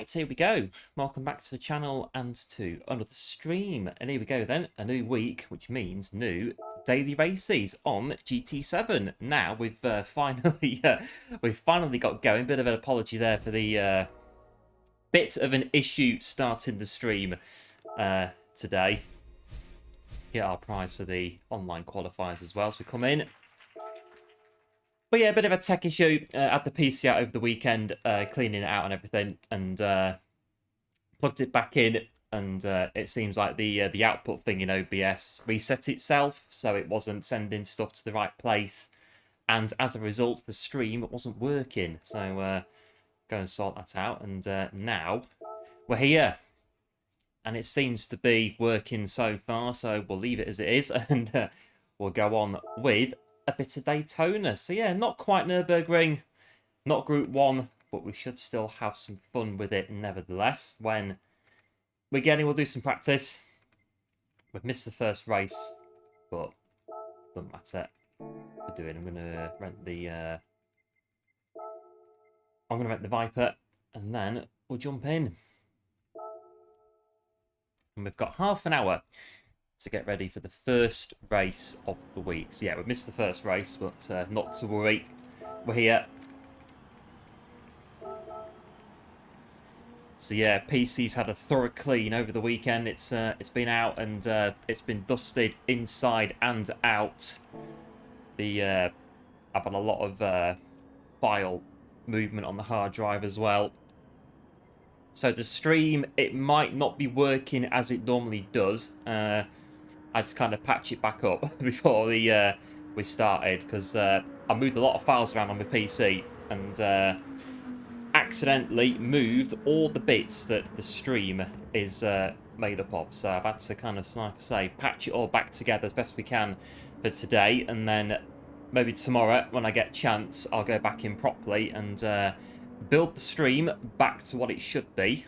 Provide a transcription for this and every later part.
Right, here we go. Welcome back to the channel and to another stream. And here we go then, a new week, which means new daily races on GT7. Now we've finally got going. Bit of an apology there for the bit of an issue starting the stream today. Get our prize for the online qualifiers as well as we come in. But yeah, a bit of a tech issue. Had the PC out over the weekend, cleaning it out and everything, and plugged it back in, and it seems like the output thing in OBS reset itself, so it wasn't sending stuff to the right place, and as a result, the stream wasn't working. So go and sort that out, and now we're here, and it seems to be working so far. So we'll leave it as it is, and we'll go on with a bit of Daytona. So yeah, not quite Nürburgring, not Group 1, but we should still have some fun with it nevertheless. When we're getting, we'll do some practice. We've missed the first race, but doesn't matter. We're doing. I'm gonna rent the Viper, and then we'll jump in. And we've got half an hour to get ready for the first race of the week. So yeah, we missed the first race, but not to worry. We're here. So yeah, PC's had a thorough clean over the weekend. It's been out and it's been dusted inside and out. I've had a lot of file movement on the hard drive as well. So the stream, it might not be working as it normally does. I just kind of patch it back up before we started, because I moved a lot of files around on my PC and accidentally moved all the bits that the stream is made up of. So I've had to kind of, like I say, patch it all back together as best we can for today, and then maybe tomorrow when I get a chance I'll go back in properly and build the stream back to what it should be,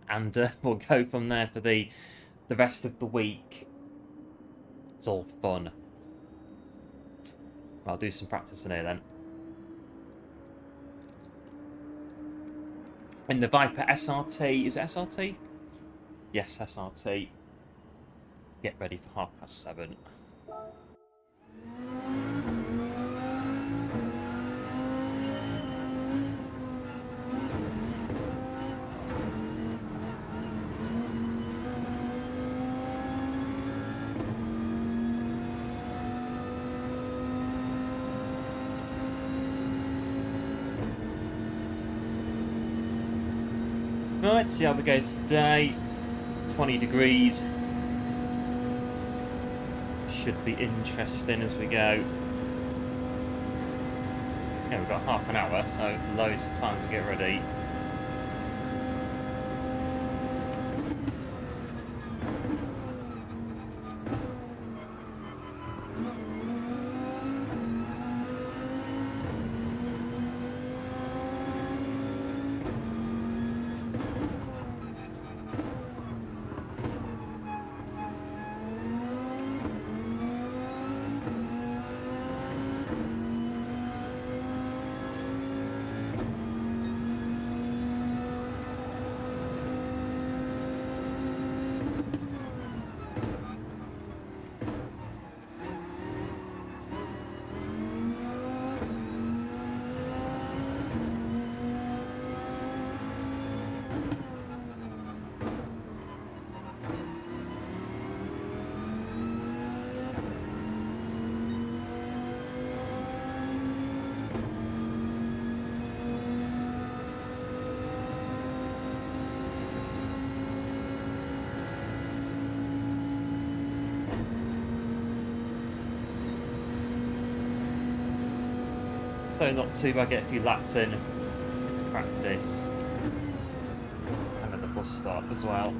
and we'll go from there for the rest of the week. It's all fun. I'll do some practice in here then. In the Viper SRT, is it SRT? Yes, SRT. Get ready for 7:30. Right, see how we go today. 20 degrees. Should be interesting as we go. Yeah, we've got half an hour, so loads of time to get ready. So not too bad, get a few laps in, practice, and at the bus stop as well.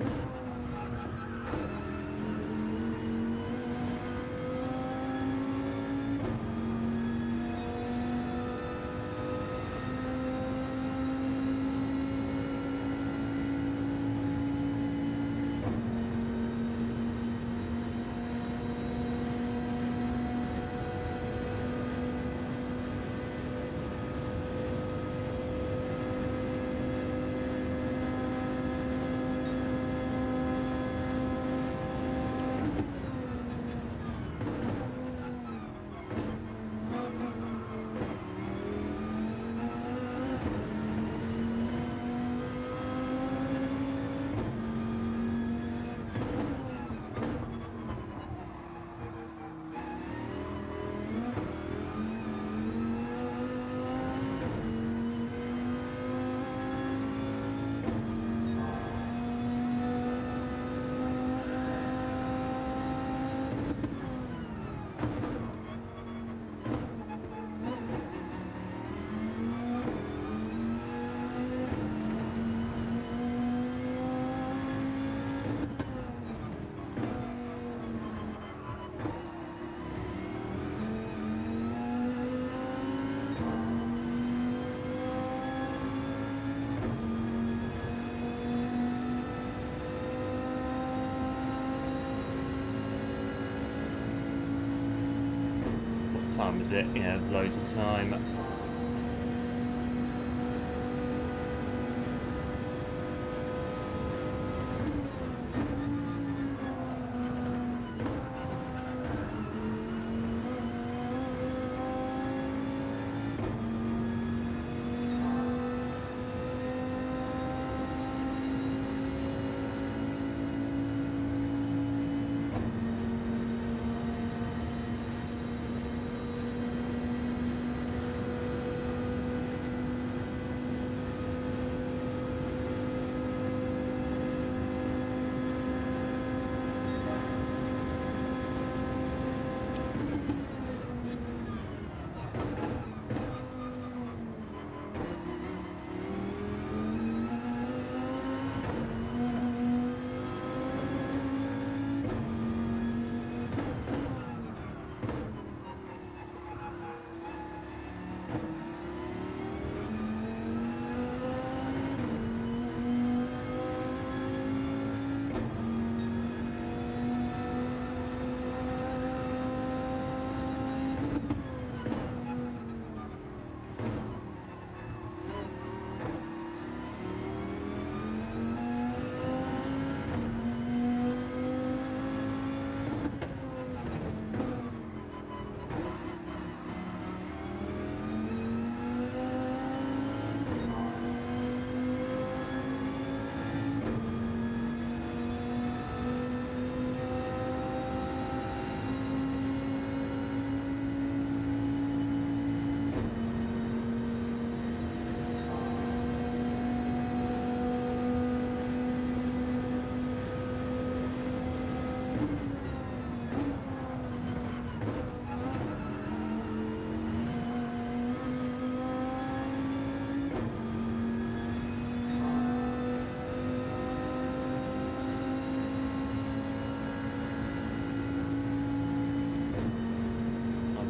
time is it? Yeah, loads of time.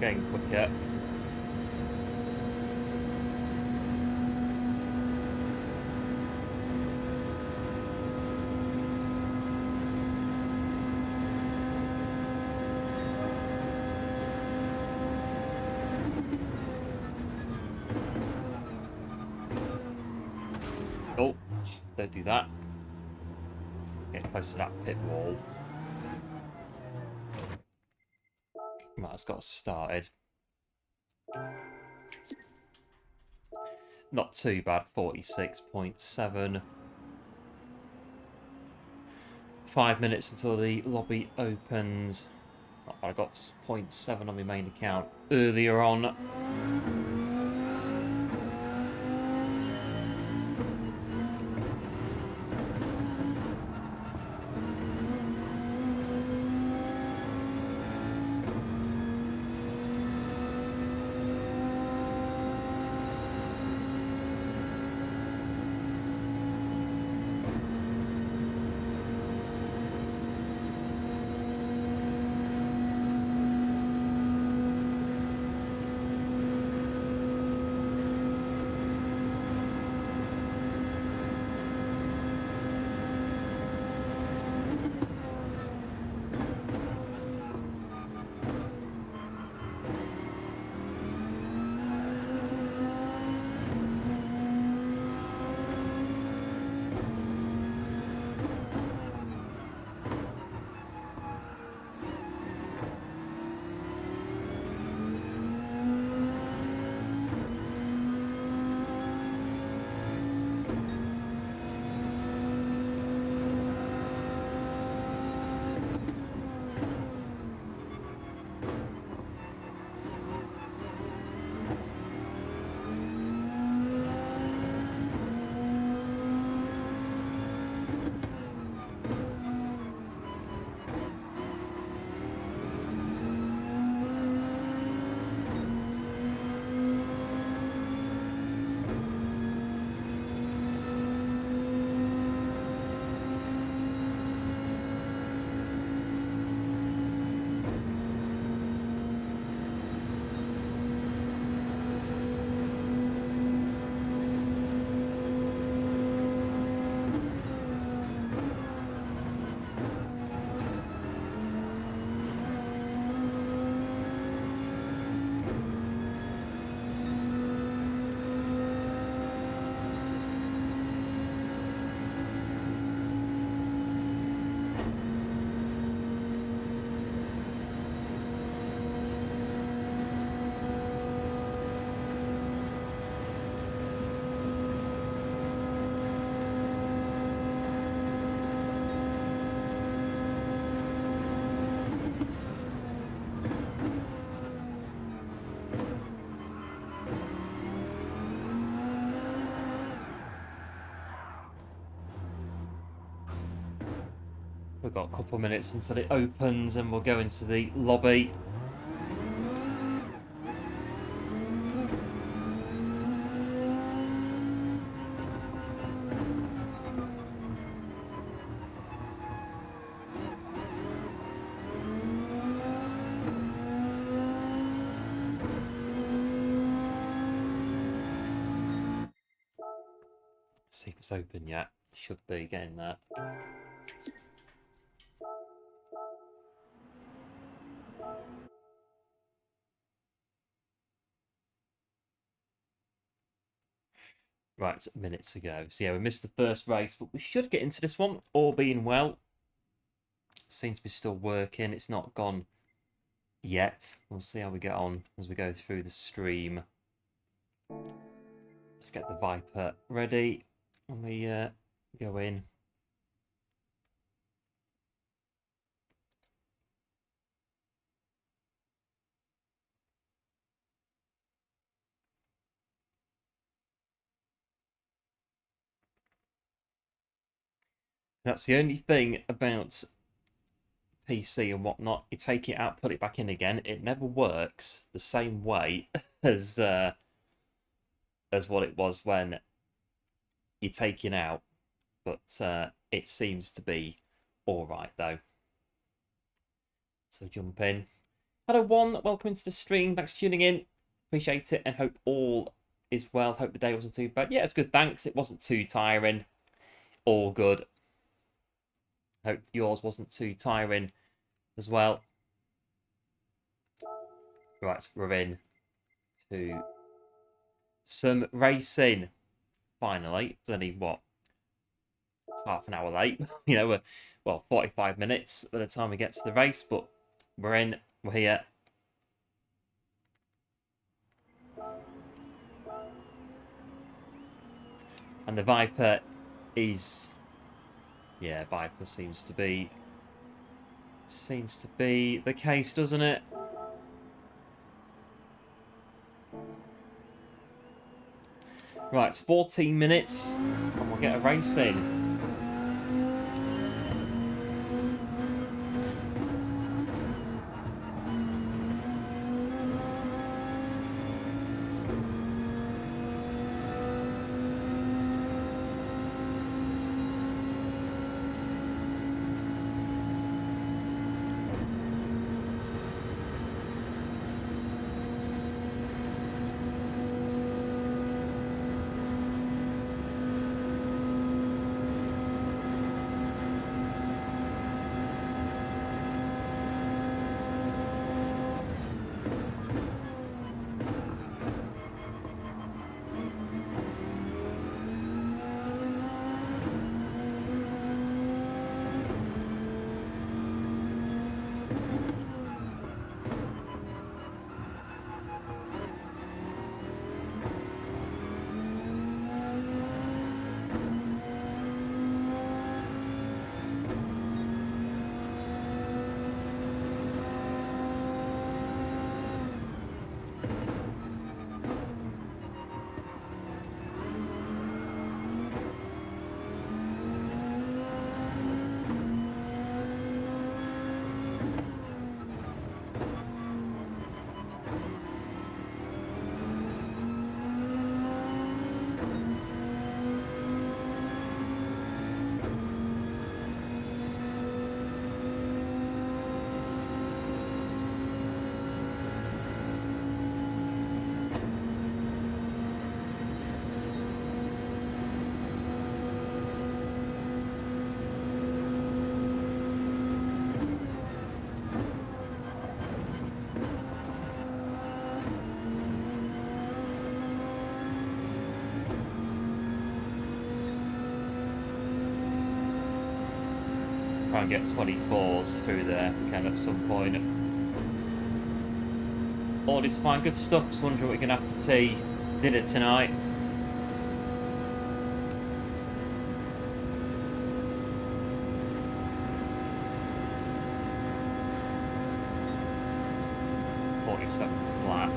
Getting quicker. Oh, don't do that. Get close to that pit wall. Right, it's got us started. Not too bad, 46.7. 5 minutes until the lobby opens. Oh, I got 0.7 on my main account earlier on. We've got a couple of minutes until it opens and we'll go into the lobby. See if it's open yet. Should be getting that. Right, minutes ago. So yeah, we missed the first race, but we should get into this one, all being well. Seems to be still working. It's not gone yet. We'll see how we get on as we go through the stream. Let's get the Viper ready and we go in. That's the only thing about PC and whatnot. You take it out, put it back in again. It never works the same way as what it was when you're taking out. But it seems to be all right though. So jump in. Hello, one. Welcome into the stream. Thanks for tuning in. Appreciate it and hope all is well. Hope the day wasn't too bad. Yeah, it's good. Thanks. It wasn't too tiring. All good. Hope yours wasn't too tiring as well. Right, so we're in to some racing. Finally, it's only what, half an hour late. You know, we're, well, 45 minutes by the time we get to the race, but we're in. We're here. And the Viper is, yeah, Viper seems to be the case, doesn't it? Right, 14 minutes and we'll get a race in. Try and get 24s through there if we can at some point. All is fine, good stuff. Just wondering what we're going to have for tea, dinner tonight. Flat.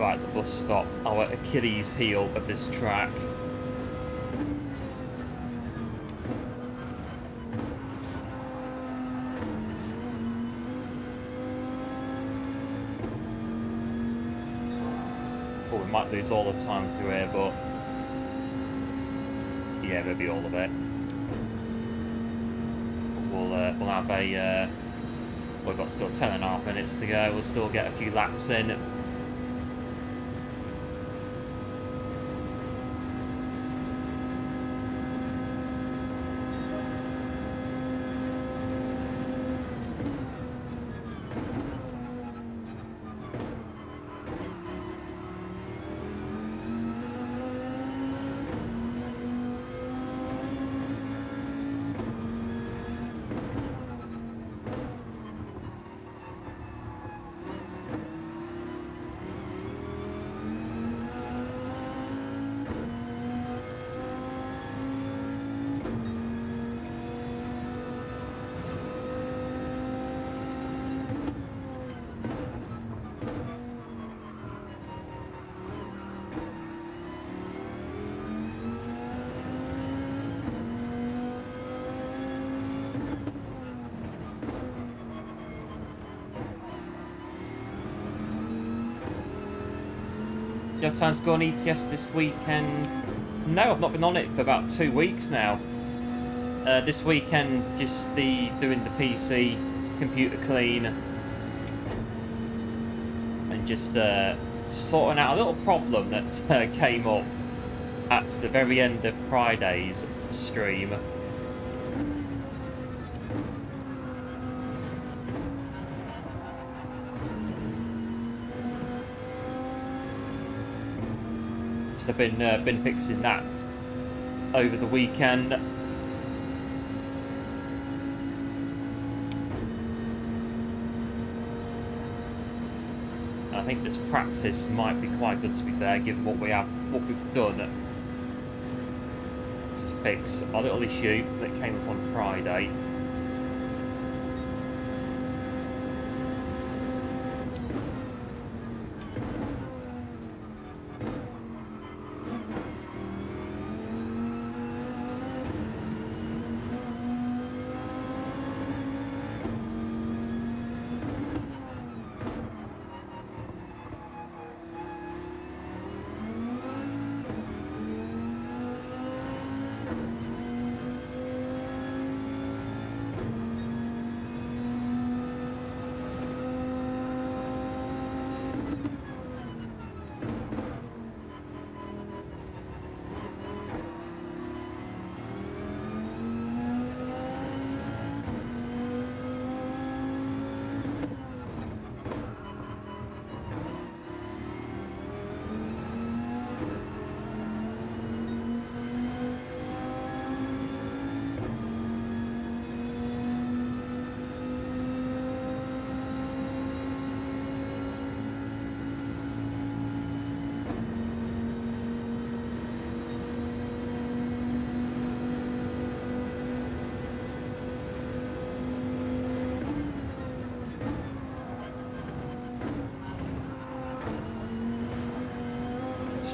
right at the bus stop, our Achilles heel of this track. Oh, we might lose all the time through here, but yeah, maybe all of it. We'll have a... we've got still 10.5 minutes to go. We'll still get a few laps in. You have time to go on ETS this weekend? No, I've not been on it for about 2 weeks now. This weekend, just doing the PC, computer clean, and just sorting out a little problem that came up at the very end of Friday's stream. I've been fixing that over the weekend. I think this practice might be quite good, to be fair, given what we've done to fix our little issue that came up on Friday.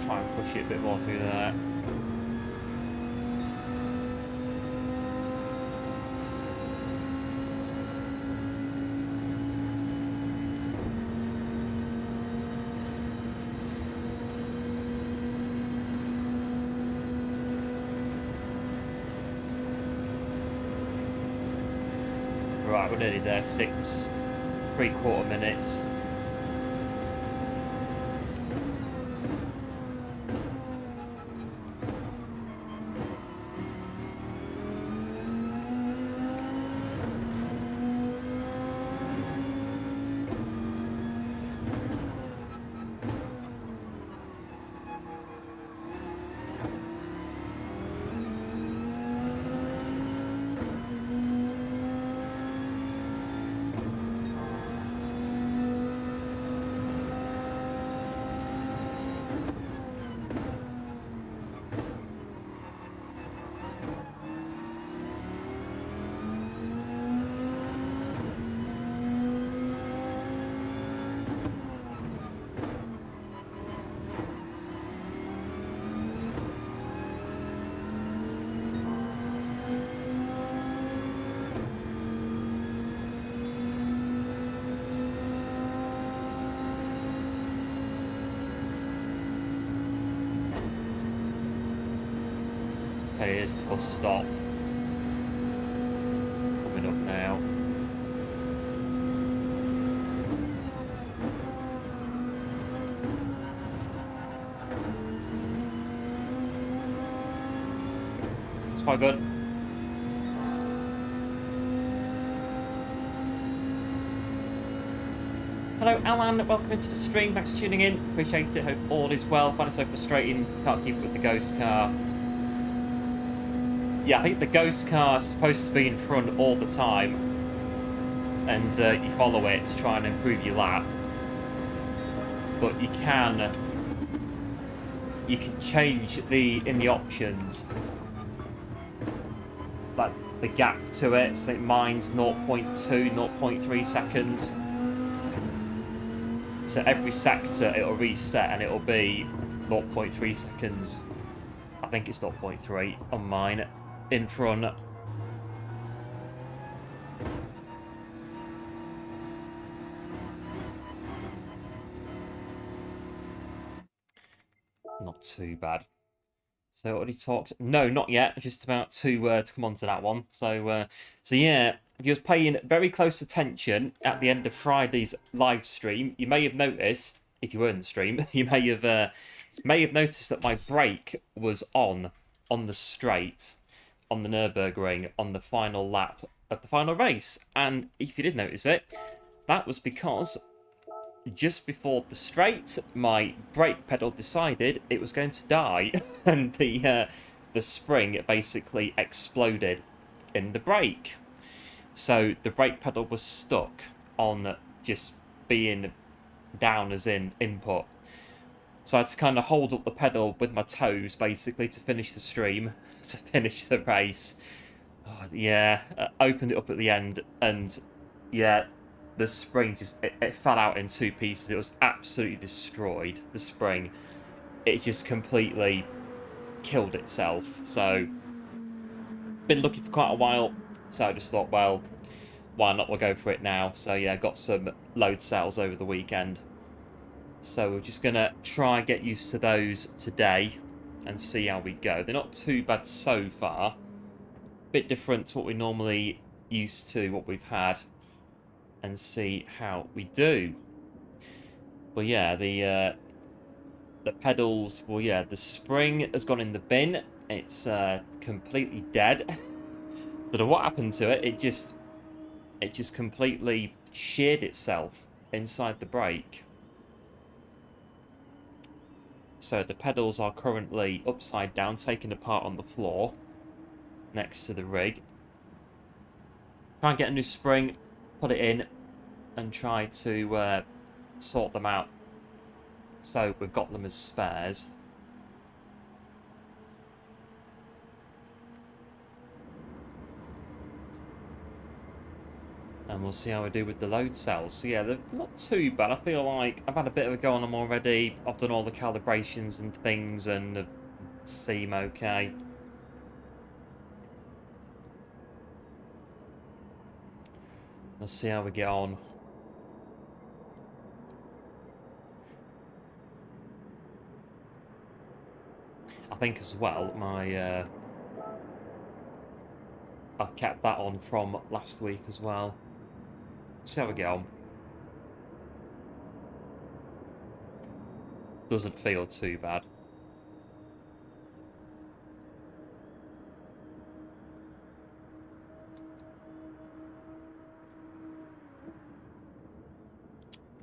Try and push it a bit more through there. Right, we're nearly there. 6 3/4 minutes. Okay, here's the bus stop. Coming up now. It's quite good. Hello Alan, welcome into the stream, thanks for tuning in, appreciate it, hope all is well. Find it so frustrating, can't keep up with the ghost car. Yeah, I think the ghost car is supposed to be in front all the time, and you follow it to try and improve your lap. But you can change in the options, like the gap to it, so mine's 0.2, 0.3 seconds. So every sector it'll reset and it'll be 0.3 seconds. I think it's 0.3 on mine in front. Not too bad. So already talked. No, not yet. Just about to come on to that one. So yeah, if you was paying very close attention at the end of Friday's live stream, you may have noticed, if you were in the stream, you may have noticed that my brake was on the straight on the Nürburgring on the final lap of the final race. And if you did notice it, that was because just before the straight, my brake pedal decided it was going to die, and the spring basically exploded in the brake. So the brake pedal was stuck on just being down as in input. So I had to kind of hold up the pedal with my toes, basically, to finish the stream, to finish the race. Oh, yeah, opened it up at the end, and yeah, the spring just, it fell out in two pieces. It was absolutely destroyed, the spring. It just completely killed itself. So, been looking for quite a while, so I just thought, well, why not? We'll go for it now. So yeah, got some load cells over the weekend. So we're just going to try and get used to those today and see how we go. They're not too bad so far. Bit different to what we normally used to, what we've had, and see how we do. But yeah, the pedals, well, yeah, the spring has gone in the bin. It's completely dead. Don't know what happened to it. It just completely sheared itself inside the brake. So the pedals are currently upside down, taken apart on the floor next to the rig. Try and get a new spring, put it in, and try to sort them out. So we've got them as spares. And we'll see how we do with the load cells. So yeah, they're not too bad. I feel like I've had a bit of a go on them already. I've done all the calibrations and things, and they seem okay. Let's see how we get on. I think as well, my I've kept that on from last week as well. See how we get on. Doesn't feel too bad.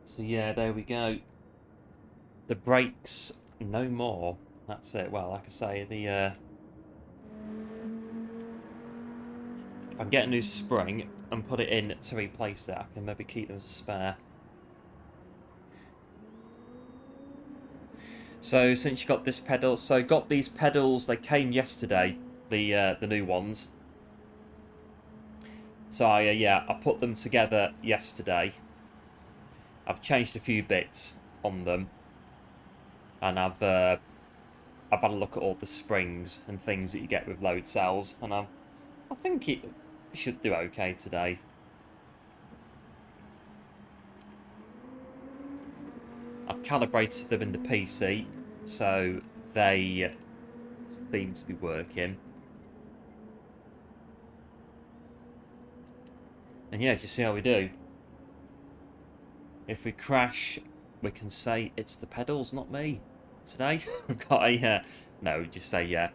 So yeah, there we go. The brakes, no more. That's it. Well, like I say, the if I get a new spring and put it in to replace it, I can maybe keep them as a spare. So since you got this pedal, so got these pedals, they came yesterday, the new ones. So yeah, I put them together yesterday. I've changed a few bits on them, and I've had a look at all the springs and things that you get with load cells, and I think it should do okay today. I've calibrated them in the PC, so they seem to be working. And yeah, just see how we do. If we crash, we can say it's the pedals, not me. Today, we've got a... no, just say, yeah.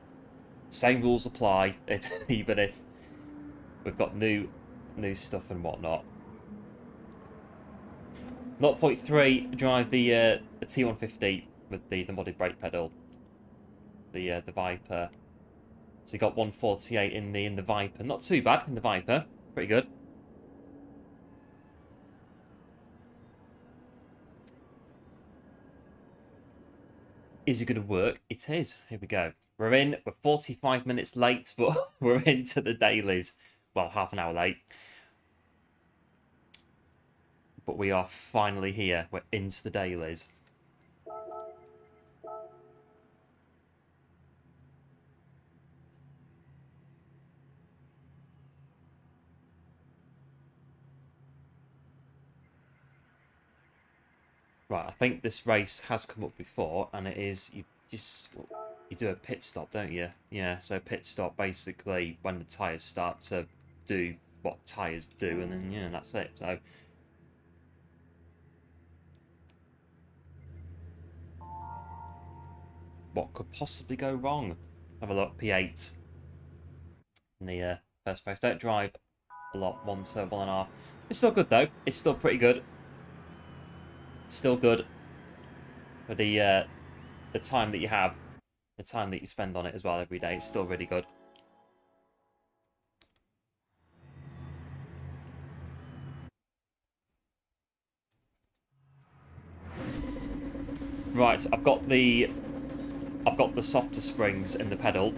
Same rules apply, even if we've got new stuff and whatnot. 0.3 drive the T150 with the modded brake pedal. The Viper. So you got 148 in the Viper. Not too bad in the Viper. Pretty good. Is it going to work? It is. Here we go. We're in. We're 45 minutes late, but we're into the dailies. Well, half an hour late. But we are finally here. We're into the dailies. Right, I think this race has come up before, and it is, you do a pit stop, don't you? Yeah, so pit stop basically when the tyres start to do what tyres do, and then, yeah, that's it. So what could possibly go wrong? Have a look, P8 in the first race. Don't drive a lot, 1 to 1.5. It's still good, though. It's still pretty good. Still good for the time that you have, the time that you spend on it as well every day. It's still really good. Right, I've got the softer springs in the pedal.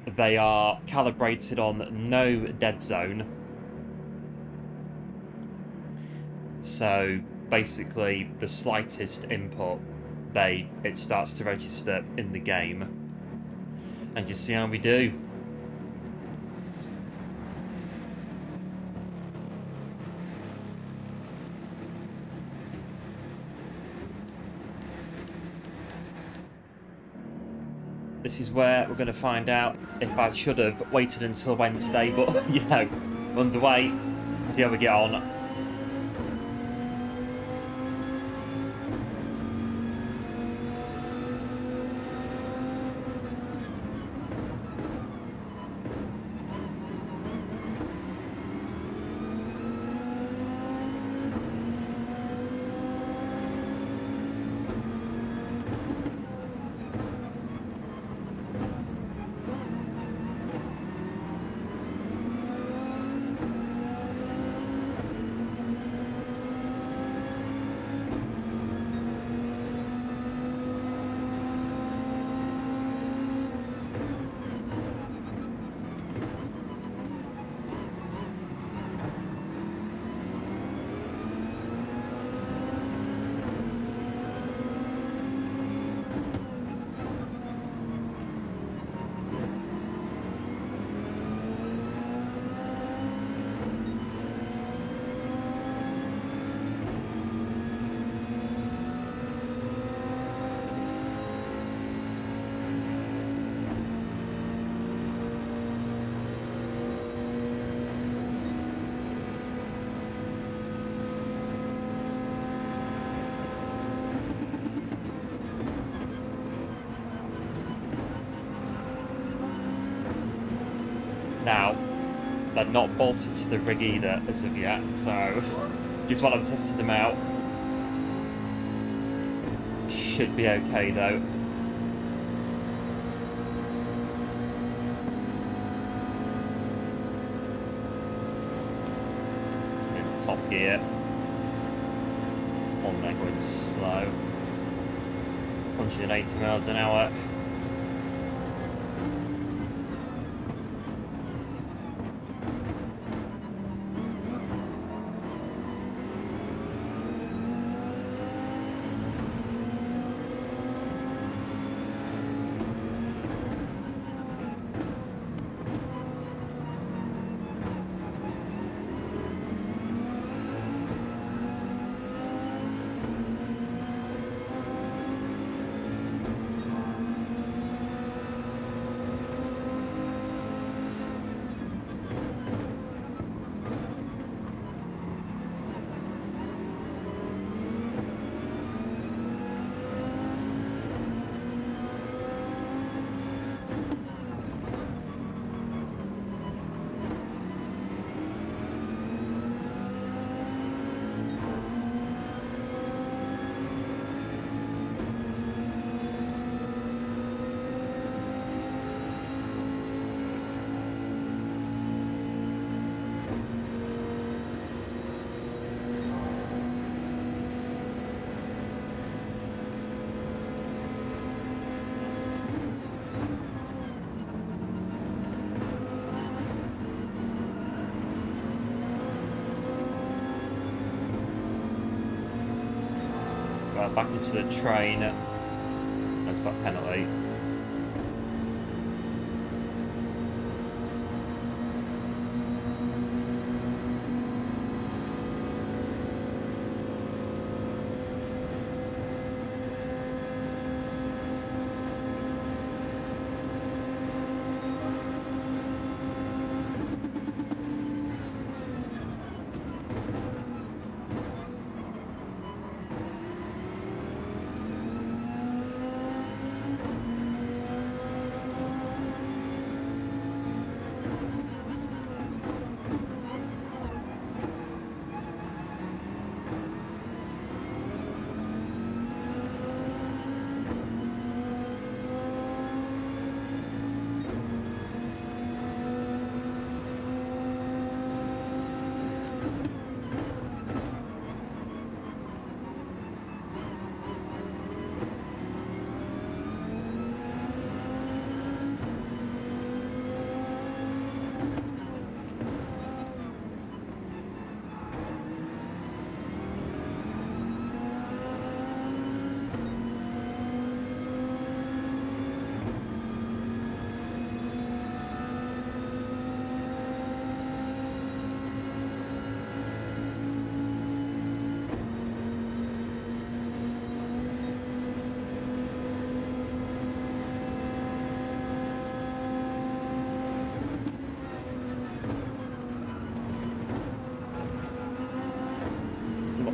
They are calibrated on no dead zone. So basically the slightest input it starts to register in the game. And just see how we do. This is where we're going to find out if I should have waited until Wednesday, but, you know, underway. See how we get on. Now, they're not bolted to the rig either as of yet, so just while I'm testing them out. Should be okay though. In top gear. On there going slow. 180 miles an hour. back into the train. That's got a penalty.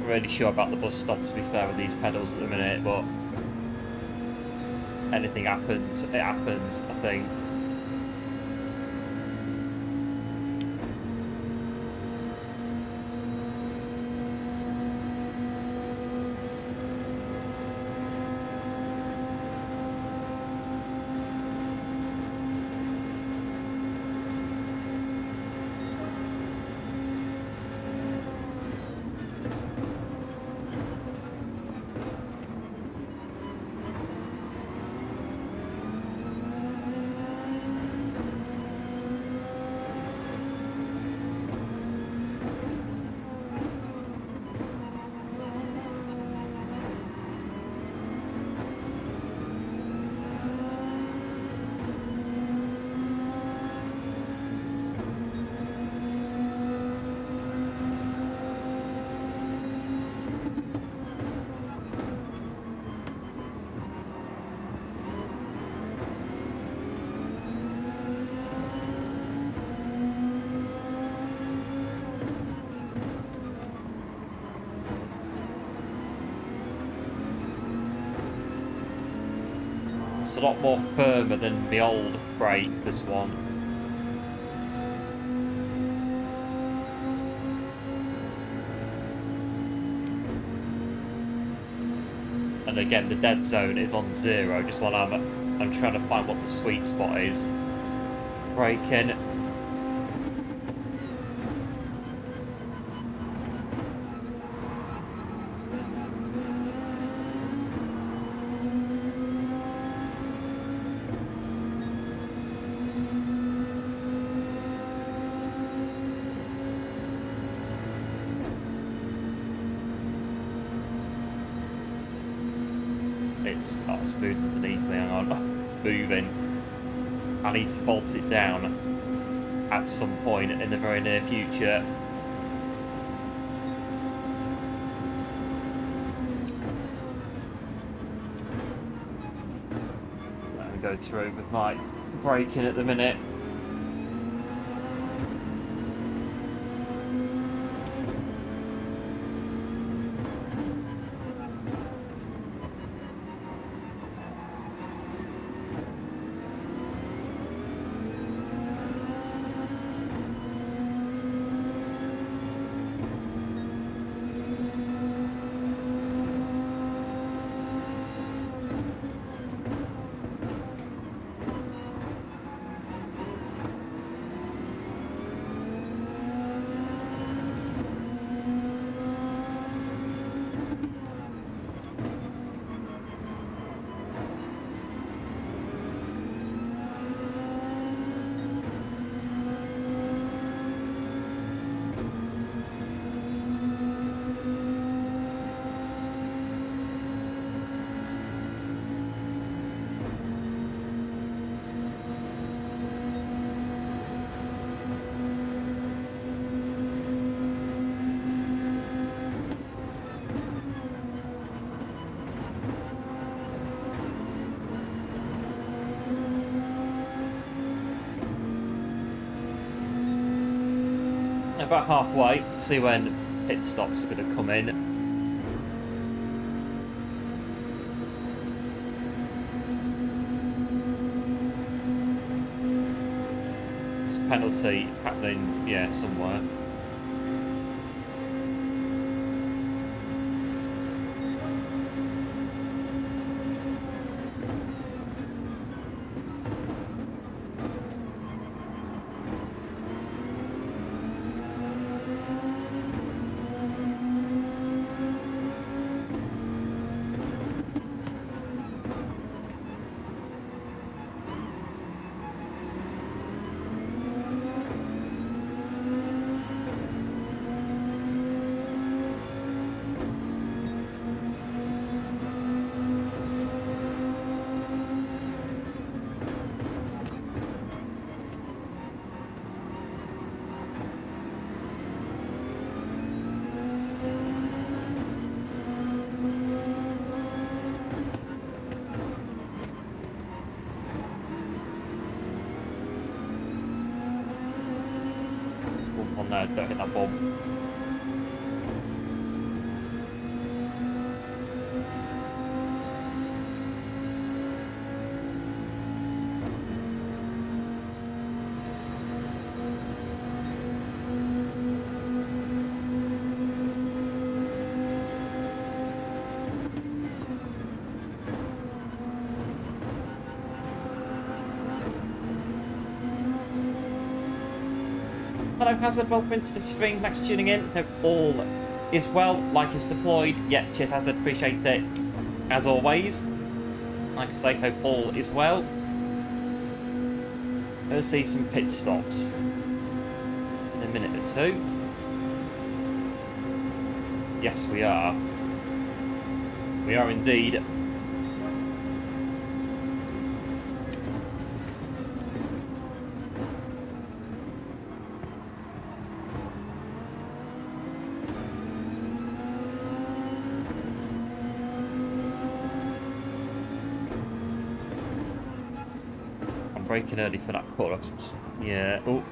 Really sure about the bus stop, to be fair, with these pedals at the minute, but anything happens, it happens, I think. It's a lot more firmer than the old brake, this one. And again, the dead zone is on 0, just while I'm trying to find what the sweet spot is. Braking. It's moving beneath me, hang on. It's moving. I need to bolt it down at some point in the very near future. Let me go through with my braking at the minute. about halfway. See when pit stops are going to come in. There's a penalty happening, yeah, somewhere. On there, don't hit that bomb. Hello Hazard, welcome into the stream, thanks for tuning in. Hope all is well, like is deployed. Yeah, cheers Hazard, appreciate it as always. Like I say, hope all is well. Let's see some pit stops in a minute or two. Yes, we are. We are indeed. Braking early for that corner. Yeah. Oh.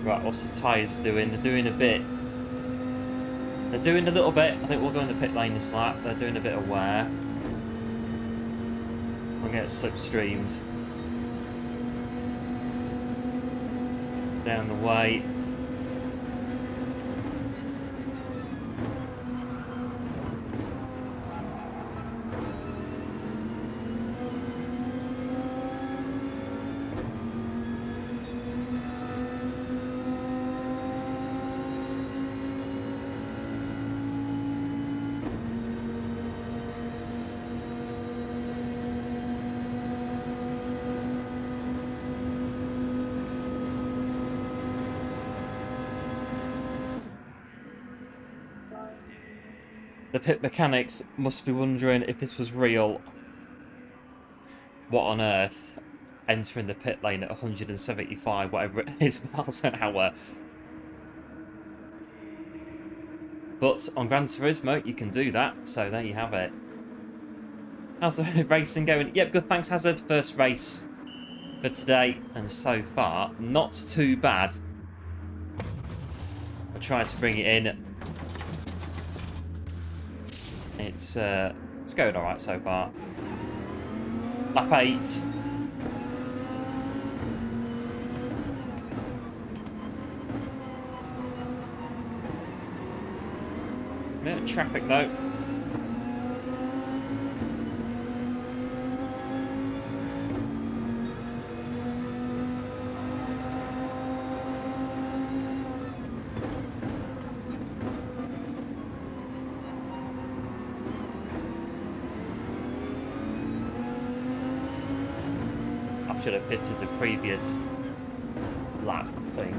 Right, what's the tyres doing? They're doing a bit. They're doing a little bit. I think we'll go in the pit lane this lap. They're doing a bit of wear. We'll get slipstreamed. Down the way. The pit mechanics must be wondering if this was real. What on earth? Entering the pit lane at 175, whatever it is, miles an hour. But on Gran Turismo, you can do that, so there you have it. How's the racing going? Yep, good, thanks Hazard. First race for today, and so far, not too bad. I'll try to bring it in. It's going alright so far. Lap 8. Bit of traffic though. should have pitted the previous lap, I think.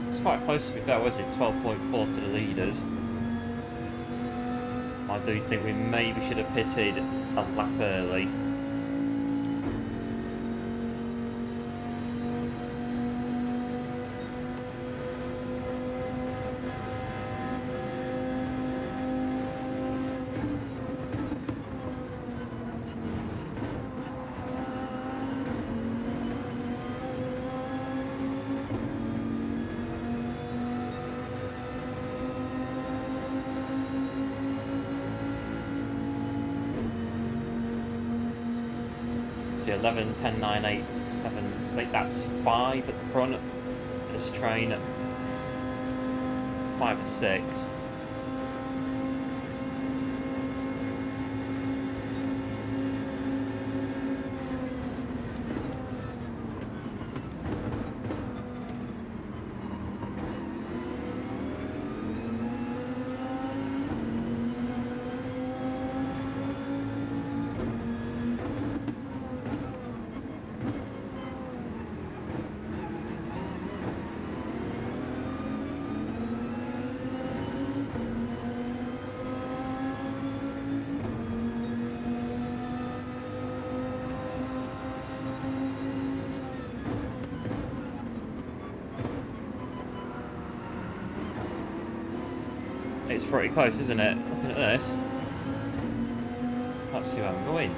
It's quite close to be fair, was it? 12.4 to the leaders. I do think we maybe should have pitted a lap early. So 11, 10, 9, 8, 7, 8, that's 5 at the front of this train. 5 or 6. It's pretty close, isn't it? Looking at this. Let's see where I'm going.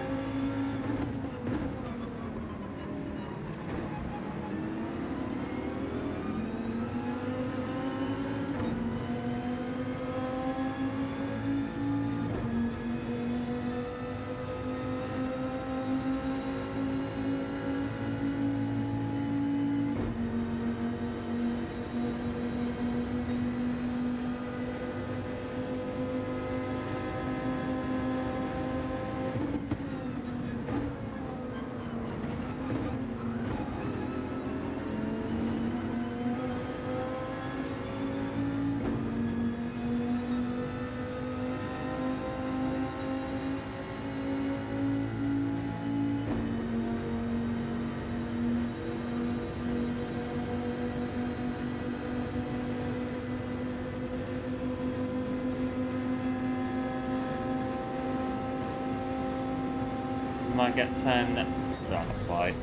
Might get 10. No, not quite.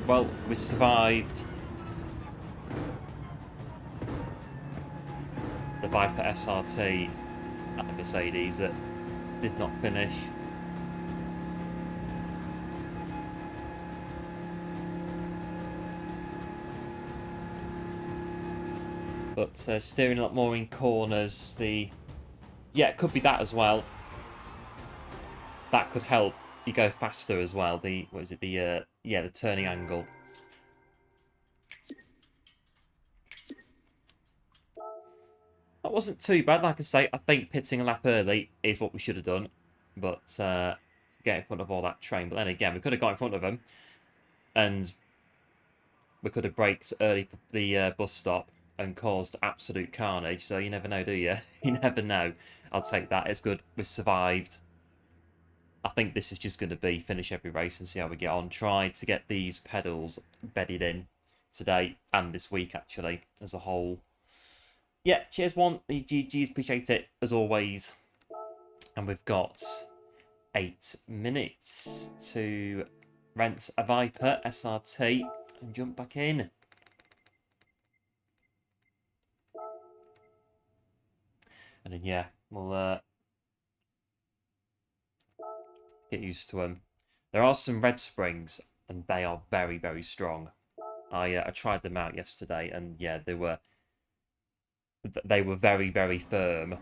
Well, we survived the Viper SRT and the Mercedes that did not finish. But steering a lot more in corners. Yeah, it could be that as well. That could help you go faster as well. What is it? Yeah, the turning angle. That wasn't too bad. Like I say, I think pitting a lap early is what we should have done. But to get in front of all that train. But then again, we could have got in front of them. And we could have braked early for the bus stop and caused absolute carnage. So you never know, do you? You never know. I'll take that. It's good. We survived. I think this is just going to be finish every race and see how we get on. Try to get these pedals bedded in today and this week, actually, as a whole. Yeah, cheers, one. The GGs, appreciate it, as always. And we've got 8 minutes to rent a Viper SRT and jump back in. And then, yeah, we'll get used to them. There are some red springs, and they are very, very strong. I tried them out yesterday, and yeah, they were very, very firm,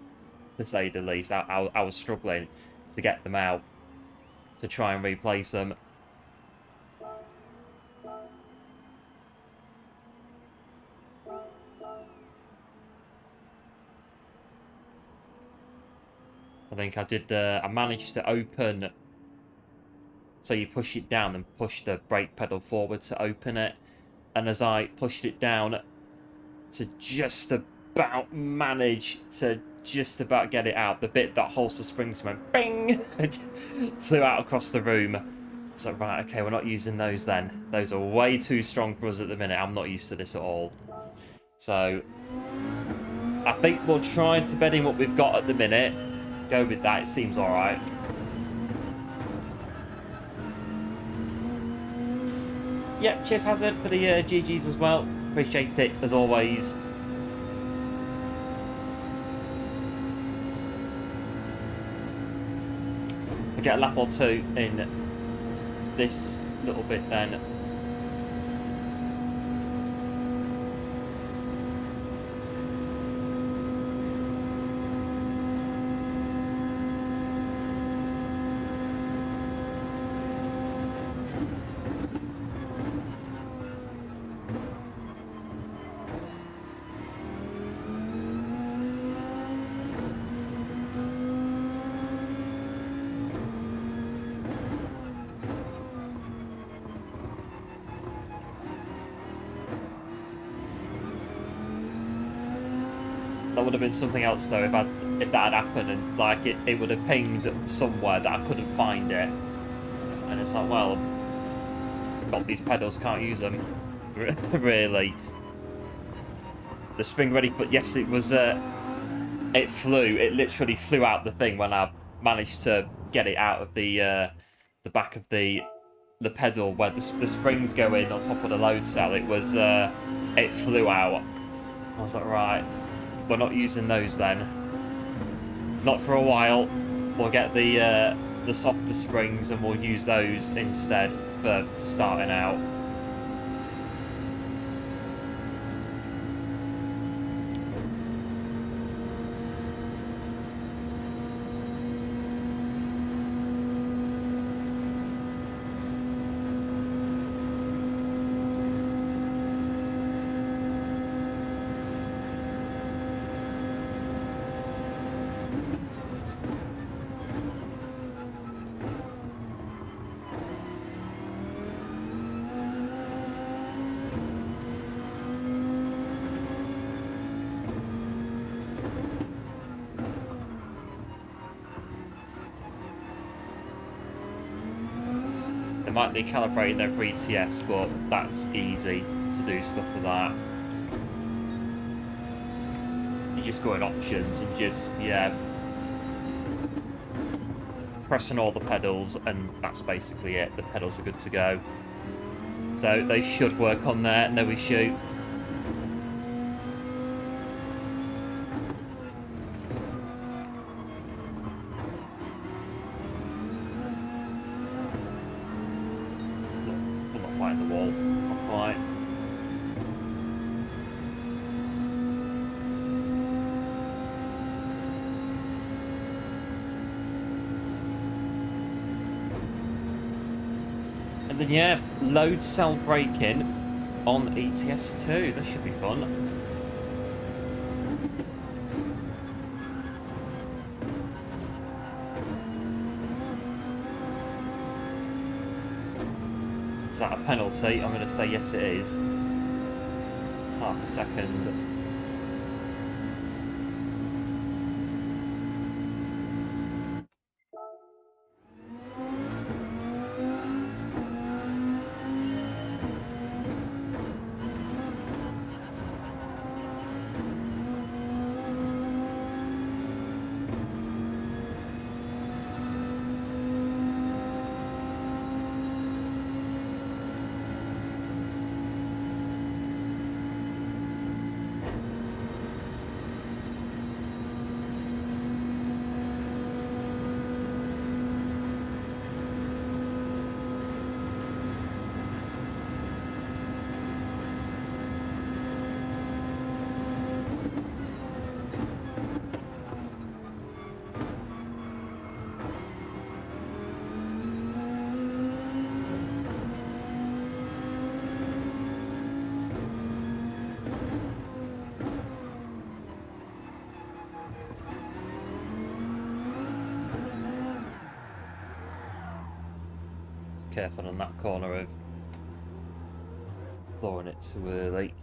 to say the least. I was struggling to get them out to try and replace them. I think I did. I managed to open. So you push it down and push the brake pedal forward to open it. And as I pushed it down to just about manage to just about get it out, the bit that holds the springs went bing! Flew out across the room. I was like, right, okay, we're not using those then. Those are way too strong for us at the minute. I'm not used to this at all. So I think we'll try to bed in what we've got at the minute. Go with that, it seems alright. Yep, cheers Hazard for the GGs as well. Appreciate it, as always. We get a lap or two in this little bit then. That would have been something else though if that had happened, and like it would have pinged somewhere that I couldn't find it, and it's like, well, got these pedals, can't use them. Really, the spring ready, but yes, it was. It flew. It literally flew out the thing when I managed to get it out of the back of the pedal where the springs go in on top of the load cell. It was it flew out. I was like, right. We're not using those then. Not for a while. We'll get the softer springs and we'll use those instead for starting out. Might be calibrating their ETS, but that's easy to do stuff with that. You just go in options and just, yeah, pressing all the pedals, and that's basically it. The pedals are good to go. So they should work on there. No issue. then yeah, load cell braking on ETS2. This should be fun. Is that a penalty? I'm going to say yes, it is. Half a second. Careful on that corner of throwing it too early.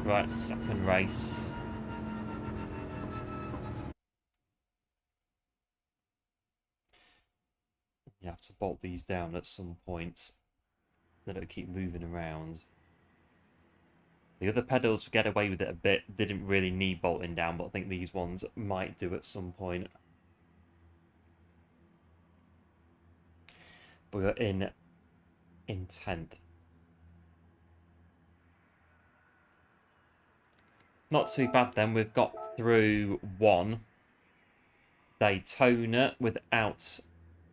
Right, second race. You have to bolt these down at some point. They don't keep moving around. The other pedals get away with it a bit. Didn't really need bolting down, but I think these ones might do at some point. But we're in 10th. Not too bad then. We've got through one Daytona without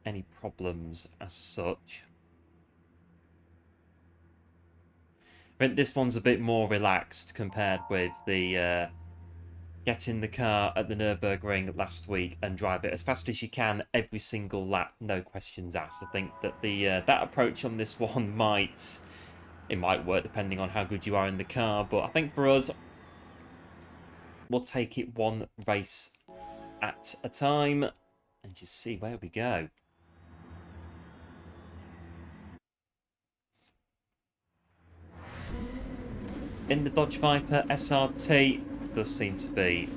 any problems as such. I think this one's a bit more relaxed compared with the get in the car at the Nürburgring last week and drive it as fast as you can every single lap, no questions asked. I think that the that approach on this one might work depending on how good you are in the car, but I think for us, we'll take it one race at a time and just see where we go. In the Dodge Viper SRT does seem to be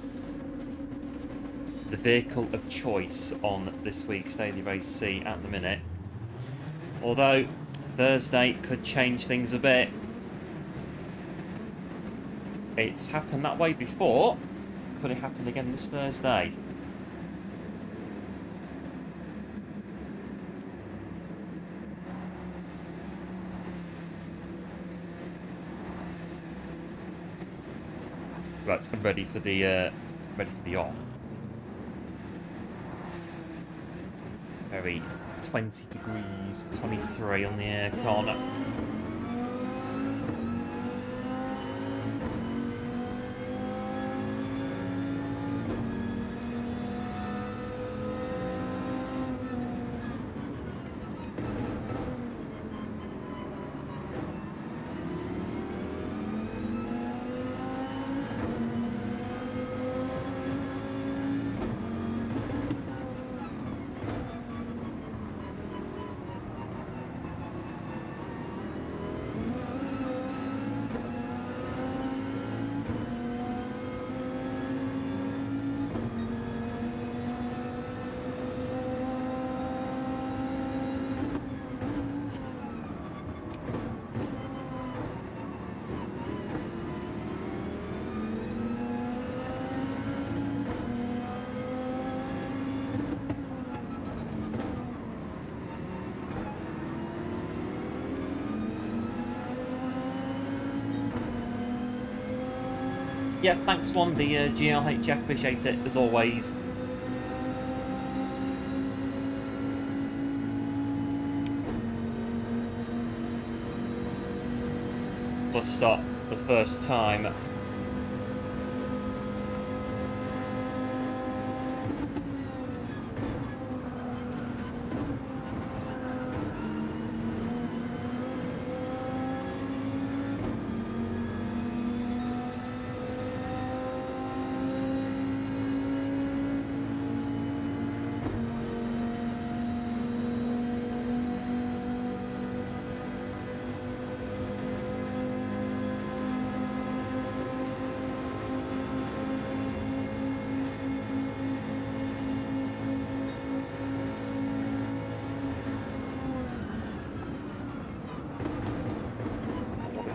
the vehicle of choice on this week's Daily Race C at the minute. Although Thursday could change things a bit. It's happened that way before. Could it happen again this Thursday? Right, I'm ready for the off. Very 20 degrees, 23 on the aircon. Yeah, thanks one, the GLHF, appreciate it as always. Bus stop the first time.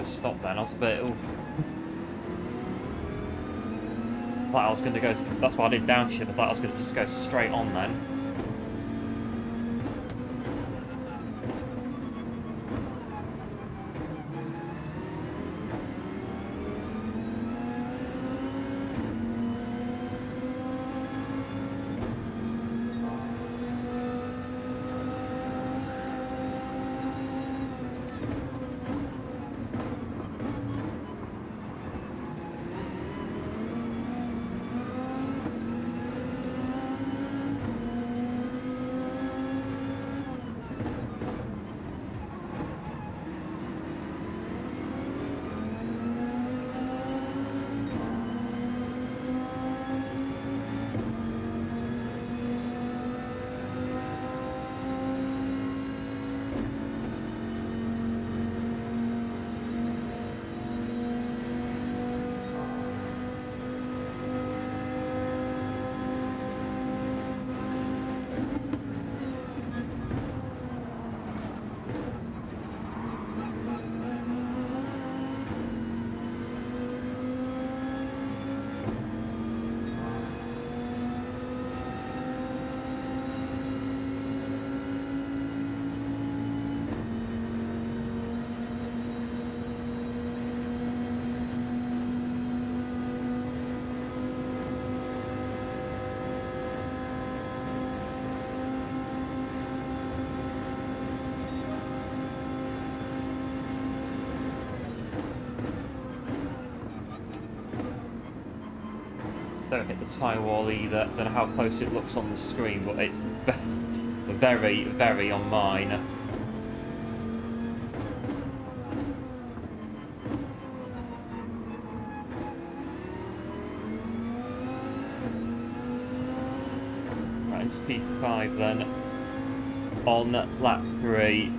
Stop then, I was a bit... Oof. I thought I was going to go... That's why I did downshift, I thought I was going to just go straight on then. Don't hit the tyre wall either. Don't know how close it looks on the screen, but it's very, very on mine. on to P5 then on lap 3.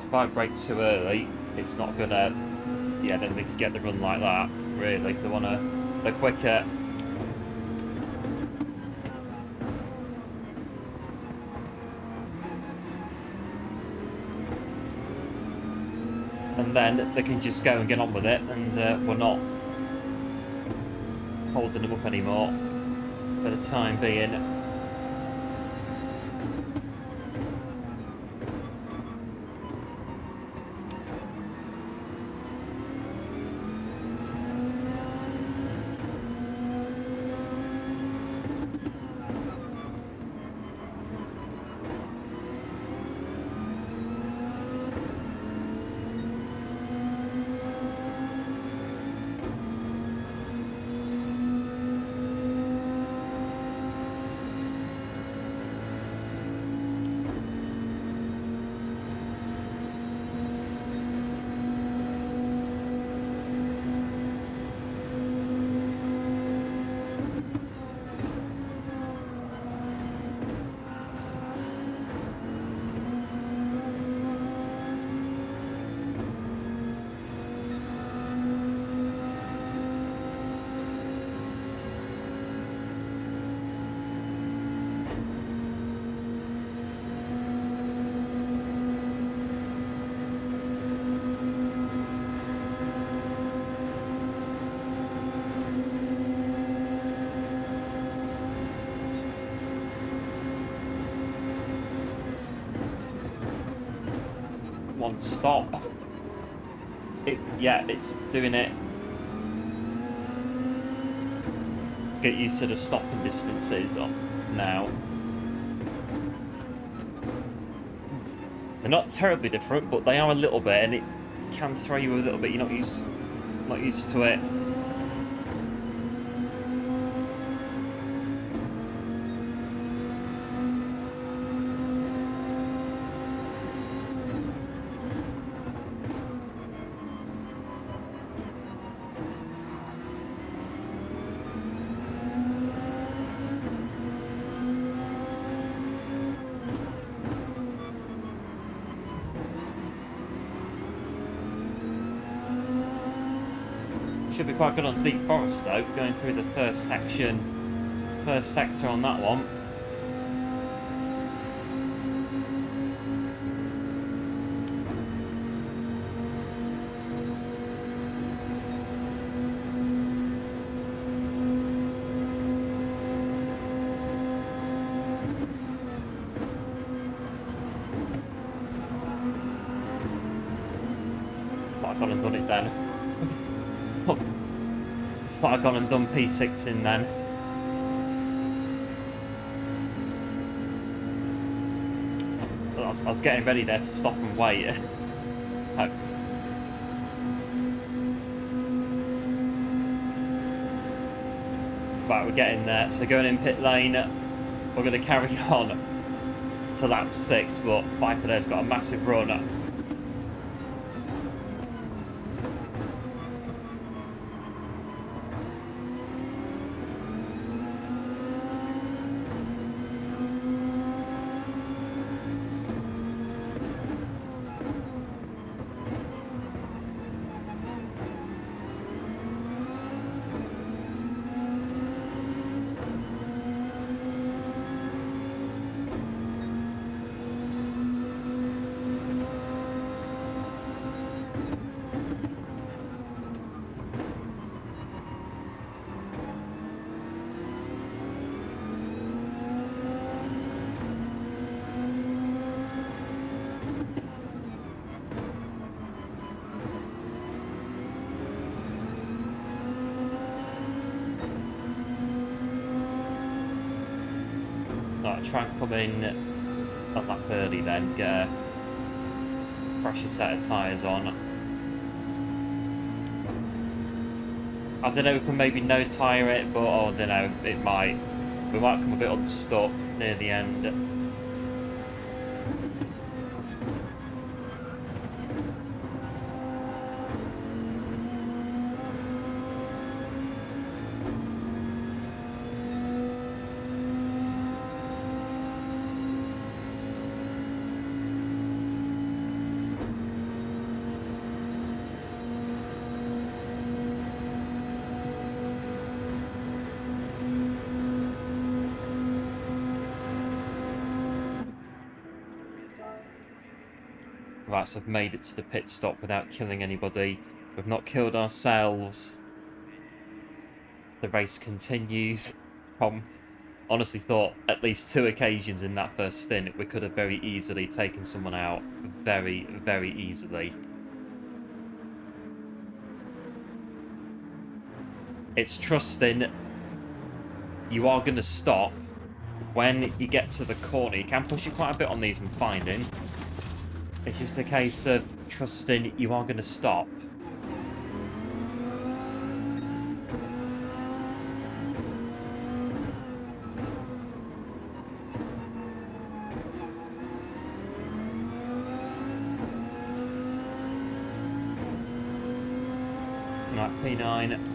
If I brake too early, it's not gonna. Yeah, then they could get the run like that. Really, if they wanna, they're quicker. And then they can just go and get on with it, and we're not holding them up anymore for the time being. One stop. Yeah, it's doing it. Let's get used to the stopping distances on now. They're not terribly different, but they are a little bit, and it can throw you a little bit. You're not used to it. Should be quite good on Deep Forest though, going through the first sector on that one. But I've gone and done it then. Just thought I'd gone and done P6 in then. I was getting ready there to stop and wait. Oh. Right, we're getting there. So going in pit lane, we're going to carry on to lap 6, but Viper there's got a massive run. Right, try and come in on that early then, get a fresher set of tyres on. I don't know, we can maybe no tyre it, but I don't know, we might come a bit unstuck near the end. Right, so I've made it to the pit stop without killing anybody. We've not killed ourselves. The race continues. Honestly thought at least 2 occasions in that first stint we could have very easily taken someone out. Very, very easily. It's trusting you are going to stop when you get to the corner. You can push it quite a bit on these, I'm finding. It's just a case of trusting you are going to stop. Right, P9.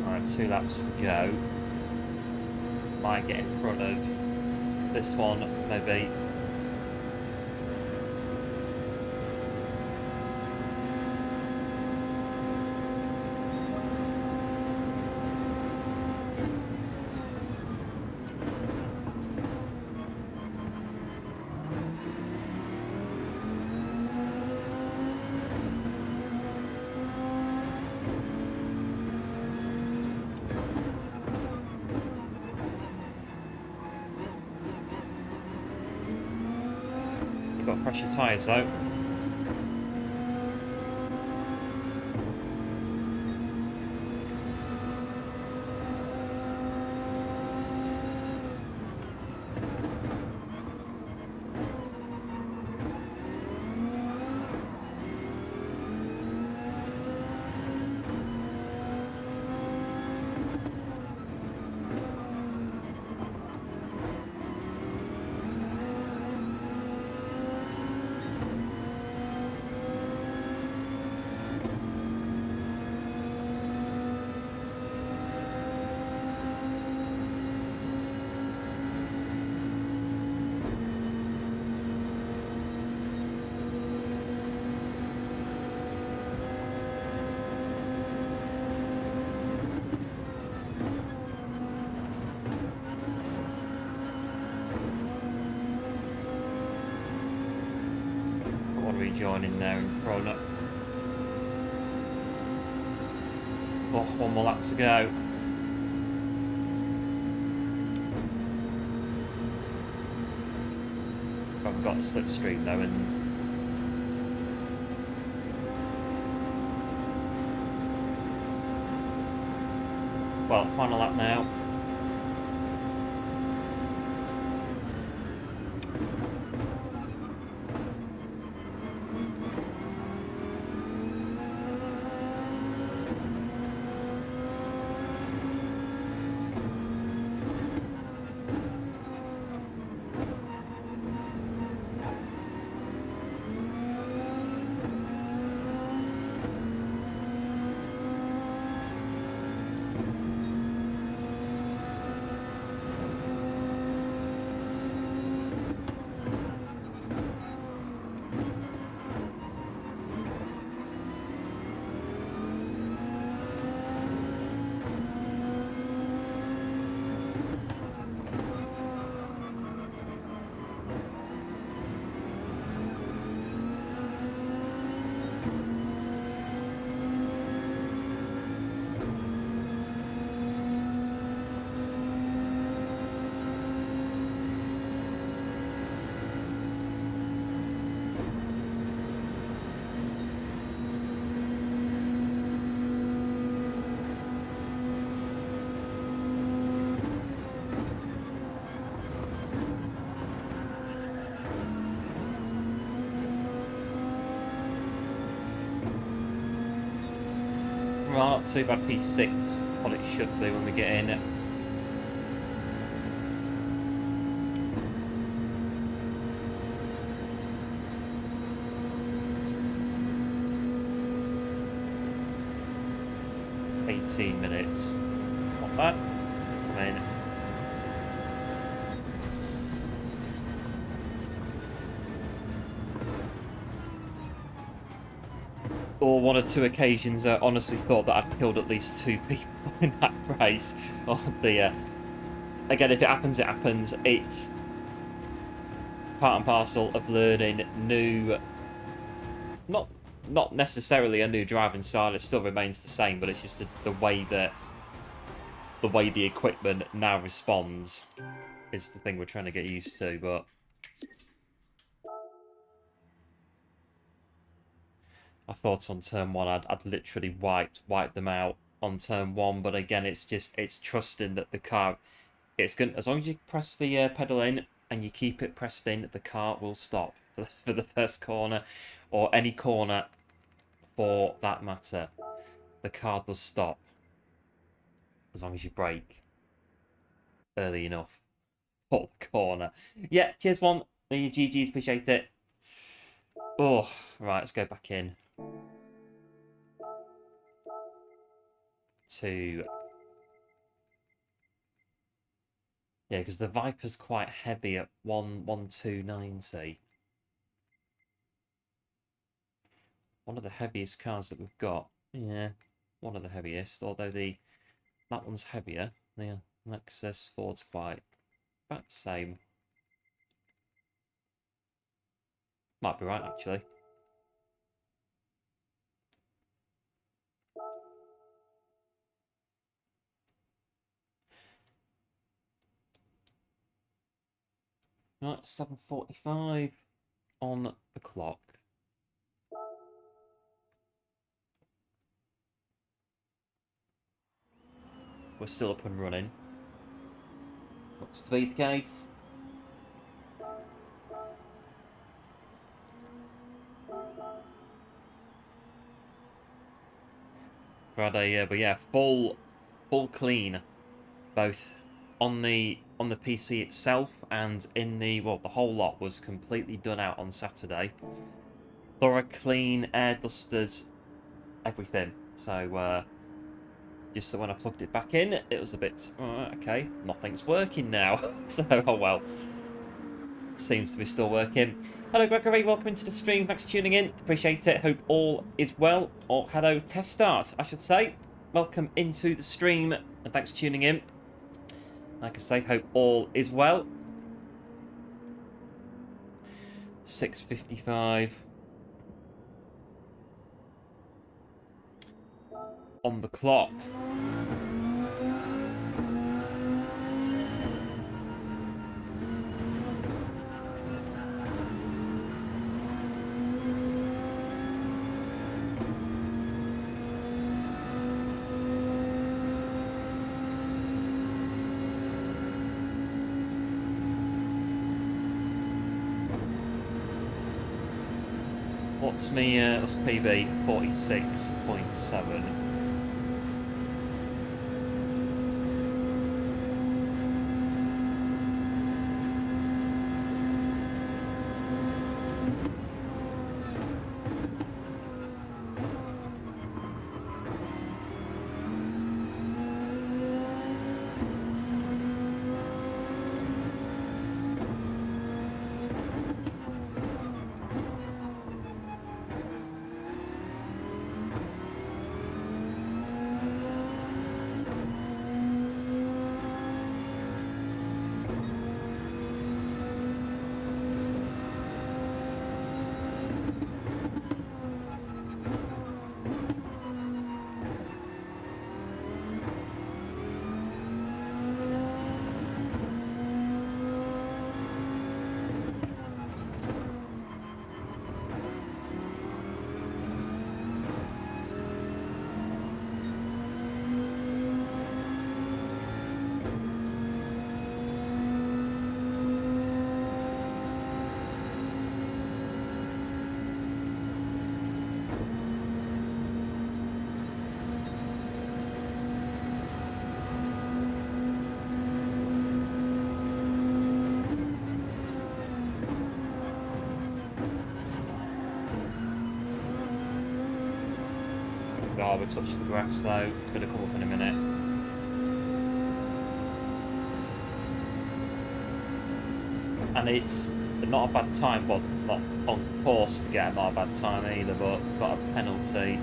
Alright, 2 laps to go. Might get in front of this one, maybe. Got to crash your tyres though. Rejoining there in Corona. Oh, one more lap to go. I've got a slipstream though, and well, final lap now. Well, not too bad. P6, what it should be when we get in. $18, not bad. Come in. Or one or two occasions I honestly thought that I'd killed at least 2 people in that race. Oh dear. Again, if it happens, it happens. It's part and parcel of learning new... Not necessarily a new driving style, it still remains the same, but it's just the way that... the way the equipment now responds is the thing we're trying to get used to, but... I thought on turn 1 I'd literally wiped them out on turn 1, but again it's trusting that the car, it's going, as long as you press the pedal in and you keep it pressed in, the car will stop for the first corner, or any corner for that matter. The car does stop as long as you brake early enough for the corner. Yeah, cheers one, the GGs, appreciate it. Oh, right, let's go back in to... Yeah, because the Viper's quite heavy at 11290. One of the heaviest cars that we've got. Yeah, one of the heaviest. Although that one's heavier. The Lexus Ford's quite about the same. Might be right actually. Right, 7:45. on the clock. We're still up and running. Looks to be the case. Friday, but yeah, full clean, both on the PC itself and in the, well, the whole lot was completely done out on Saturday. Thorough clean, air dusted, everything. So just that when I plugged it back in, it was a bit, okay, nothing's working now. So, oh well. Seems to be still working. Hello Gregory, welcome into the stream. Thanks for tuning in. Appreciate it. Hope all is well. Or hello, test start, I should say. Welcome into the stream and thanks for tuning in. Like I say, hope all is well. 6:55 on the clock. What's me, what's PB? 46.7. Oh, we touched the grass though. It's going to come up in a minute. And it's not a bad time, but not on course to get not a bad time either, but got a penalty.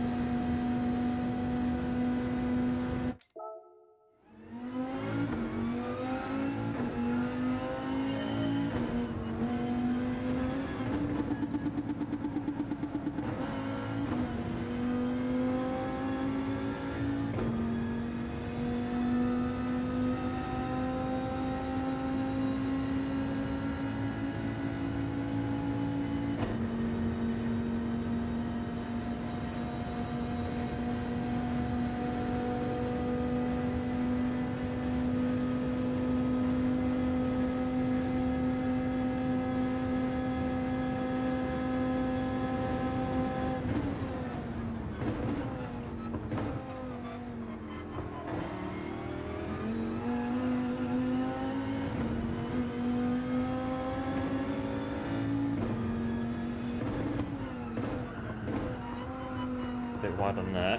Wide on there.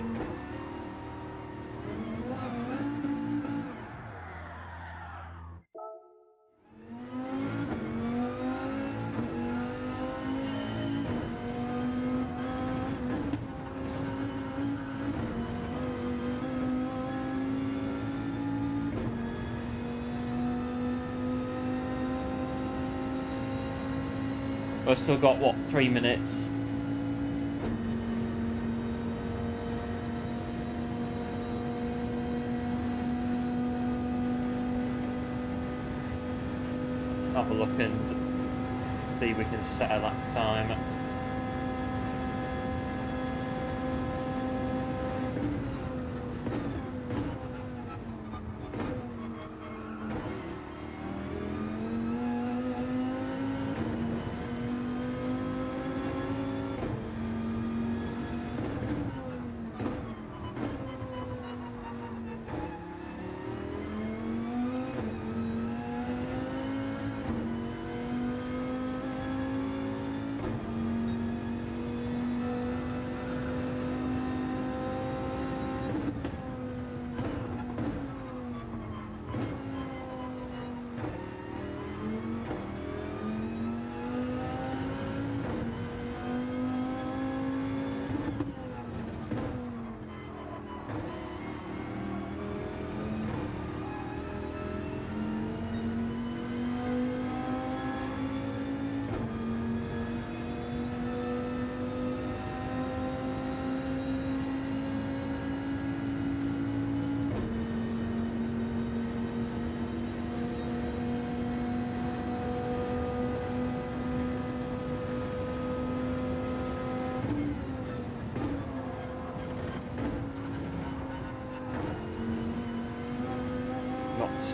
I've still got, what, 3 minutes? Have a look and see if we can set a lap time.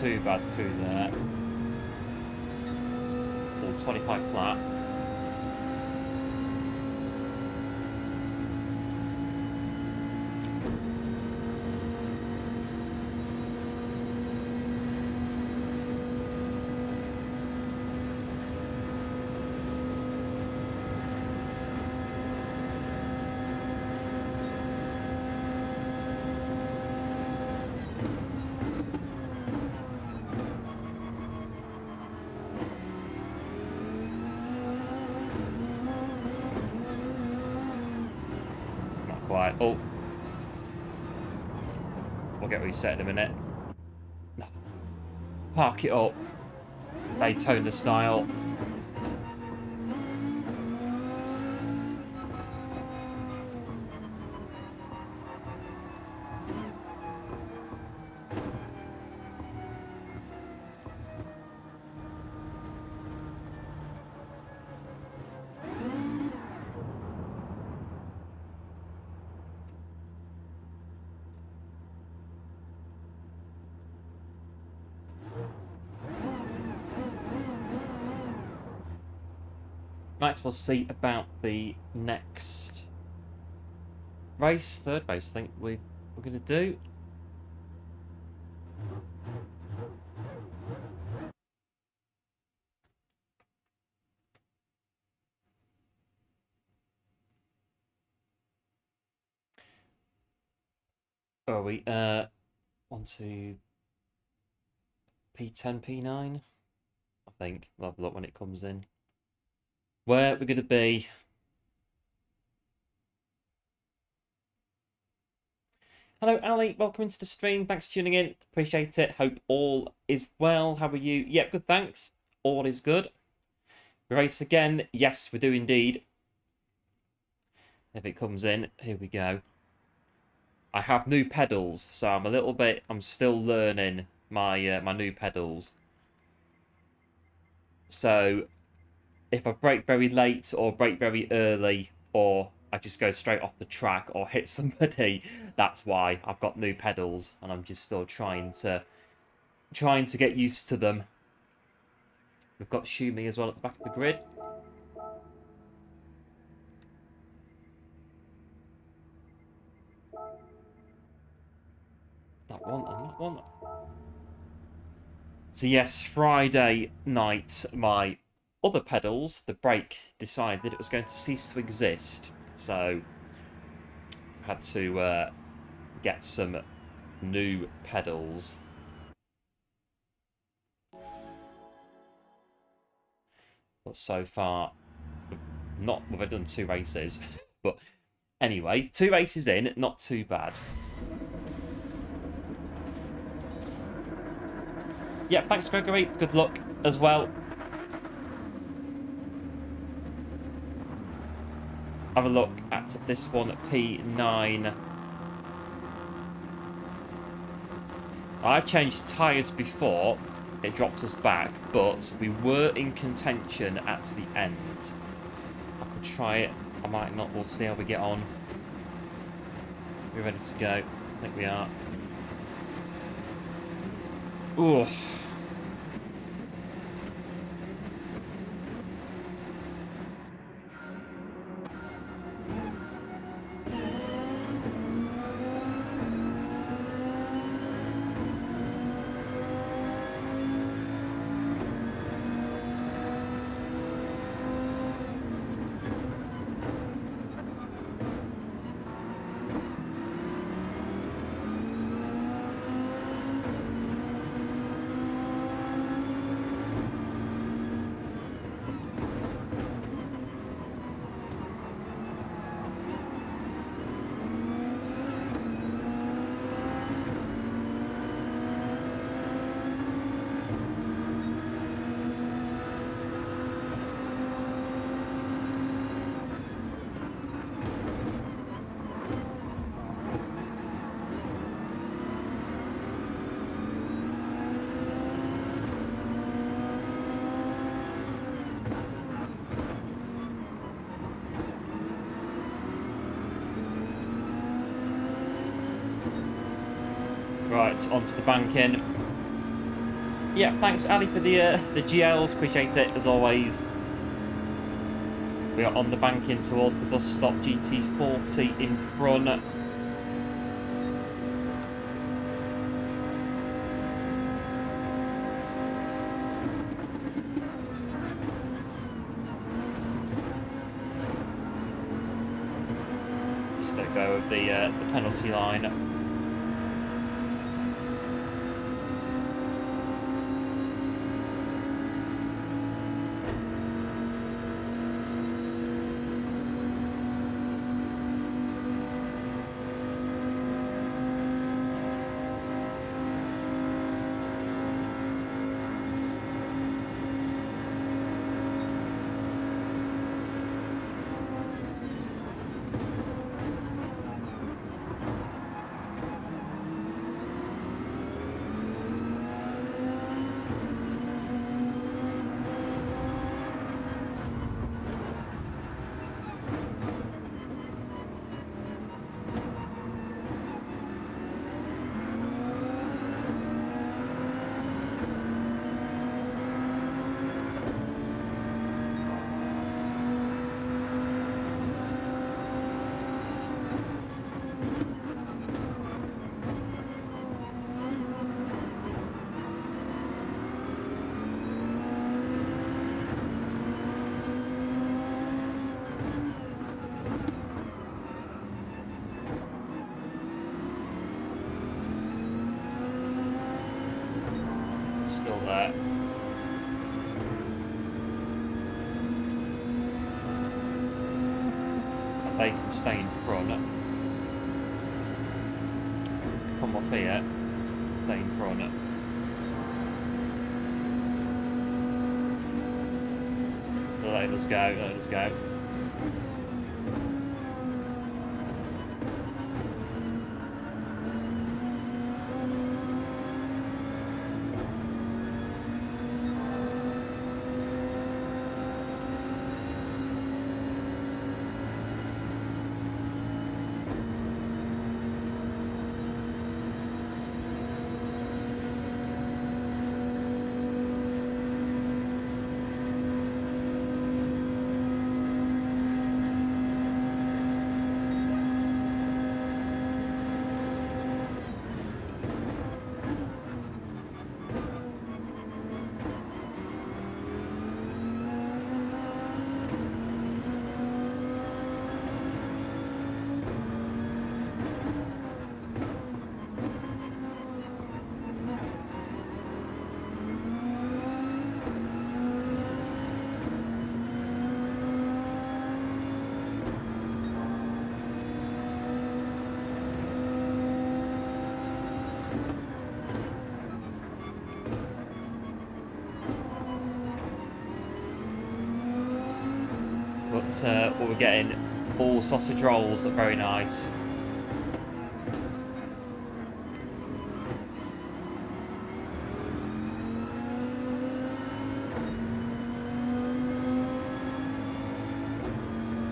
Too bad through there. All 25 flat. Oh, we'll get reset in a minute. Park it up, Daytona style. Might as well see about the next race, third race, I think we're going to do. Where are we? On to P10, P9, I think. We'll have a look when it comes in. Where we're going to be. Hello, Ali. Welcome into the stream. Thanks for tuning in. Appreciate it. Hope all is well. How are you? Yep, good, thanks. All is good. We race again. Yes, we do indeed. If it comes in, here we go. I have new pedals, so I'm still learning my my new pedals. So if I brake very late or brake very early, or I just go straight off the track or hit somebody, that's why I've got new pedals, and I'm just still trying to get used to them. We've got Shumi as well at the back of the grid. That one and that one. So yes, Friday night, my other pedals, the brake, decided it was going to cease to exist. So I had to get some new pedals. But so far, we've done 2 races. But anyway, 2 races in, not too bad. Yeah, thanks, Gregory. Good luck as well. Have a look at this one, P9. I changed tyres before, it dropped us back, but we were in contention at the end. I could try it. I might not. We'll see how we get on. We're ready to go. I think we are. Ooh. Right, onto the banking. Yeah, thanks Ali for the GLs, appreciate it as always. We are on the banking towards the bus stop, GT40 in front. Just let go of the penalty line. Still there. And they can stay in front. Come up here. Stay in front. Let us go, let us go. What we're getting, all sausage rolls, are very nice.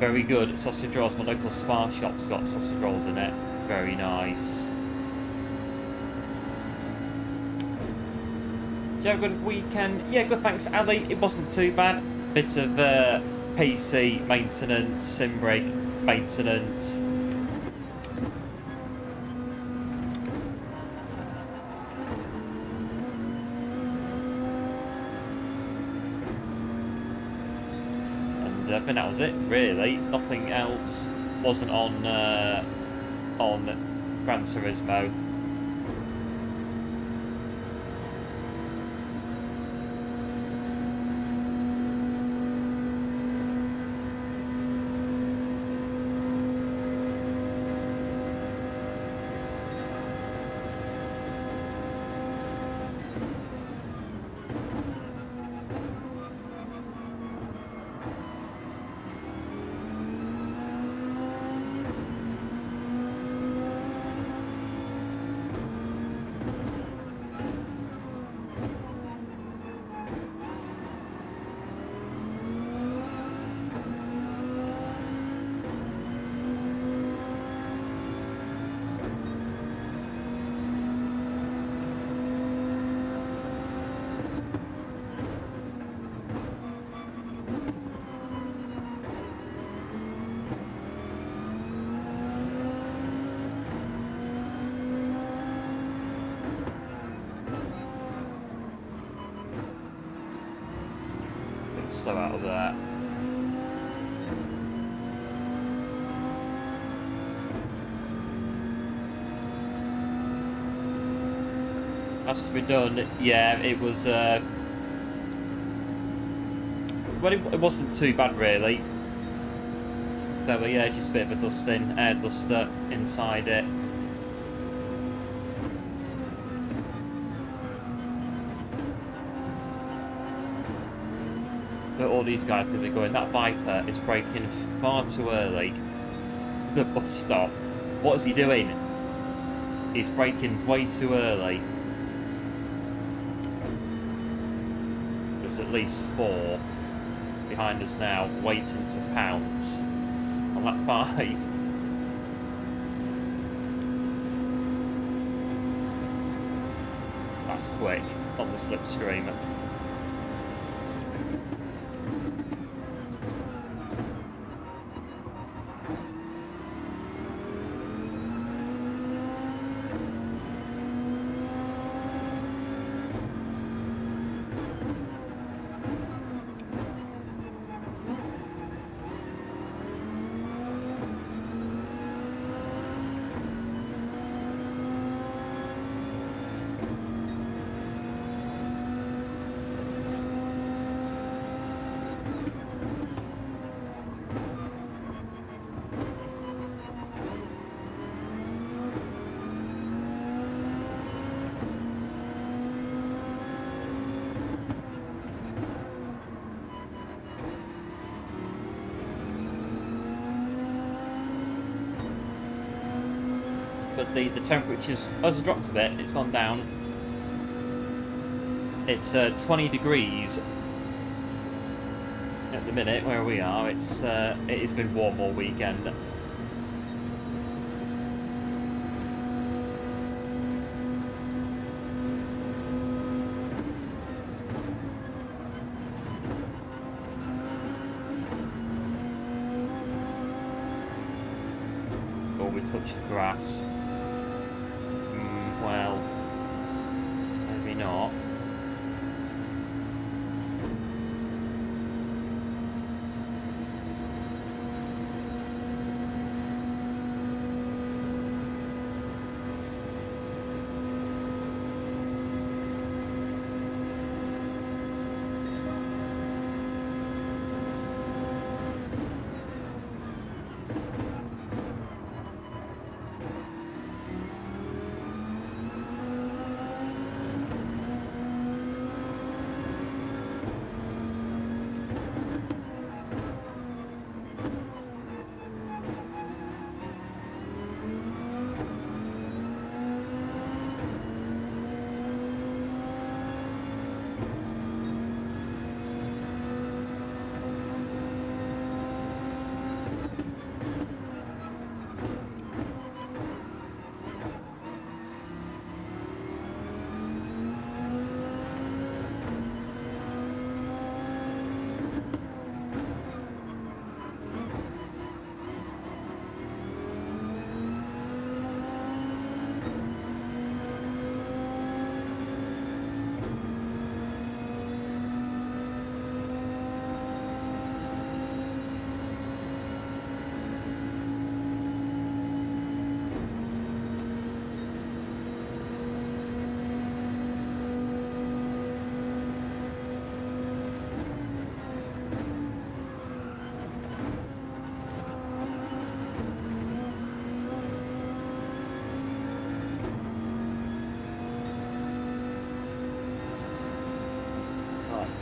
Very good. Sausage rolls. My local Spar shop's got sausage rolls in it. Very nice. Did you have a good weekend? Yeah, good, thanks, Ali. It wasn't too bad. Bit of PC maintenance, sim rig maintenance. And I think that was it, really. Nothing else. Wasn't on Gran Turismo. Slow out of that. Has to be done. Yeah, it was. Well, it wasn't too bad really. So yeah, just a bit of a dusting, air duster inside it. All these guys are going to be going, that Viper is braking far too early. The bus stop. What is he doing? He's braking way too early. There's at least 4 behind us now, waiting to pounce on that 5. That's quick on the slipstream. But the temperature's has dropped a bit. It's gone down. It's 20 degrees at the minute where we are. It has been warm all weekend. Before we touch the grass. Well, maybe not.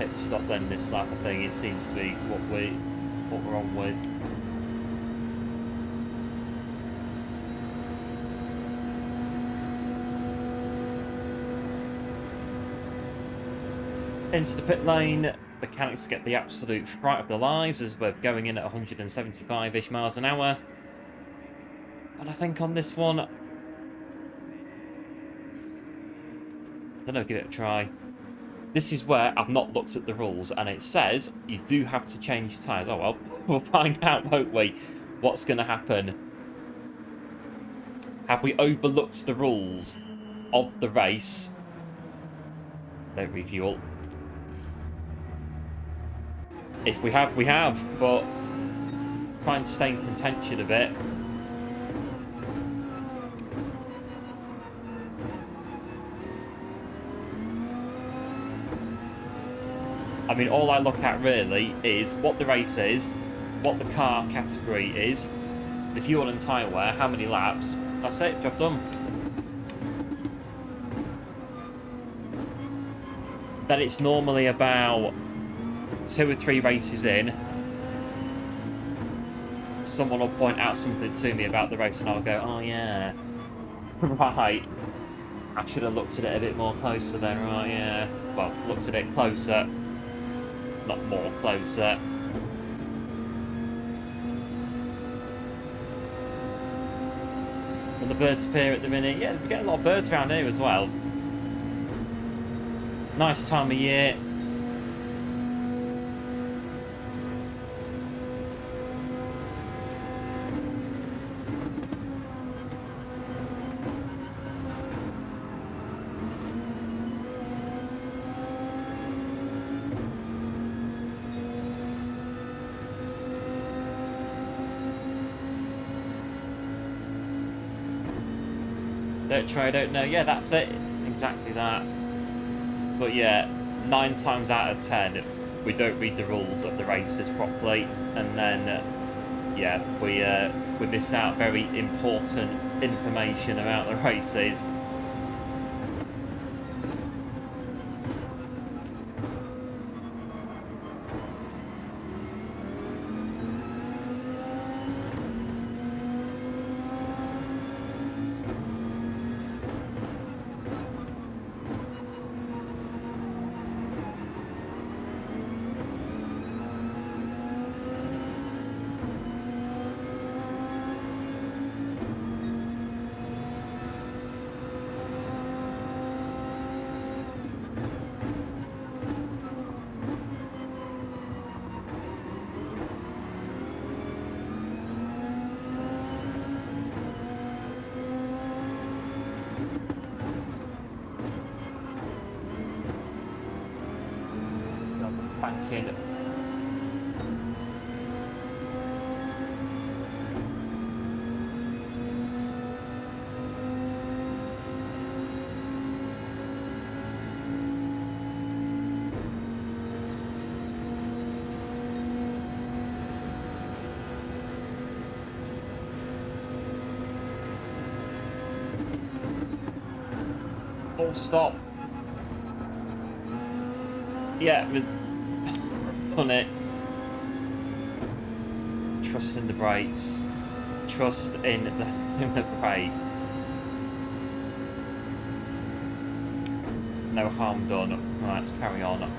pit stop then this lap. I think it seems to be what we're on with. Into the pit lane, mechanics get the absolute fright of their lives as we're going in at 175-ish miles an hour. But I think on this one, I don't know, give it a try. This is where I've not looked at the rules, and it says you do have to change tyres. Oh well, we'll find out, won't we, what's going to happen. Have we overlooked the rules of the race? Don't refuel. If we have, we have, but try and stay in contention a bit. I mean, all I look at really is what the race is, what the car category is, the fuel and tyre wear, how many laps. That's it, job done. Then it's normally about 2 or 3 races in, someone will point out something to me about the race and I'll go, oh yeah, right, I should have looked at it a bit more closer then, right, yeah. Well, looked at it closer, not more closer. And the birds appear at the minute. Yeah, we get a lot of birds around here as well. Nice time of year. Don't try, don't know. Yeah, that's it. Exactly that. But yeah, 9 times out of 10, we don't read the rules of the races properly, and then yeah, we miss out very important information about the races. Banking. Full stop. Yeah, done it. Trust in the brakes. Trust in the brake. No harm done. Right, let's carry on.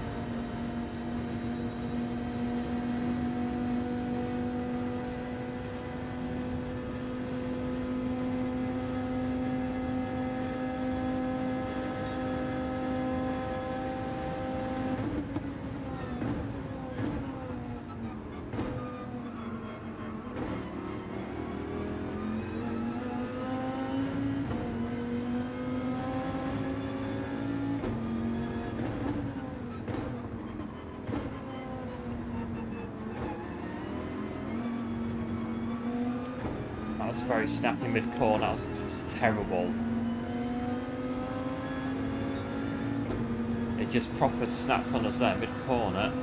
That was very snappy mid-corner. That was terrible. It just proper snaps on us there mid-corner.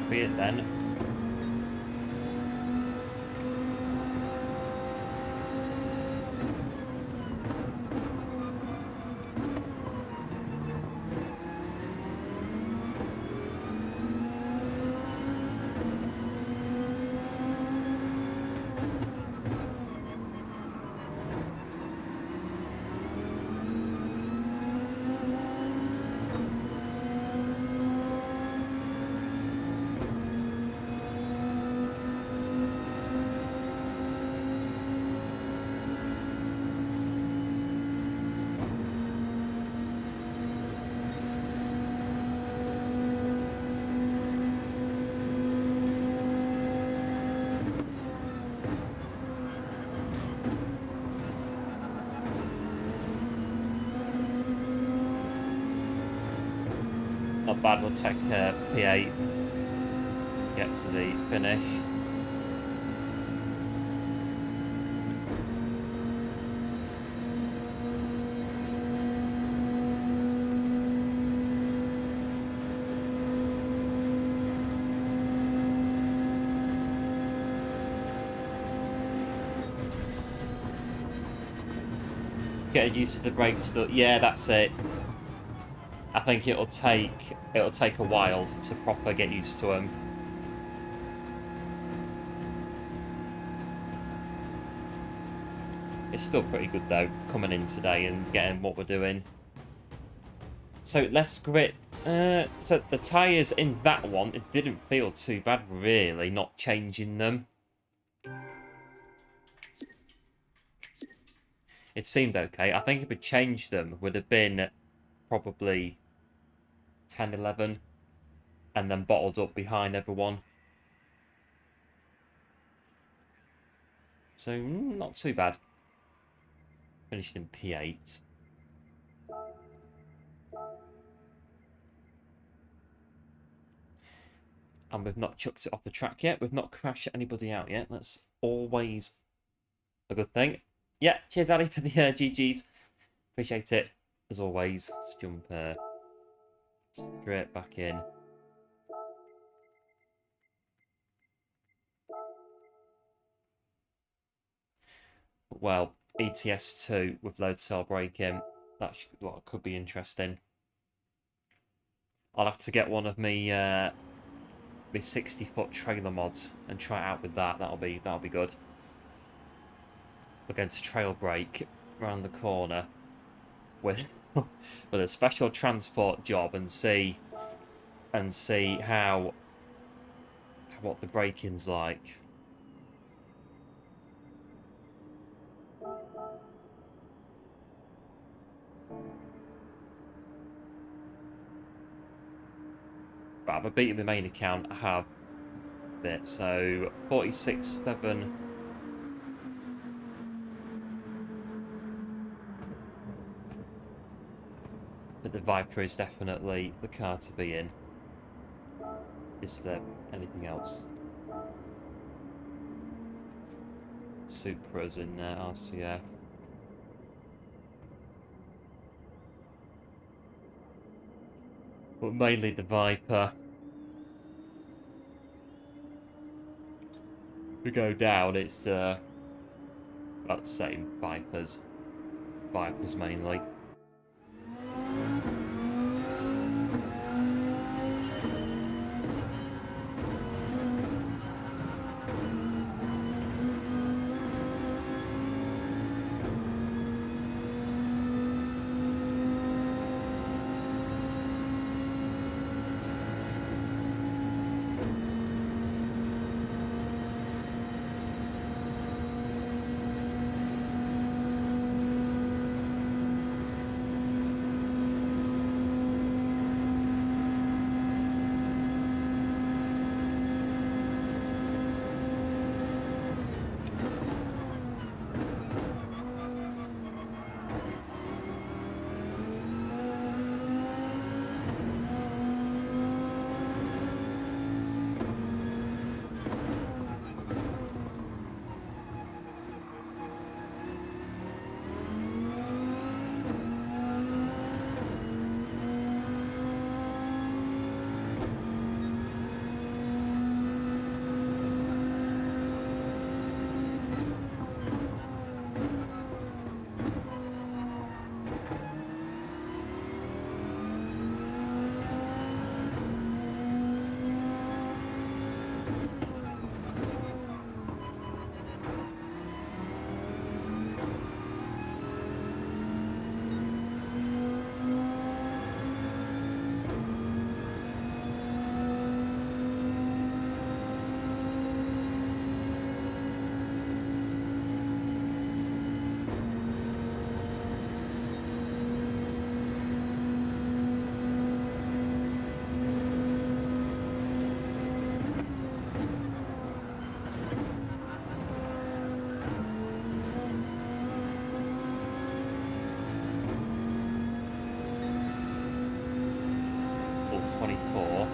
be it then. Not bad, we'll take P8, get to the finish. Getting used to the brake stuff. Yeah, that's it. I think it'll take a while to proper get used to them. It's still pretty good though, coming in today and getting what we're doing. So less grip. So the tyres in that one, it didn't feel too bad really, not changing them. It seemed okay. I think if we changed them, would have been probably 10, 11, and then bottled up behind everyone. So not too bad. Finished in P8. And we've not chucked it off the track yet. We've not crashed anybody out yet. That's always a good thing. Yeah, cheers Ali for the GGs. Appreciate it, as always. Let's jump straight back in. Well, ETS2 with load cell braking. That could be interesting. I'll have to get one of me 60-foot trailer mods and try it out with that. That'll be good. We're going to trail brake around the corner with with a special transport job and see how what the braking's like. But I've beaten my main account. I have a bit, so 46.7. But the Viper is definitely the car to be in. Is there anything else? Supra's in there, RCF. But mainly the Viper. If we go down, it's about the same. Vipers mainly. 624.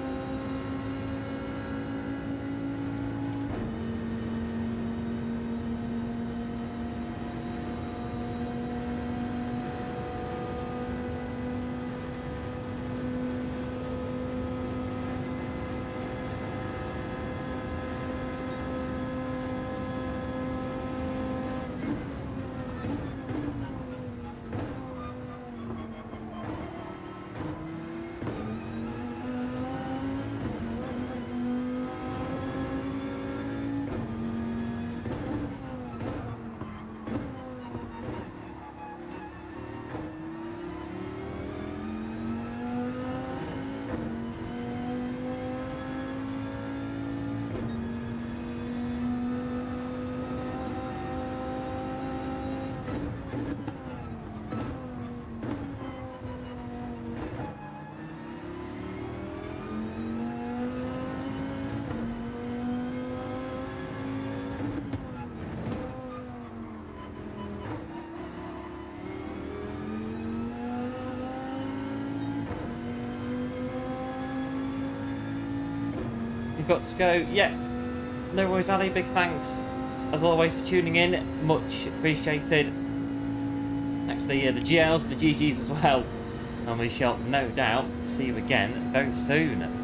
You've got to go. Yeah, no worries, Ali. Big thanks, as always, for tuning in. Much appreciated. Thanks to the GLs and the GGs as well. And we shall no doubt see you again very soon.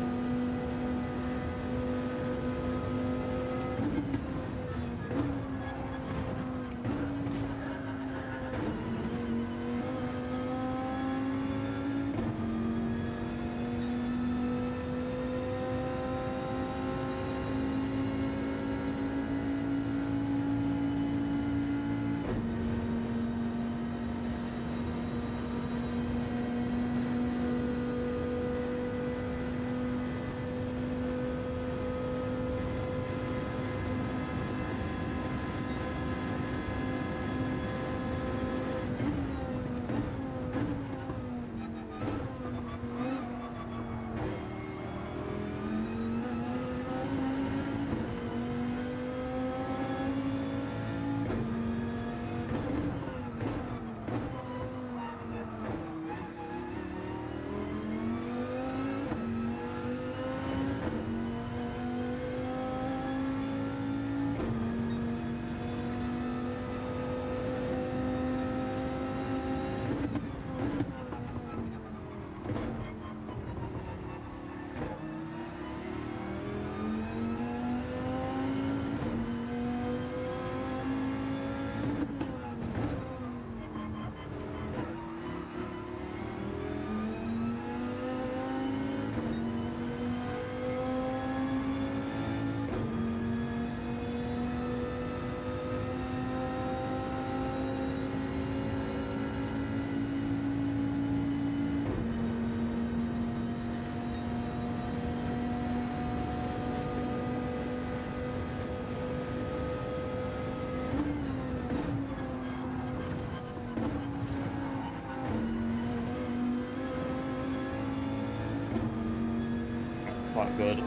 Quite good.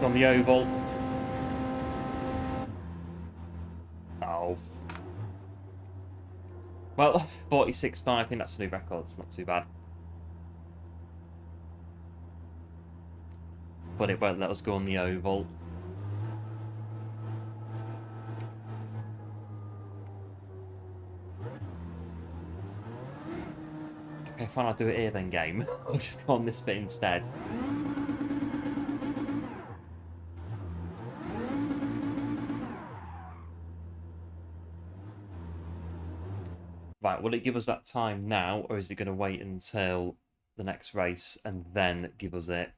On the oval. Oh. Well, 46.5, I think that's a new record. It's not too bad. But it won't let us go on the oval. Okay, fine, I'll do it here then, game. I'll just go on this bit instead. Right, will it give us that time now, or is it going to wait until the next race and then give us it?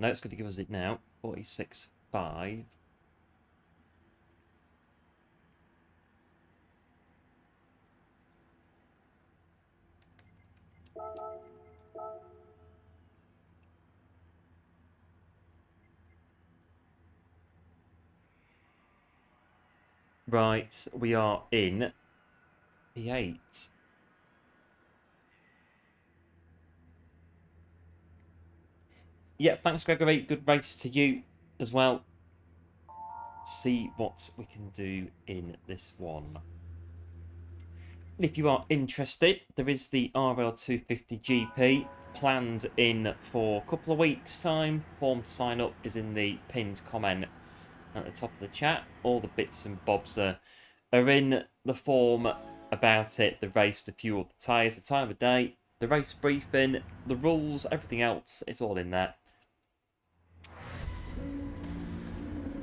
No, it's going to give us it now. 46.5. Right, we are in P8. Yeah, thanks, Gregory. Good race to you as well. See what we can do in this one. If you are interested, there is the RL250 GP planned in for a couple of weeks' time. Form to sign up is in the pinned comment at the top of the chat. All the bits and bobs are in the form about it, the race, the fuel, the tyres, the time of day, the race briefing, the rules, everything else. It's all in there.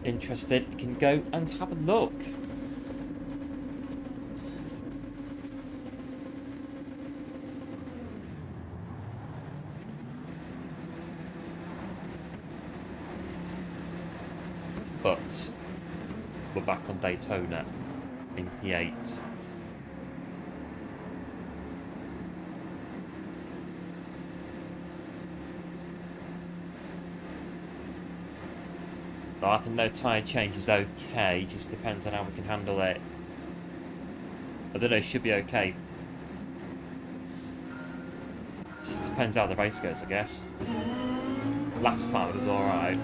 Interested, you can go and have a look. But we're back on Daytona in P8. But I think no tyre change is okay, just depends on how we can handle it. I don't know, it should be okay. Just depends how the race goes, I guess. Last time it was alright.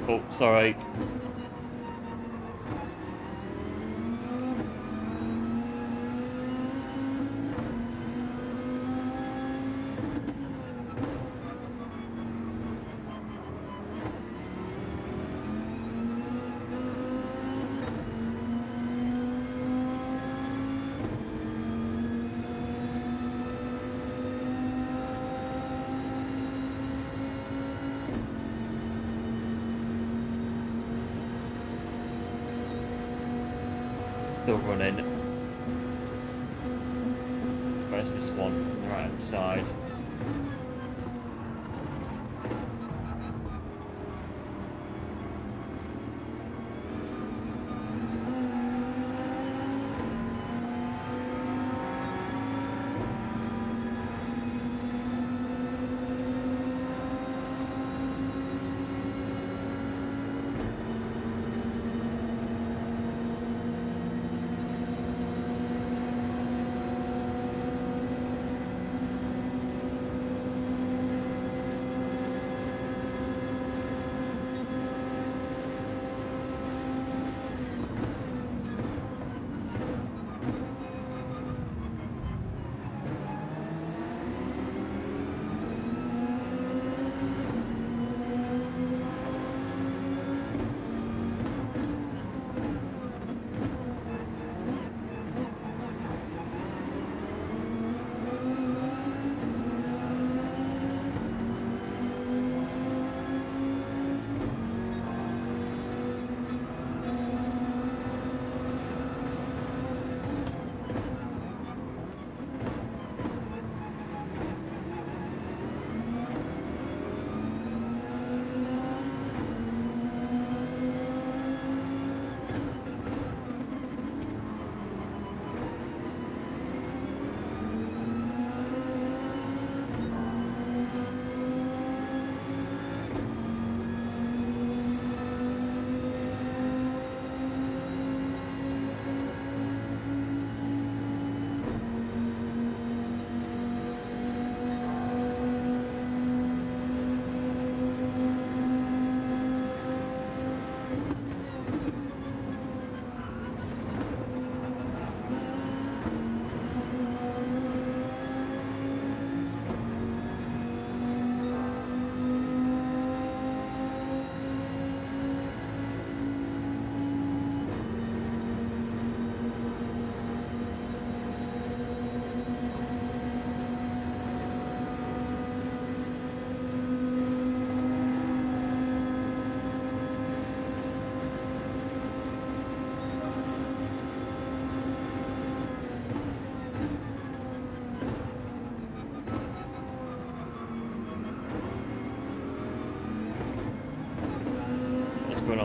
Oh, sorry. Still running. Where's this one? On the right hand side.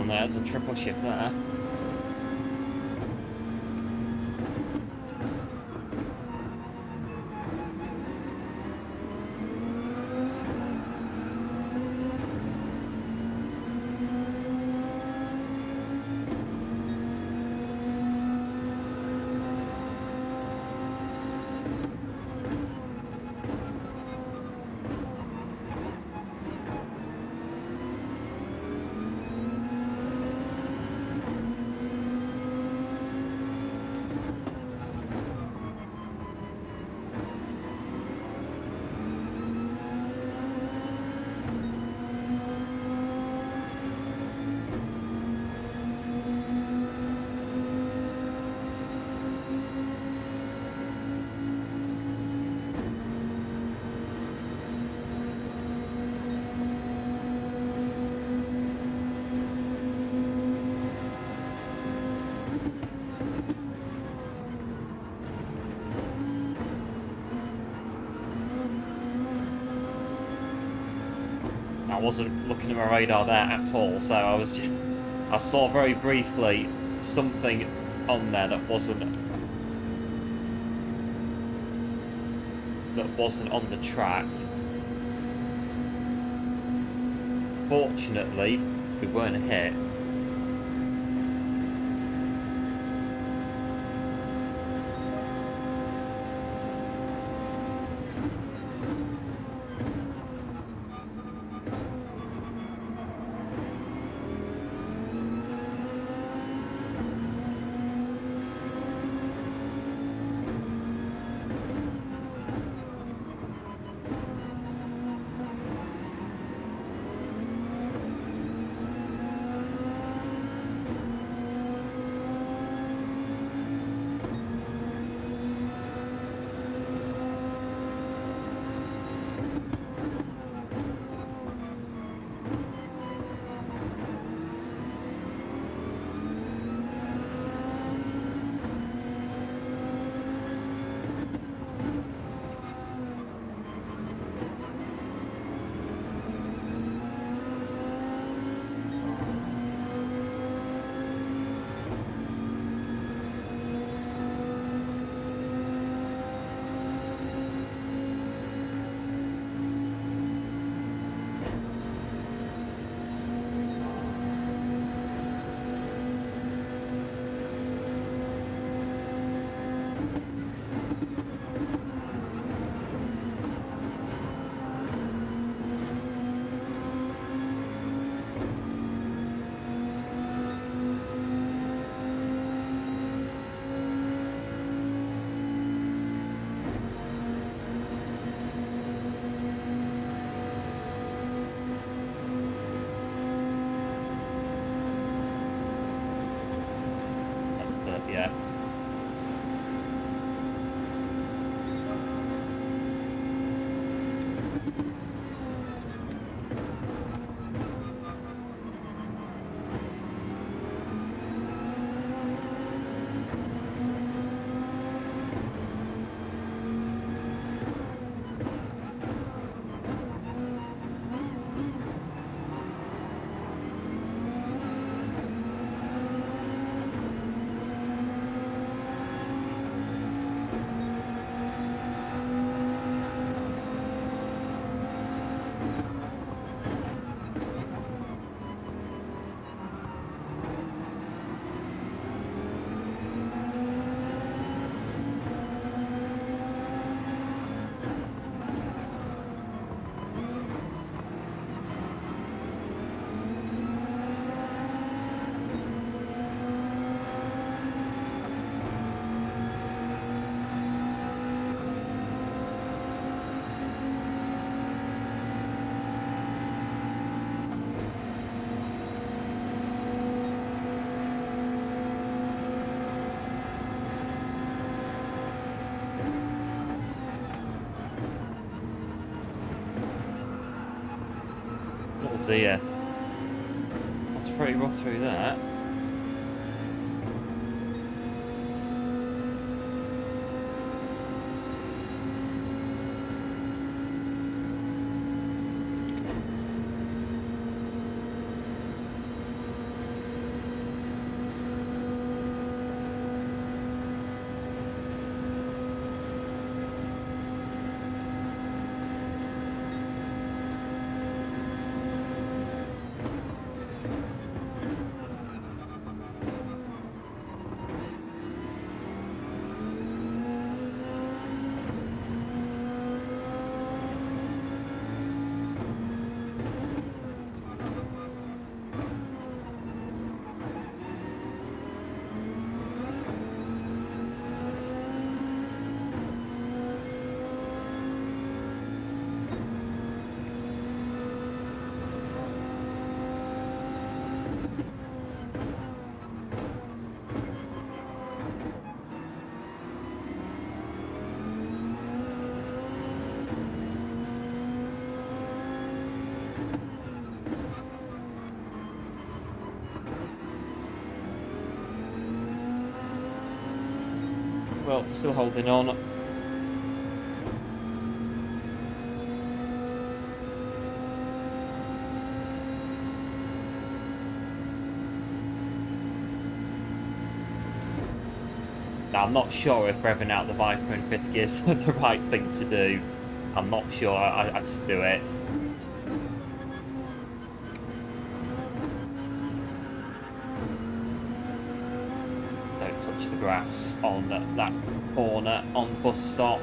on there. It's a triple ship there. I wasn't looking at my radar there at all, so I saw very briefly something on there that wasn't on the track. Fortunately, we weren't hit. Yeah. Oh dear. That's pretty rough through that. Well, still holding on. Now, I'm not sure if revving out the Viper in 5th gear is the right thing to do. I'm not sure. I just do it. Don't touch the grass on that corner on bus stop.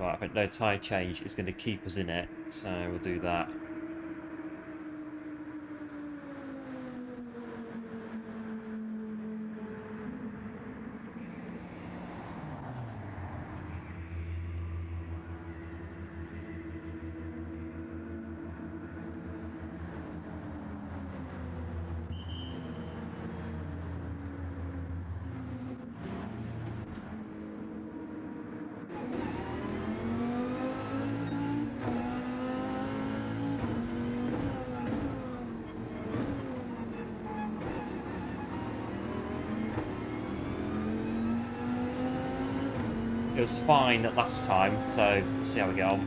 Right, I think no tyre change is going to keep us in it, so we'll do that. It was fine last time, so we'll see how we get on.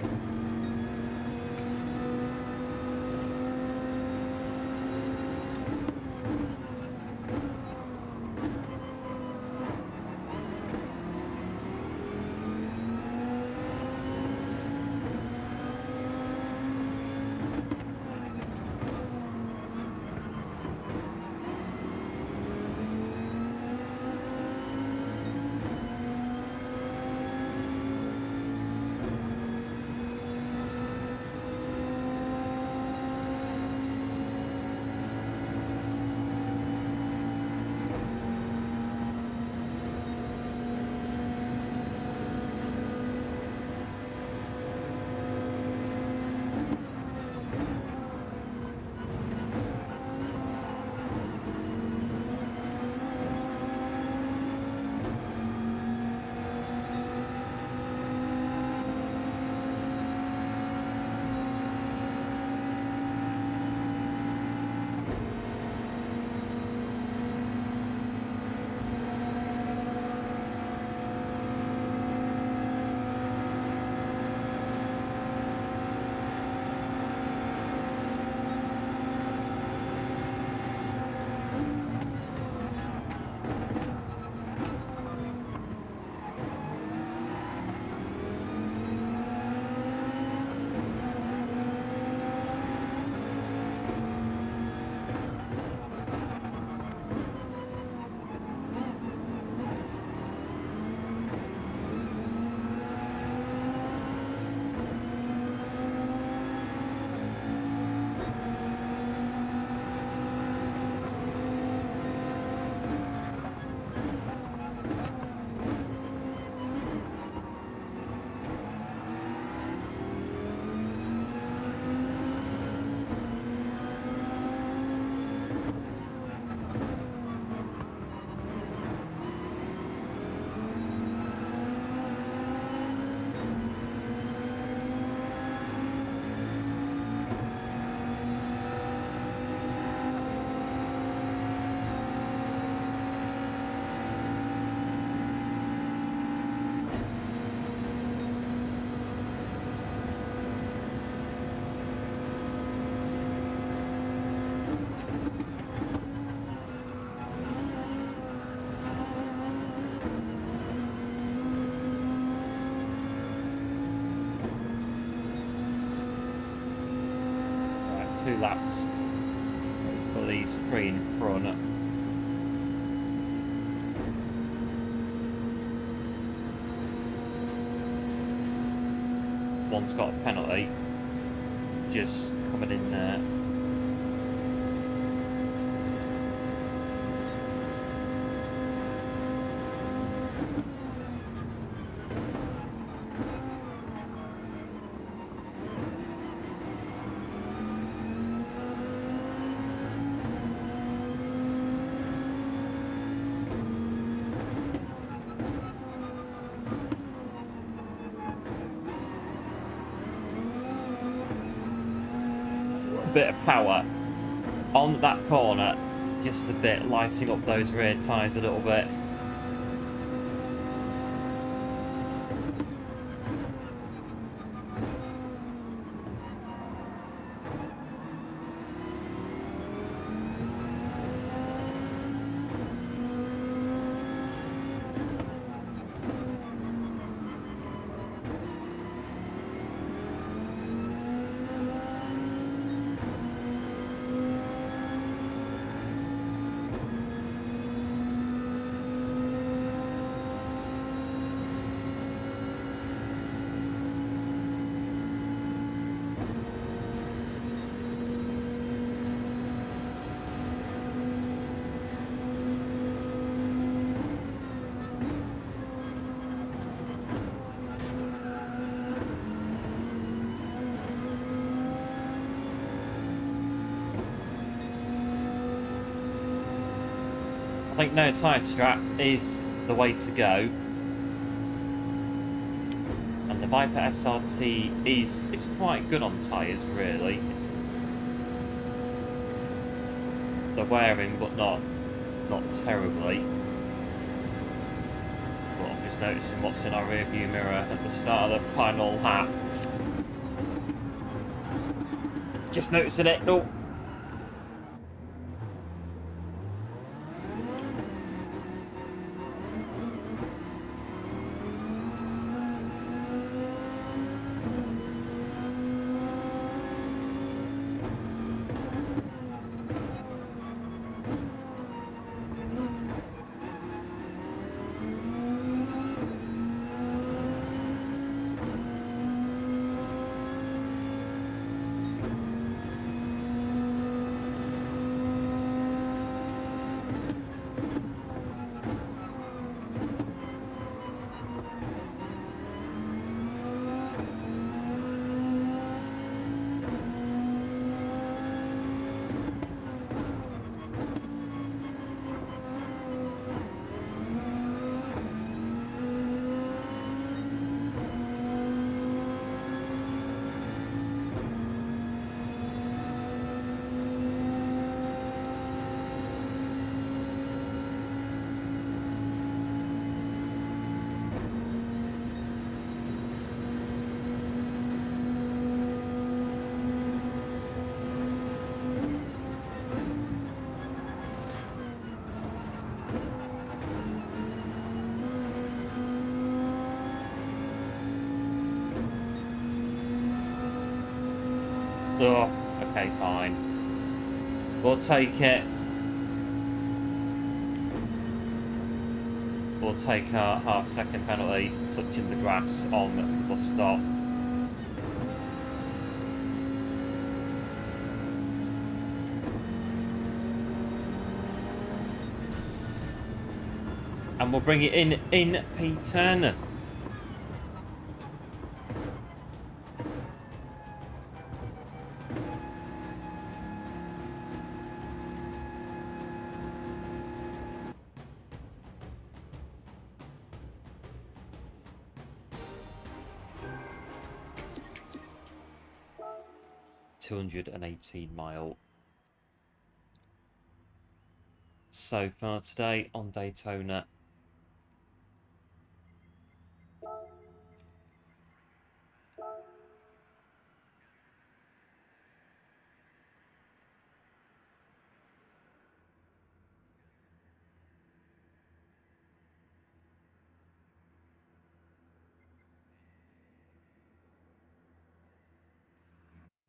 Right, 2 laps for these 3 in front. One's got a penalty, just coming in there. bit of power on that corner, just a bit, lighting up those rear tyres a little bit. I think no tyre strap is the way to go. And the Viper SRT is quite good on tyres, really. They're wearing, but not terribly. But I'm just noticing what's in our rearview mirror at the start of the final lap. Just noticing it. Oh. Oh, okay, fine. We'll take it. We'll take our half-second penalty, touching the grass on the bus stop. And we'll bring it in P10. $218 so far today on Daytona.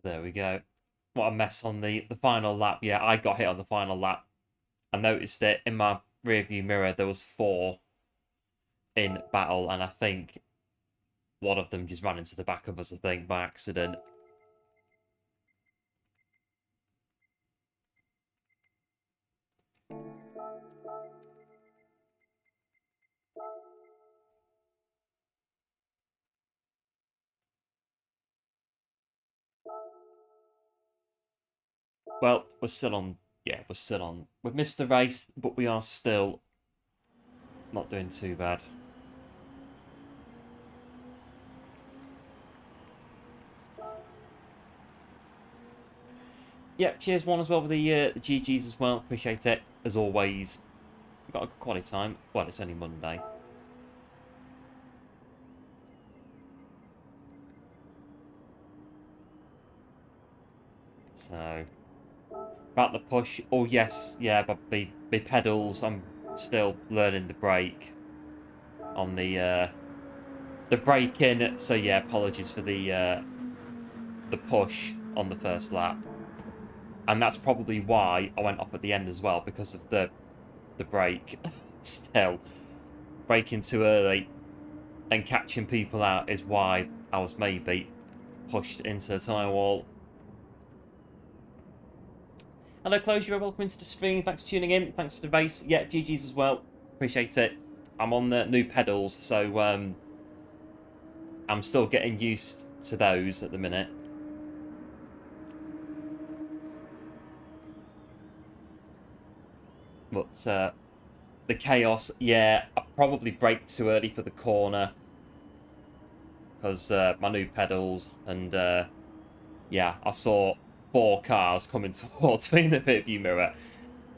There we go. What a mess on the final lap. Yeah, I got hit on the final lap. I noticed it in my rearview mirror. There was 4 in battle, and I think one of them just ran into the back of us, I think, by accident. Well, we're still on. Yeah, we're still on. We've missed the race, but we are still not doing too bad. Yep, cheers one as well with the GGs as well. Appreciate it, as always. We've got a good quality time. Well, it's only Monday. So, about the push. Oh, yes, yeah, but the pedals, I'm still learning the brake on the braking. So, yeah, apologies for the push on the first lap. And that's probably why I went off at the end as well, because of the brake. Still, braking too early and catching people out is why I was maybe pushed into the tyre wall. Hello, Close, you're welcome into the stream. Thanks for tuning in. Thanks to the race. Yeah, GG's as well. Appreciate it. I'm on the new pedals, so I'm still getting used to those at the minute. But the chaos, yeah, I probably braked too early for the corner because my new pedals, and yeah, I saw 4 cars coming towards me in the pit view mirror.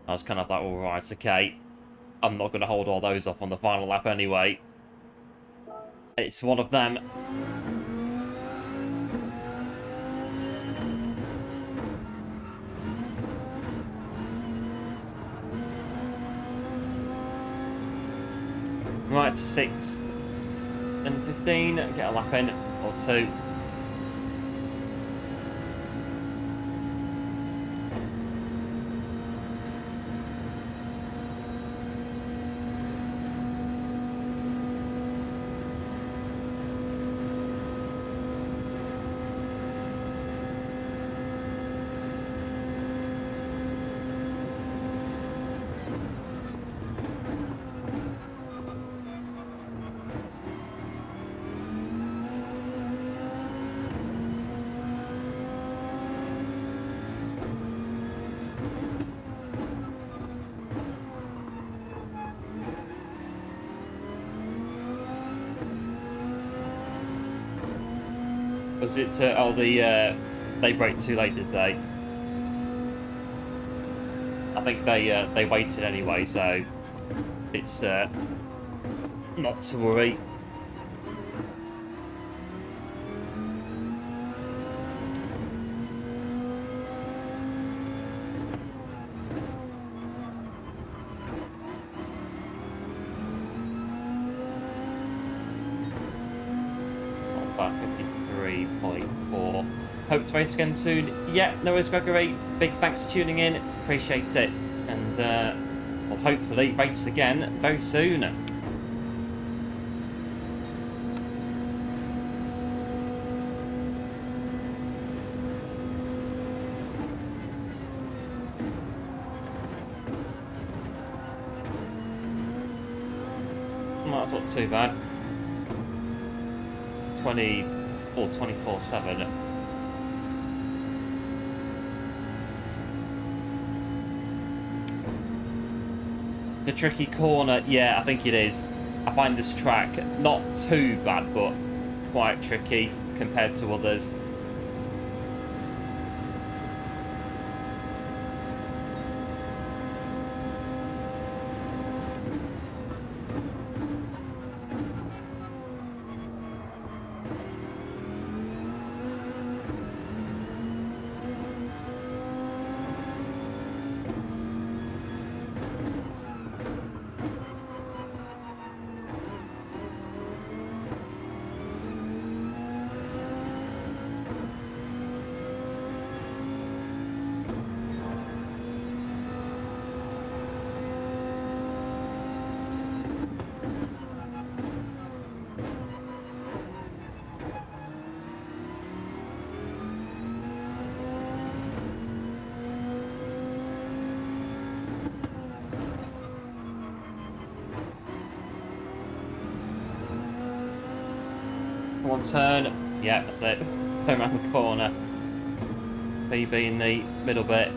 I was kind of like, all right, okay, I'm not going to hold all those off on the final lap anyway. It's one of them. Right, 6 and 15. Get a lap in or 2. Was it? Oh, they braked too late, did they? I think they waited anyway, so it's not to worry. Back 53.4. Hope to race again soon. Yeah, no worries, Gregory. Big thanks for tuning in. Appreciate it. And we'll hopefully race again very soon. Well, that's not too bad. 20 or 24/7. The tricky corner, yeah, I think it is. I find this track not too bad, but quite tricky compared to others. One turn, yeah, that's it. Turn around the corner. BB in the middle bit.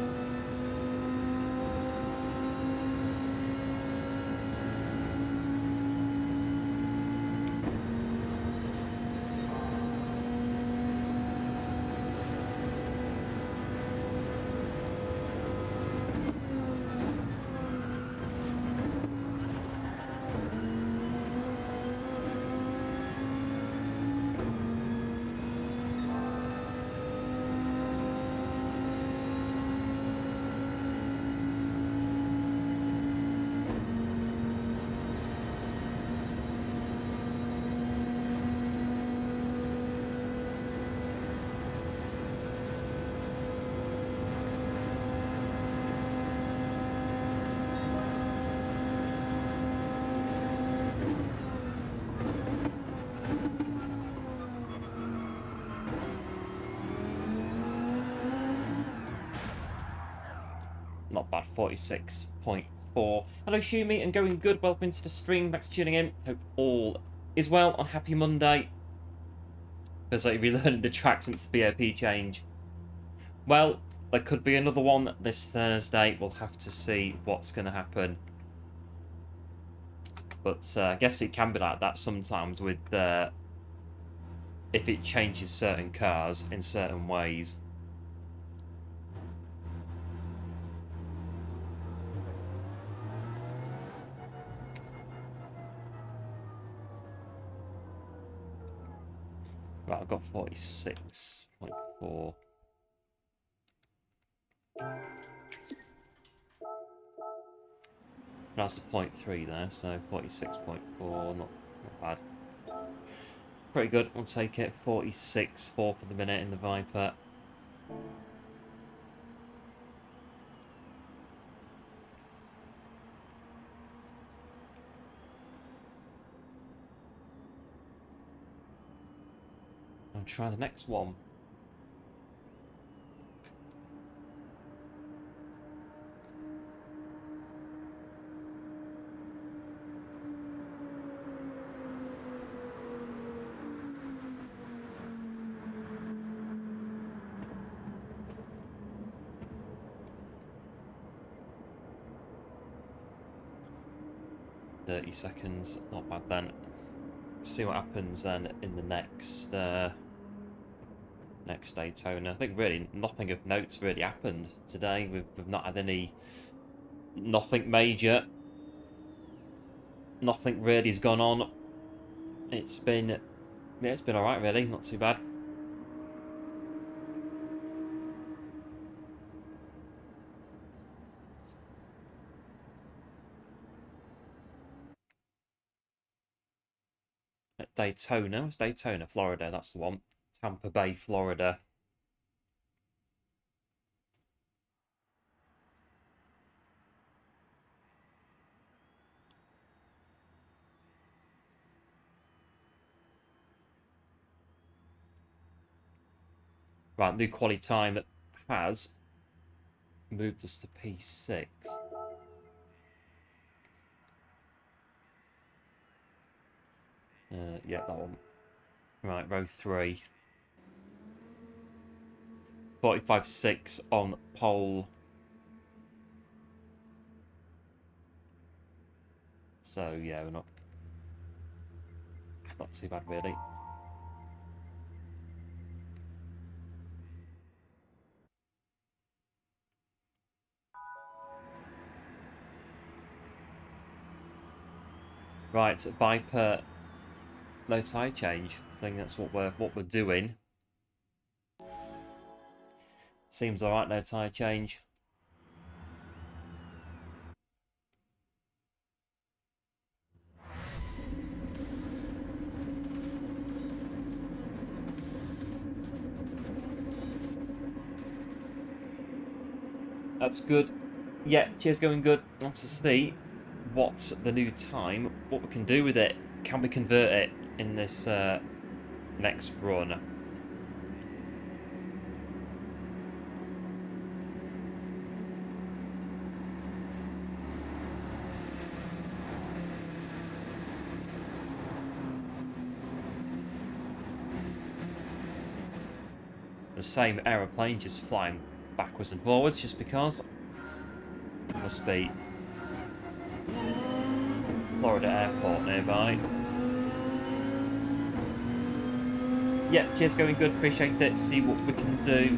not bad, 46.4. Hello, Shumi, and going good. Welcome into the stream. Thanks for tuning in. Hope all is well on Happy Monday. Feels like you've been learning the track since the BOP change. Well, there could be another one this Thursday. We'll have to see what's going to happen. But I guess it can be like that sometimes with if it changes certain cars in certain ways. Right, I've got 46.4. That's the 0.3 there, so 46.4, not bad. Pretty good, we'll take it. 46.4 for the minute in the Viper. I'll try the next one. Seconds, not bad then. See what happens then in the next next Daytona. I think really nothing of note's really happened today. We've not had nothing major. Nothing really has gone on. It's been alright really, not too bad. Daytona. It's Daytona, Florida. That's the one. Tampa Bay, Florida. Right, new quality time has moved us to P6. Yeah, that one. Right, row 3. 45.6 on pole. So, yeah, we're not too bad, really. Right, Viper, low tire change. I think that's what we're doing. Seems alright, no tire change. That's good. Yeah, cheers, going good. I'll have to see what the new time, what we can do with it. Can we convert it in this next run? The same aeroplane just flying backwards and forwards just because. It must be Florida Airport nearby. Yeah, cheers, going good, appreciate it. See what we can do.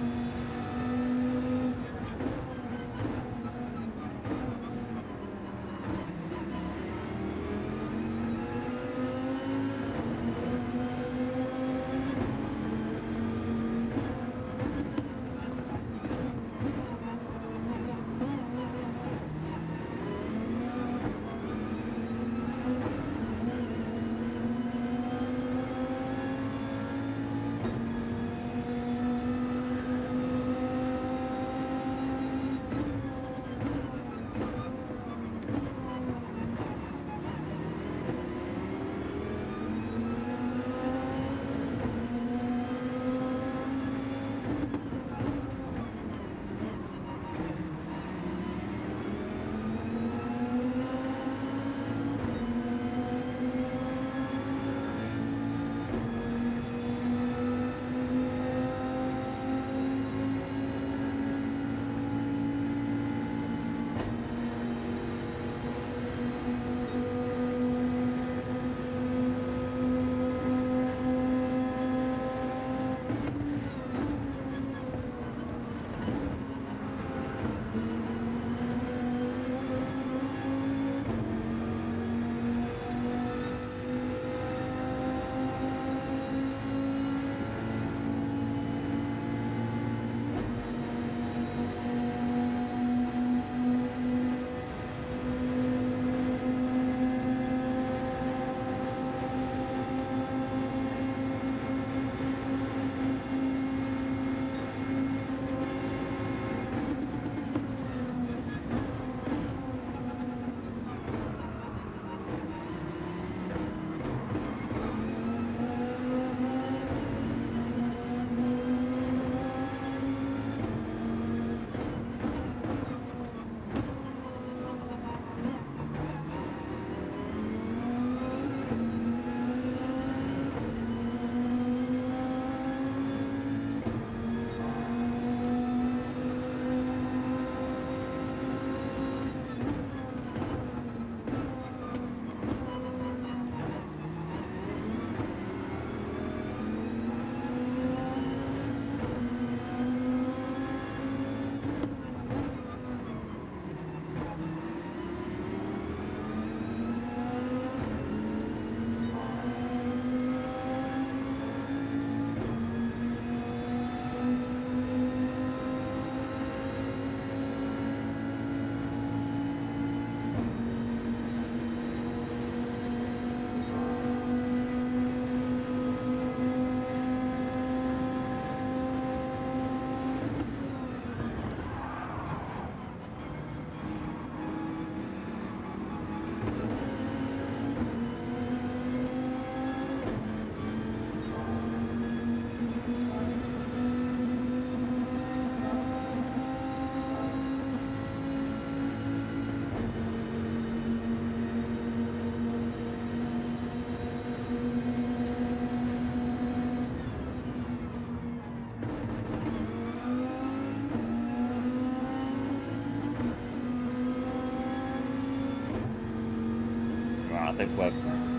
I think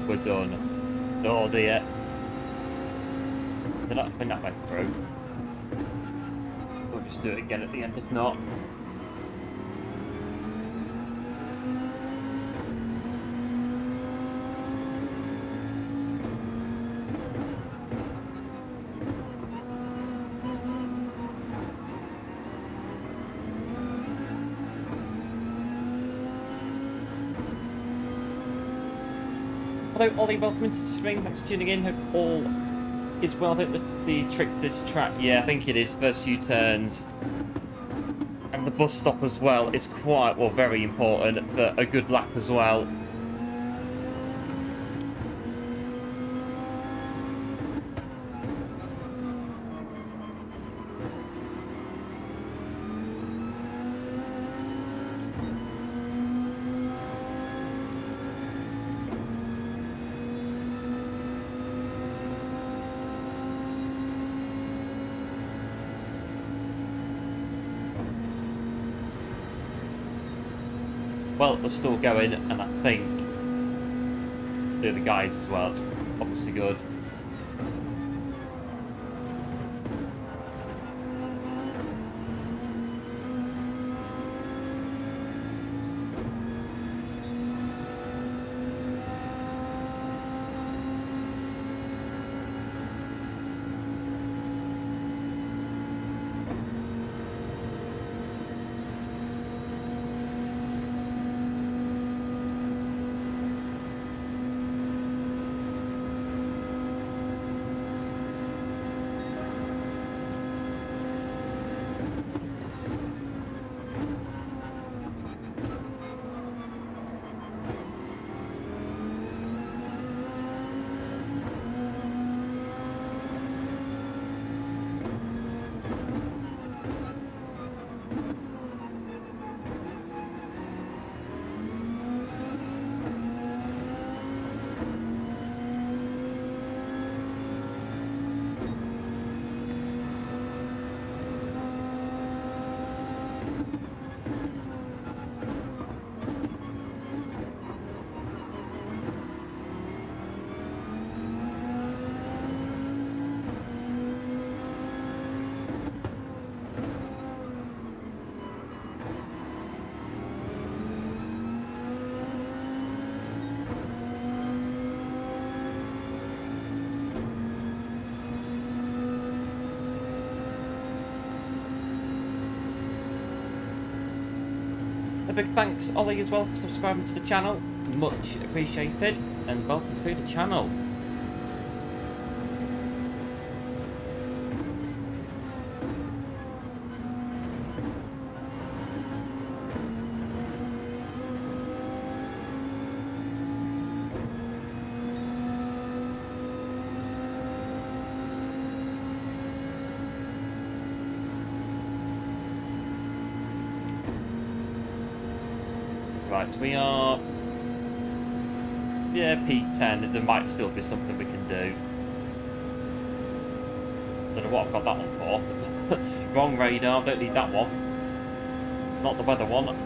we're done. Oh dear. I think that went through. We'll just do it again at the end if not. Hello Ollie, welcome into the stream, thanks for tuning in, hope all is well. I think the trick to this track, yeah, I think it is, first few turns, and the bus stop as well is quite, well, very important for a good lap as well. Well, we're still going, and I think the other guys as well, it's obviously good. A big thanks, Ollie, as well, for subscribing to the channel. Much appreciated, and welcome to the channel. Right, we are... yeah, P10. There might still be something we can do. Don't know what I've got that one for. Wrong radar, don't need that one. Not the weather one.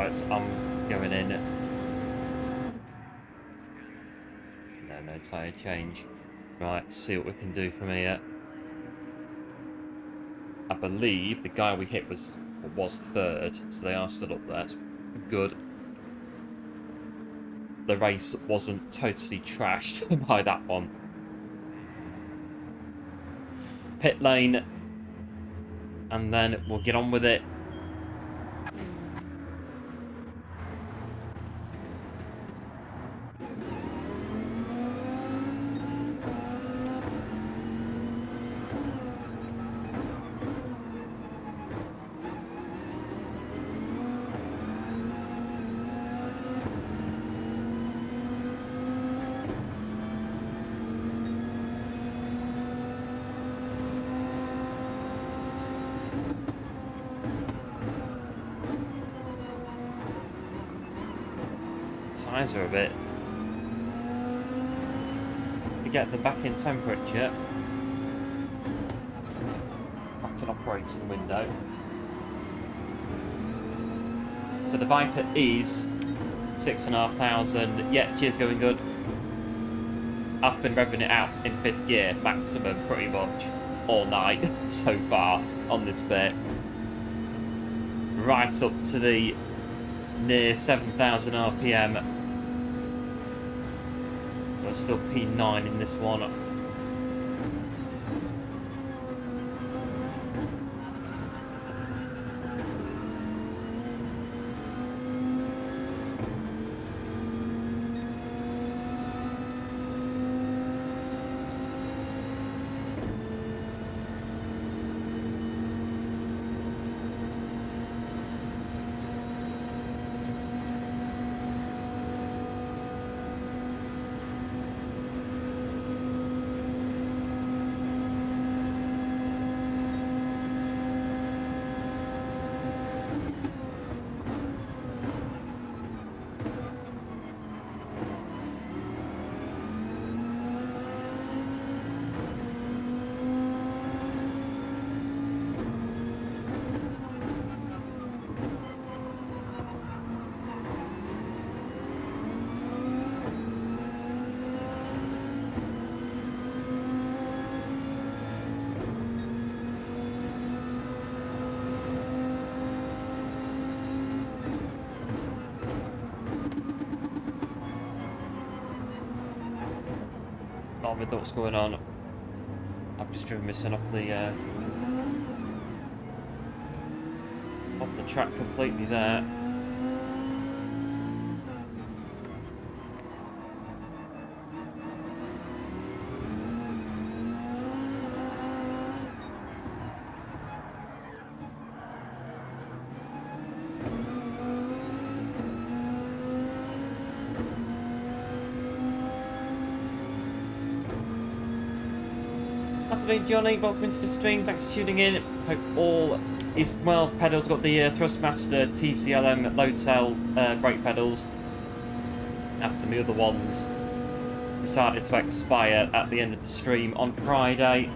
Right, so I'm going in. No tyre change. Right, see what we can do from here. I believe the guy we hit was third, so they are still up there. It's good. The race wasn't totally trashed by that one. Pit lane, and then we'll get on with it. Tyres are a bit. We get them back in temperature. Back in operating window. So the Viper is 6,500. Yeah, gear's going good. I've been revving it out in 5th gear maximum pretty much all night so far on this bit. Right up to the near 7,000 RPM. But still P9 in this one. I don't know what's going on. I've just driven missing off the track completely there. Afternoon, Johnny. Welcome into the stream. Thanks for tuning in. Hope all is well. Pedals got the Thrustmaster TCLM load cell brake pedals. After the other ones decided to expire at the end of the stream on Friday.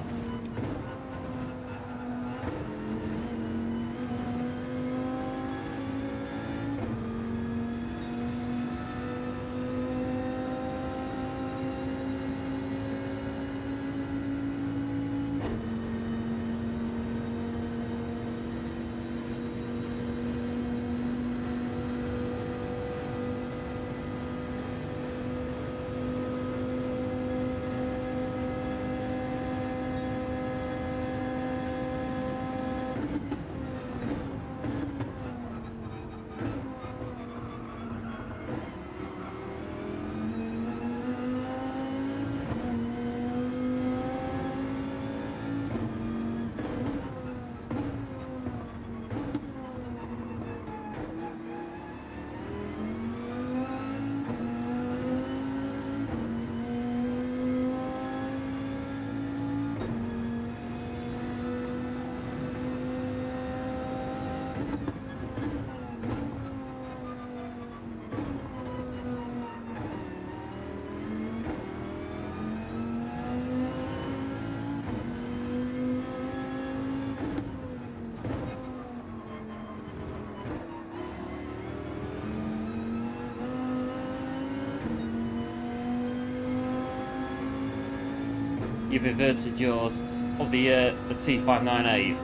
you've inverted yours. Oh, the T598.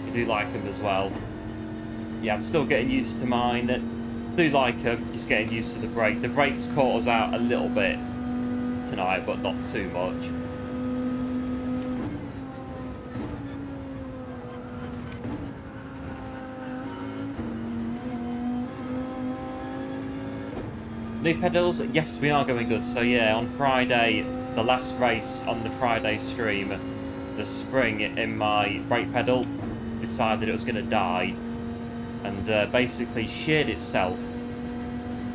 You do like them as well. Yeah, I'm still getting used to mine. I do like them, just getting used to the brake. The brakes caught us out a little bit tonight, but not too much. New pedals? Yes, we are going good. So yeah, on Friday, the last race on the Friday stream, the spring in my brake pedal decided it was going to die and basically sheared itself.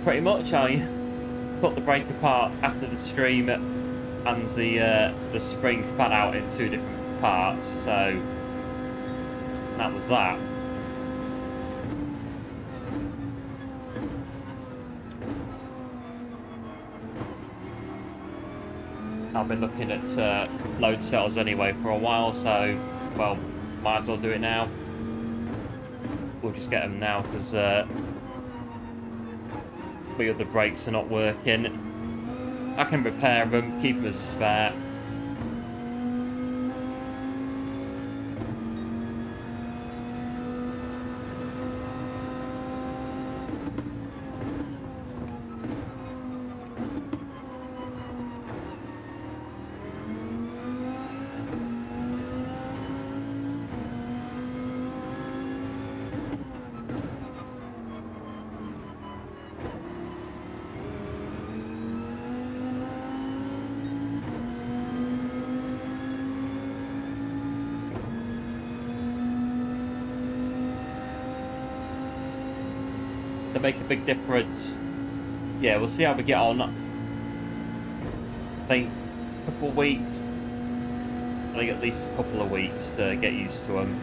Pretty much, I took the brake apart after the stream and the spring fell out in 2 different parts, so that was that. I've been looking at load cells anyway for a while, so, well, might as well do it now. We'll just get them now because the other brakes are not working. I can repair them, keep them as a spare. They make a big difference. Yeah, we'll see how we get on. I think a couple of weeks. I think at least a couple of weeks to get used to them.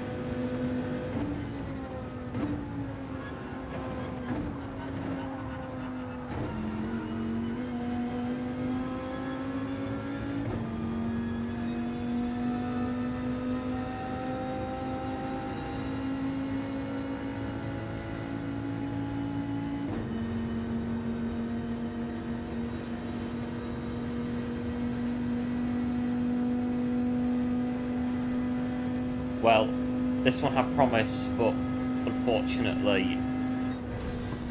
Well, this one had promise, but unfortunately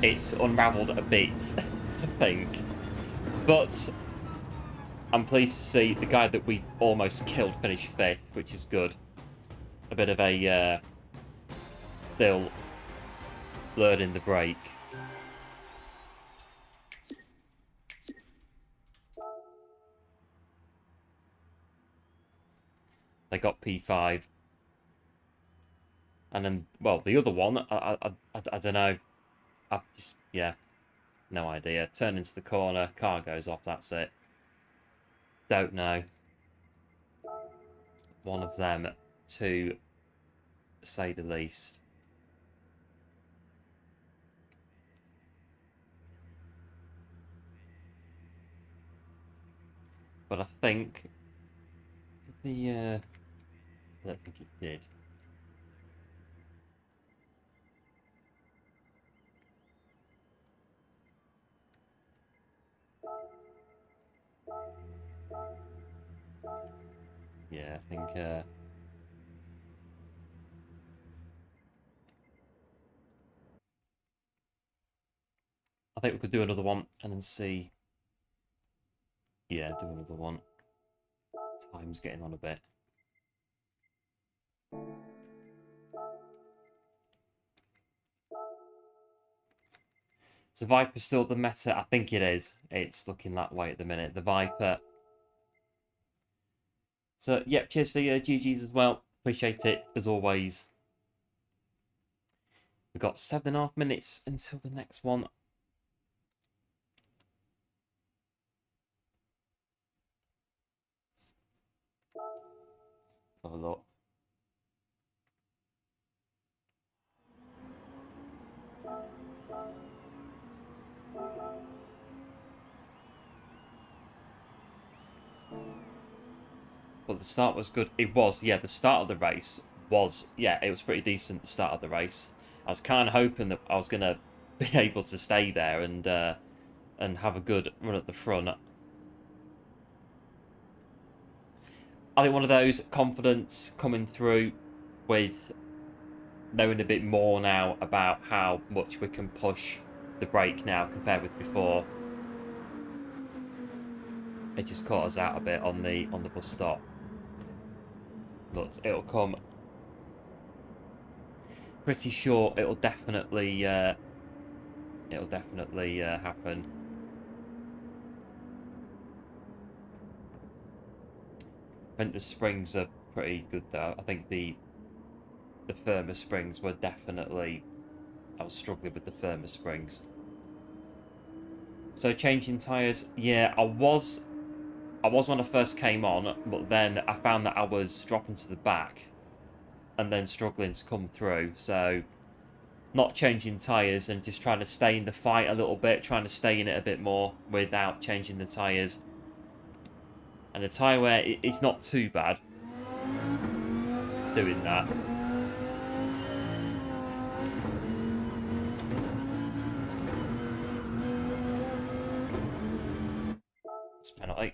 it's unravelled a bit, I think. But I'm pleased to see the guy that we almost killed finish 5th, which is good. A bit of a still learning the brake. They got P5. And then, well, the other one, I don't know. I just, yeah, no idea. Turn into the corner, car goes off, that's it. Don't know. One of them, to say the least. But I think I don't think it did. Yeah, I think we could do another one and then see. Yeah, do another one. Time's getting on a bit. Is the Viper still the meta? I think it is. It's looking that way at the minute. The Viper. So, yep, cheers for your GGs as well. Appreciate it, as always. We've got 7.5 minutes until the next one. Have a look. But the start was good. It was, yeah, the start of the race was, yeah, it was pretty decent, the start of the race. I was kind of hoping that I was going to be able to stay there and have a good run at the front. I think one of those confidence coming through with knowing a bit more now about how much we can push the brake now compared with before. It just caught us out a bit on the bus stop, but it'll come. Pretty sure it'll definitely happen. I think the springs are pretty good though. I think the firmer springs were definitely. I was struggling with the firmer springs. So changing tyres, yeah, I was when I first came on, but then I found that I was dropping to the back and then struggling to come through. So not changing tyres and just trying to stay in the fight a little bit, trying to stay in it a bit more without changing the tyres. And the tyre wear, it's not too bad doing that. It's a penalty.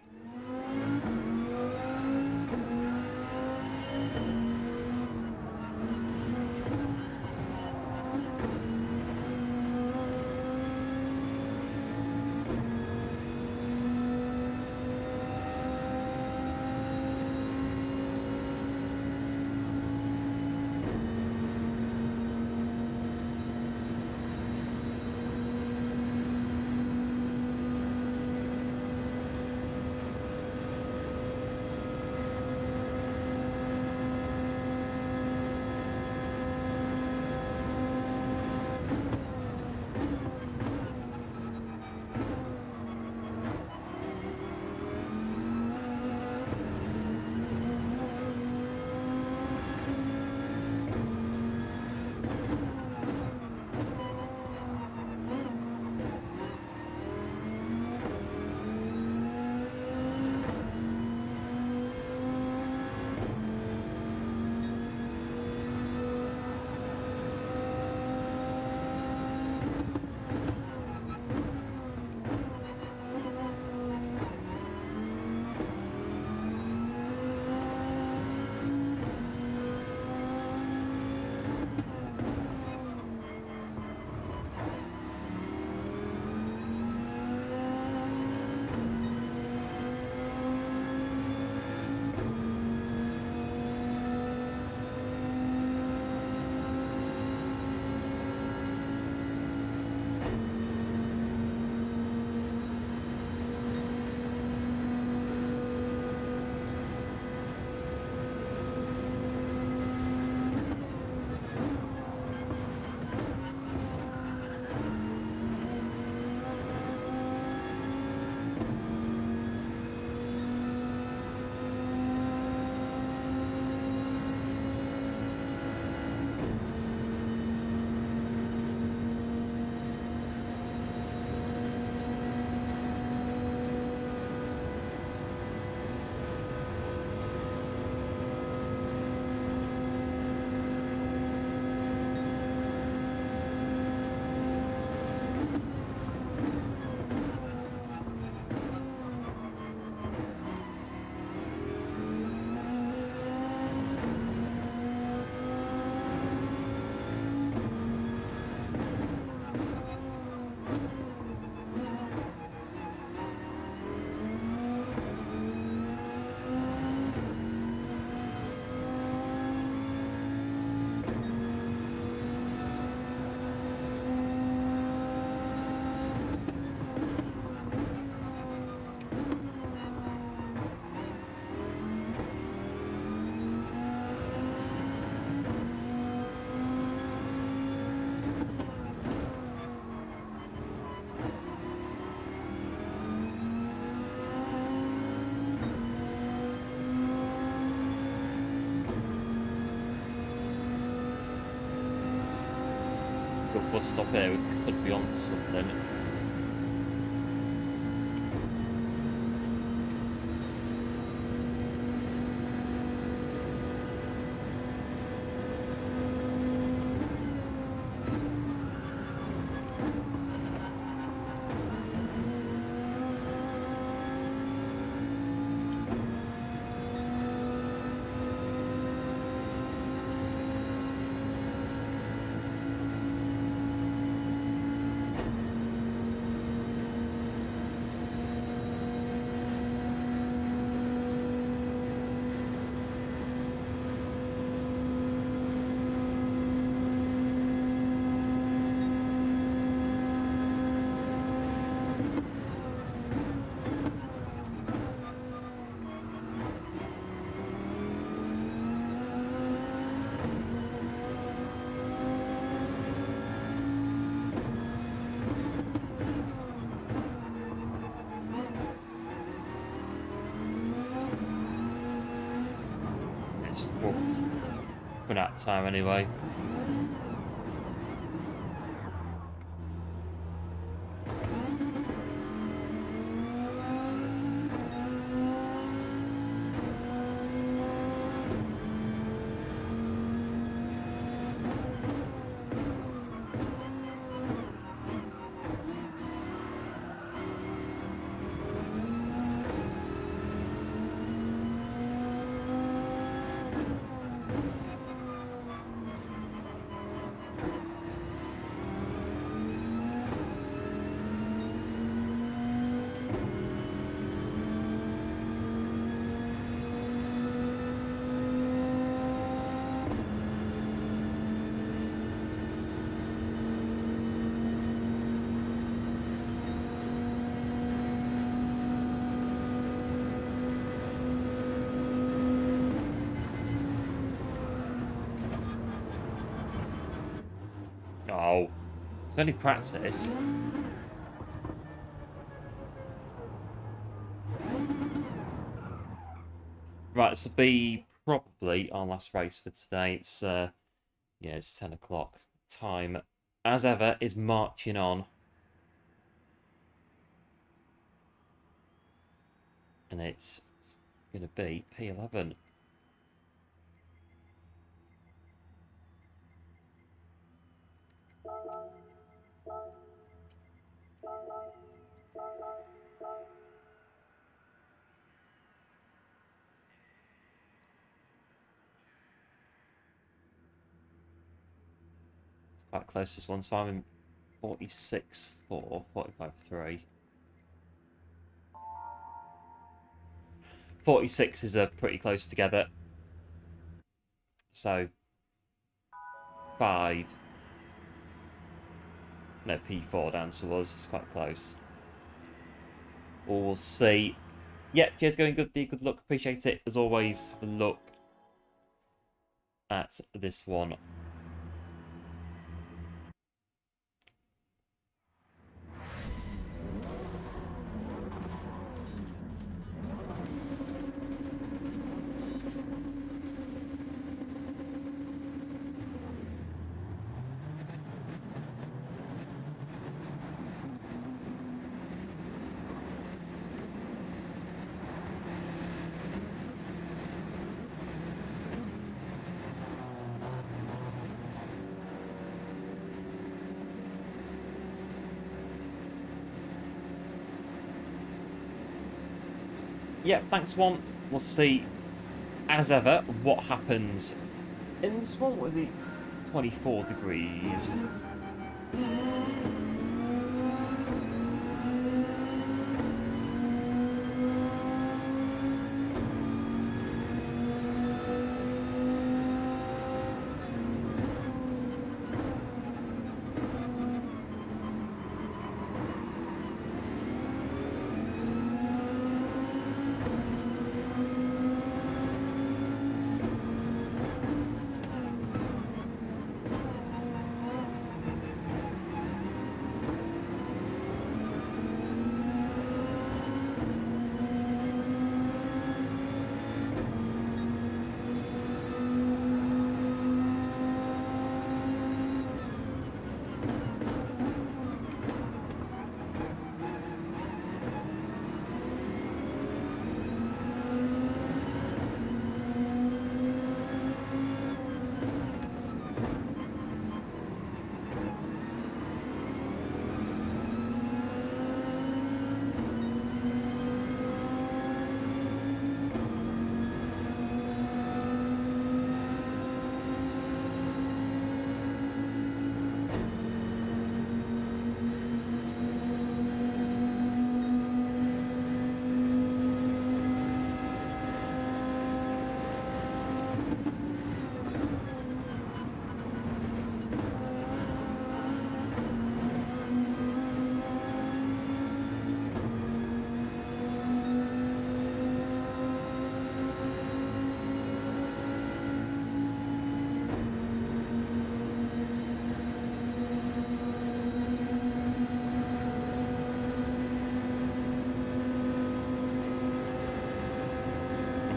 Bus stop here, we could be onto something. time anyway. Oh, it's only practice. Right, this will be probably our last race for today. It's yeah, it's 10 o'clock. Time, as ever, is marching on. And it's going to be P11. Quite close this one, so I'm in 46.4, 45.3. 46 is pretty close together. So, 5. No, P4 down to us. It's quite close. We'll see. Yeah, cheers, going good. Good luck. Appreciate it. As always, have a look at this one. Yeah, thanks, one. We'll see, as ever, what happens in this one. What was it? 24 degrees.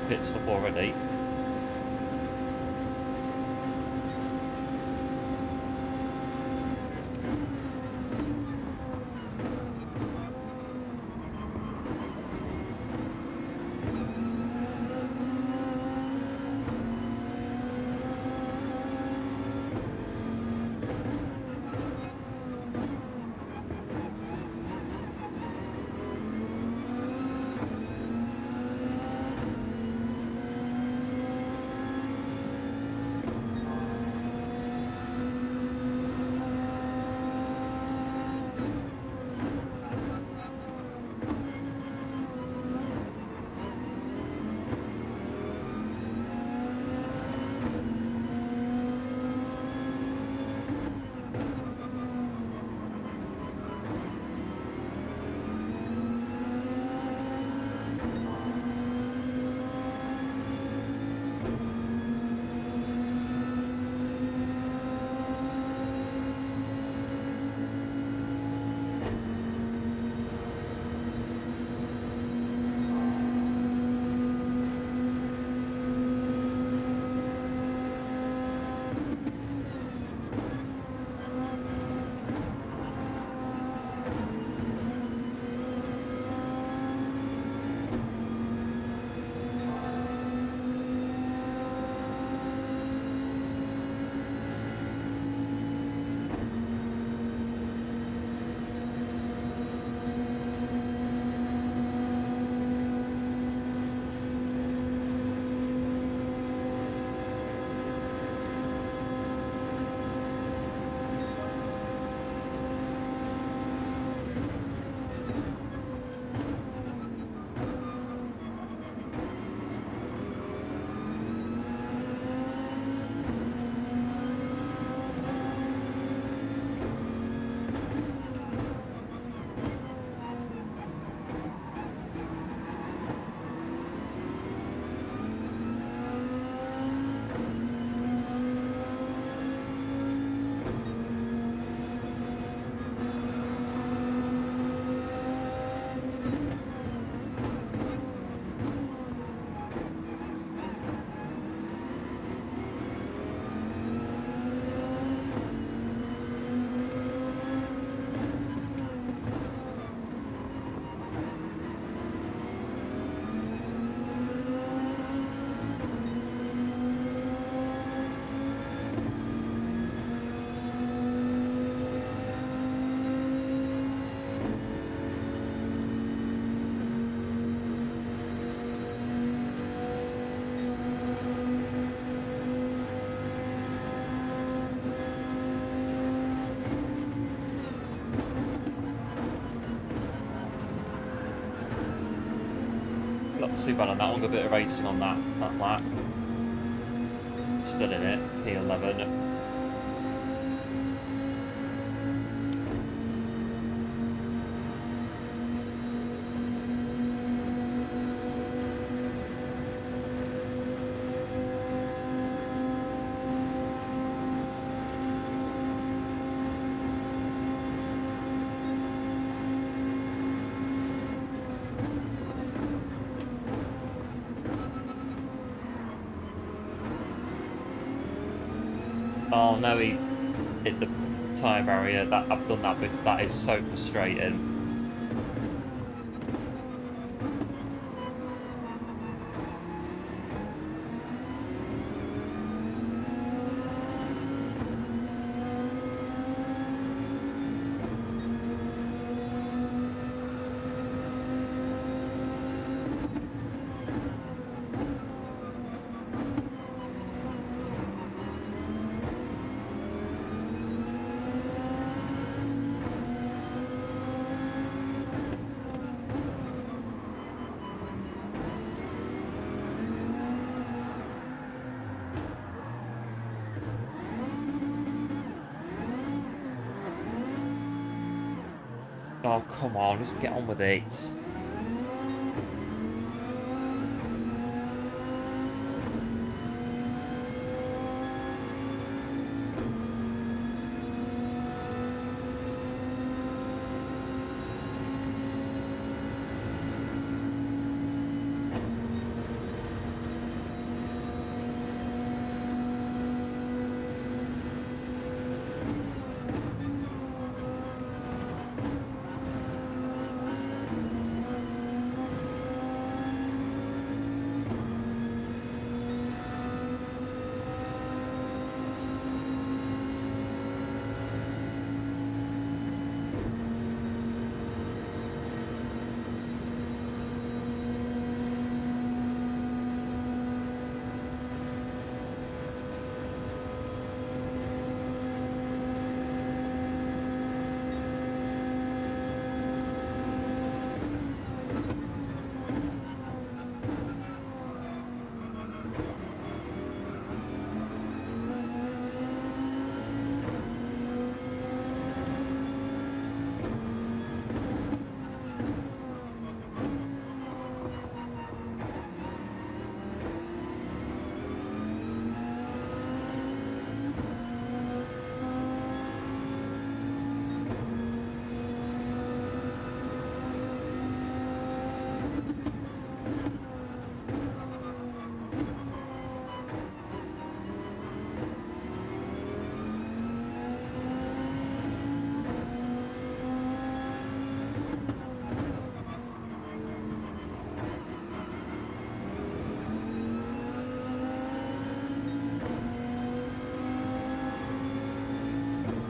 Pit stop already. Not too bad on that one. Got a bit of racing on that lap. Still in it. P11. Oh no, he hit the tyre barrier. I've done that, but that is so frustrating. Oh, come on, just get on with it.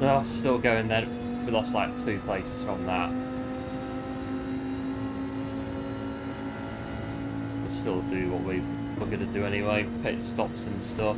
Oh, still going there. We lost like 2 places from that. We'll still do what we're going to do anyway. Pit stops and stuff.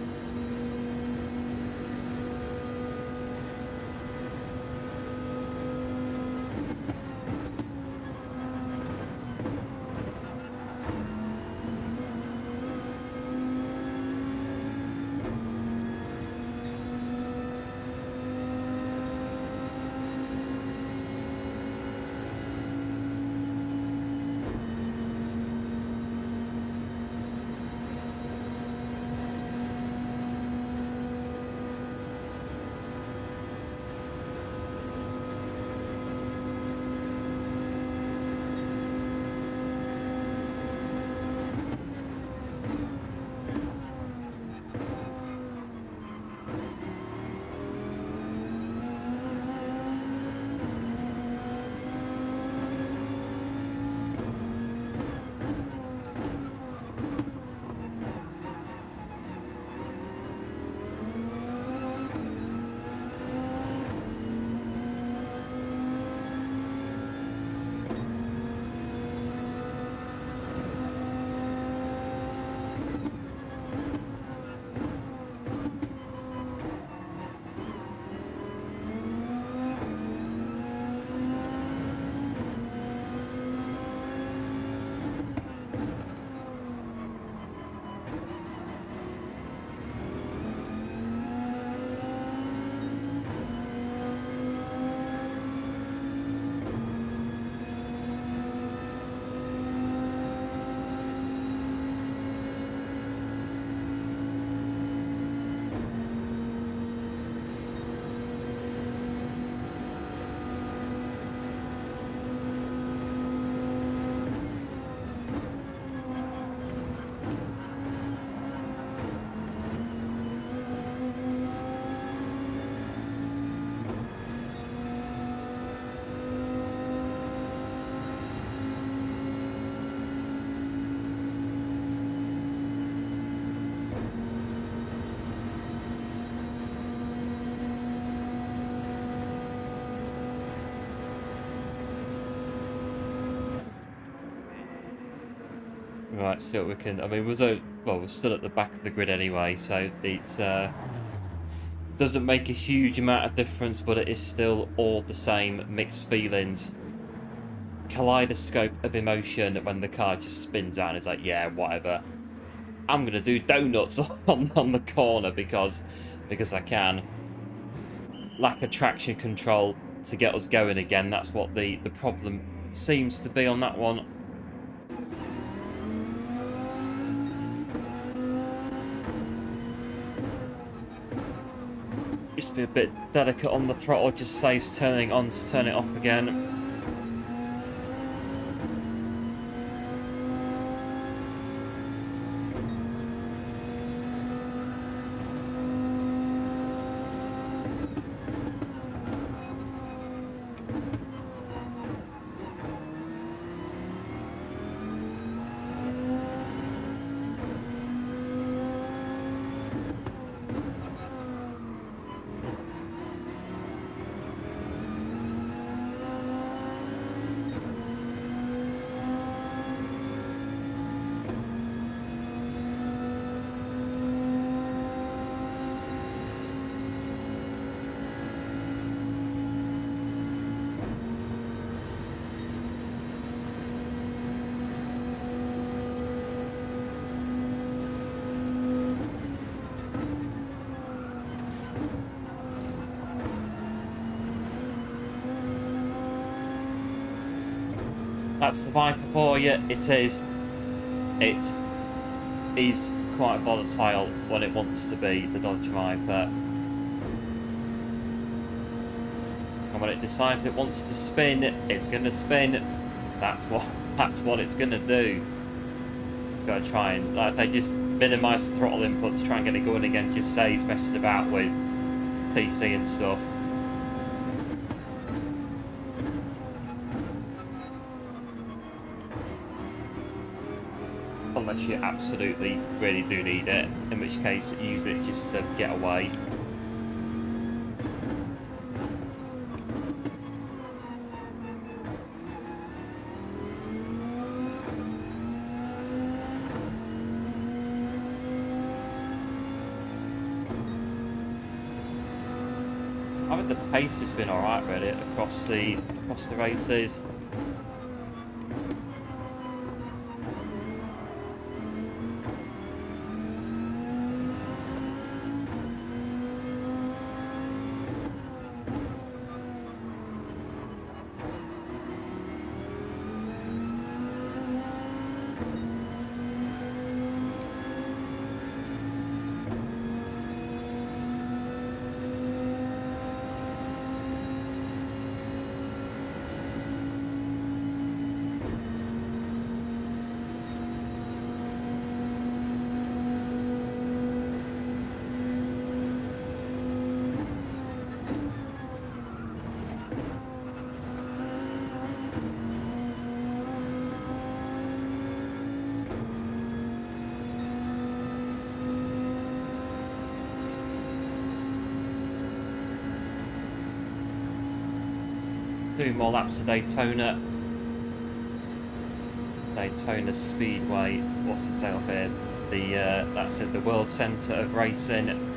Right, see what we can. I mean, we're still at the back of the grid anyway, so it's doesn't make a huge amount of difference, but it is still all the same mixed feelings. Kaleidoscope of emotion when the car just spins out and it's like, yeah, whatever. I'm gonna do donuts on the corner because I can. Lack of traction control to get us going again. That's what the problem seems to be on that one. Just be a bit delicate on the throttle, just saves turning on to turn it off again. That's the Viper for you. It is. It is quite volatile when it wants to be, the Dodge Viper. And when it decides it wants to spin, it's going to spin. That's what it's going to do. It's got to try and, like I say, just minimise the throttle inputs, try and get it going again, just say he's messing about with TC and stuff. Unless you absolutely really do need it, in which case use it just to get away. I think the pace has been alright really across the races. Two more laps of Daytona. Daytona Speedway. What's it say up here? That's it. The World Centre of Racing.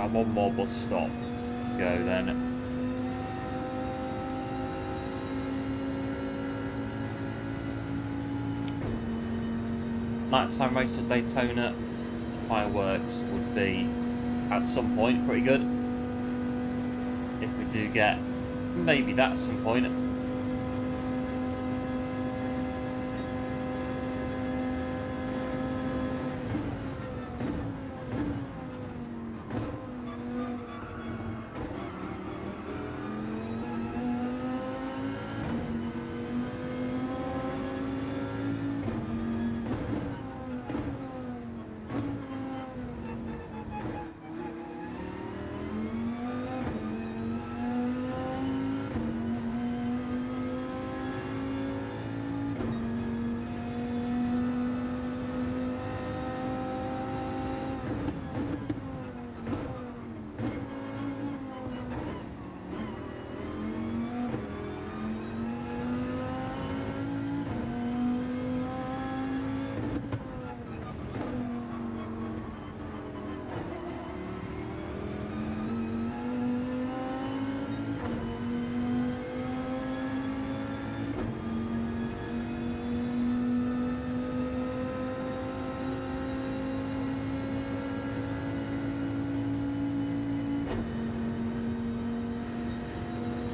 Right, one more bus stop. Go then. Nighttime race at Daytona. Fireworks would be, at some point, pretty good. If we do get maybe that at some point.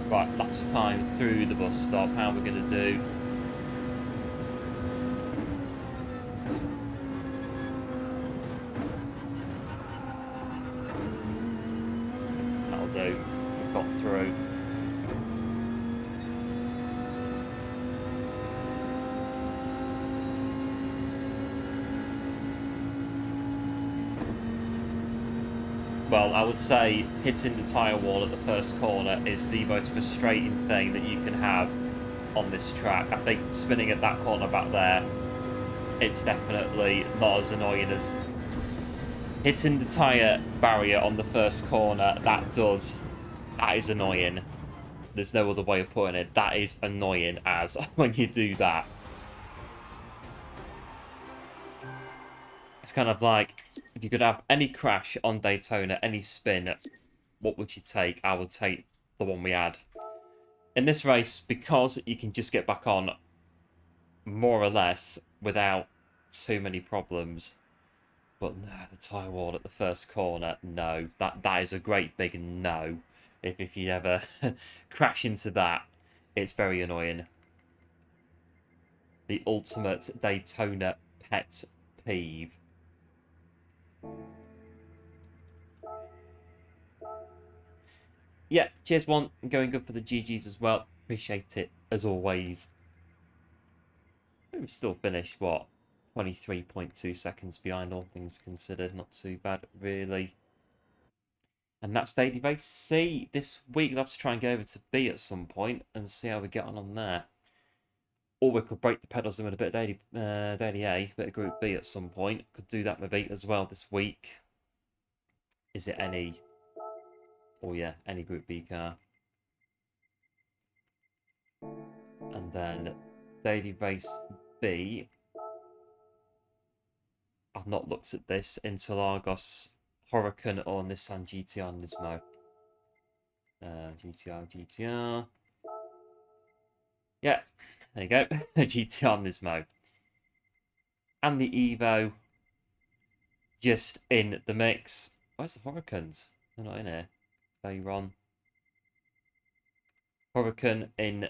Right, last time through the bus stop, how we're going to do. That'll do. We've got through. Well, I would say hitting the tyre wall at the first corner is the most frustrating thing that you can have on this track. I think spinning at that corner back there, it's definitely not as annoying as hitting the tyre barrier on the first corner. That is annoying. There's no other way of putting it. That is annoying as when you do that. It's kind of like, if you could have any crash on Daytona, any spin, what would you take? I would take the one we had. In this race, because you can just get back on more or less without too many problems. But no, the tyre wall at the first corner, no. That is a great big no. If you ever crash into that, it's very annoying. The ultimate Daytona pet peeve. Yeah, cheers one. Going good for the GGs as well. Appreciate it as always. We've still finished, what, 23.2 seconds behind, all things considered. Not too bad, really. And that's Daily Race C. This week, we'll have to try and go over to B at some point and see how we get on there. Or we could break the pedals in with a bit of Daily A, a bit of Group B at some point. Could do that maybe as well this week. Is it any? Oh yeah, any Group B car. And then Daily Race B. I've not looked at this until Argos Huracan or Nissan GTR Nismo. GTR. Yeah, there you go. GTR Nismo. And the Evo just in the mix. Where's the Huracans? They're not in here. Veyron. Huracan in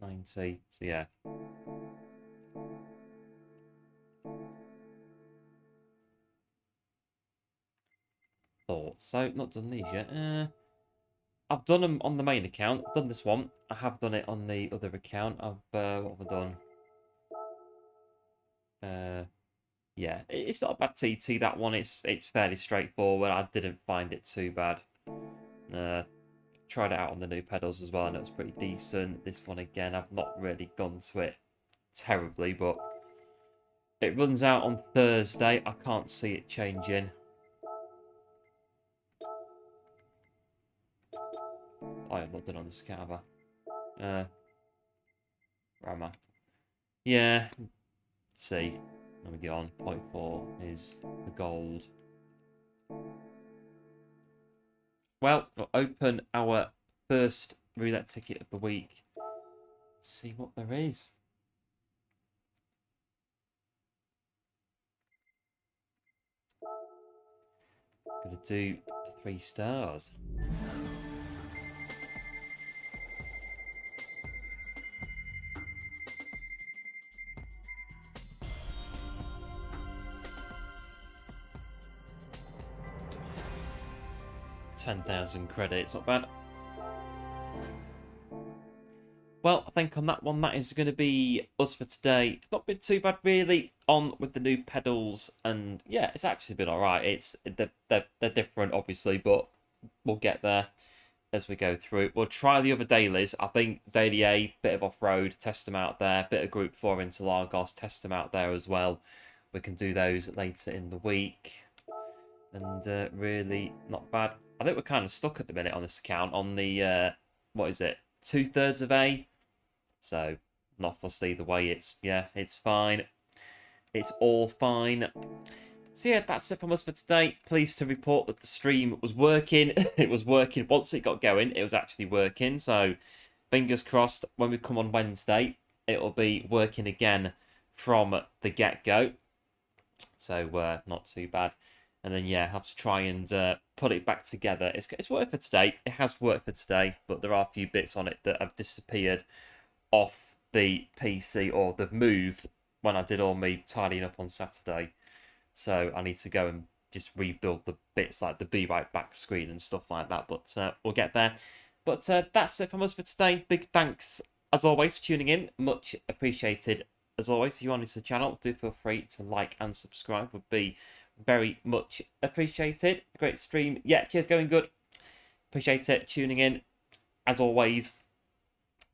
90. So yeah. So not done these yet. I've done them on the main account. Done this one. I have done it on the other account. What have I done? Yeah, it's not a bad TT, that one. It's fairly straightforward. I didn't find it too bad. Tried it out on the new pedals as well, and it was pretty decent. This one again, I've not really gone to it terribly, but it runs out on Thursday. I can't see it changing. I have not done on the Scava. Where am I? Yeah. Let's see. Let me get on. 0.4 is the gold. Well, we'll open our first roulette ticket of the week. See what there is. Gonna do 3 stars. $10,000 credits, not bad. Well, I think on that one, that is going to be us for today. It's not been too bad, really, on with the new pedals. And, yeah, it's actually been alright. They're different, obviously, but we'll get there as we go through it. We'll try the other dailies. I think Daily A, bit of off-road, test them out there. Bit of Group 4 into Lagos, test them out there as well. We can do those later in the week. And really not bad. I think we're kind of stuck at the minute on this account on the, what is it, 2/3 of A. So, not fussed either way. It's fine. It's all fine. So yeah, that's it from us for today. Pleased to report that the stream was working. It was working. Once it got going, it was actually working. So, fingers crossed, when we come on Wednesday, it'll be working again from the get-go. So, not too bad. And then, yeah, have to try and put it back together. It's worked for today. It has worked for today, but there are a few bits on it that have disappeared off the PC, or they've moved when I did all my tidying up on Saturday. So I need to go and just rebuild the bits like the Be Right Back screen and stuff like that. But we'll get there. But that's it from us for today. Big thanks, as always, for tuning in. Much appreciated, as always. If you're new to the channel, do feel free to like and subscribe. Would be very much appreciated. Great stream. Yeah, cheers, going good. Appreciate it, tuning in, as always.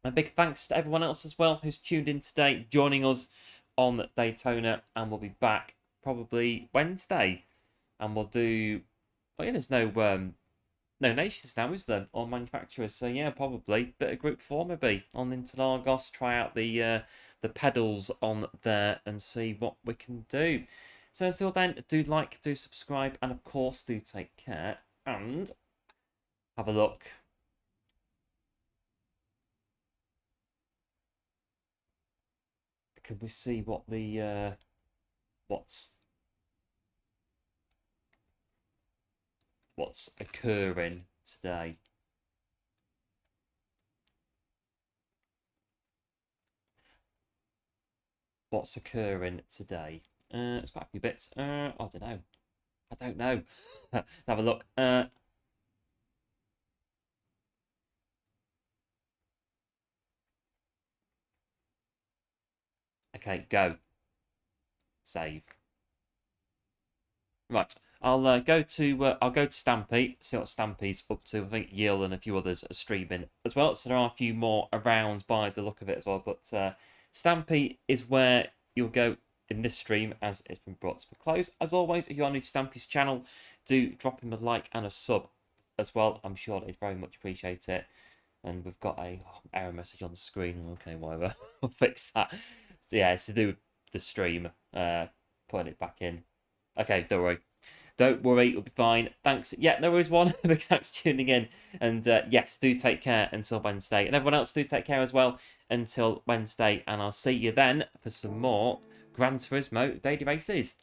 A big thanks to everyone else as well who's tuned in today, joining us on Daytona, and we'll be back probably Wednesday, and we'll do. Well, yeah, there's no nations now, is there, or manufacturers? So yeah, probably bit of Group 4 maybe on Interlagos. Try out the pedals on there and see what we can do. So until then, do like, do subscribe, and of course, do take care and have a look. Can we see what the what's occurring today? What's occurring today? It's quite a few bits. I don't know. I don't know. Have a look. Okay, go. Save. Right. I'll go to Stampy, see what Stampy's up to. I think Yill and a few others are streaming as well, so there are a few more around by the look of it as well. But Stampy is where you'll go in this stream, as it's been brought to a close. As always, if you are new to Stampy's channel, do drop him a like and a sub as well. I'm sure they'd very much appreciate it. And we've got a error message on the screen. Okay, whatever. We'll fix that. So yeah, it's to do with the stream. Putting it back in. Okay, don't worry. Don't worry, it'll be fine. Thanks. Yeah, there is one. Big thanks for tuning in. And yes, do take care until Wednesday. And everyone else, do take care as well until Wednesday. And I'll see you then for some more Gran Turismo daily races.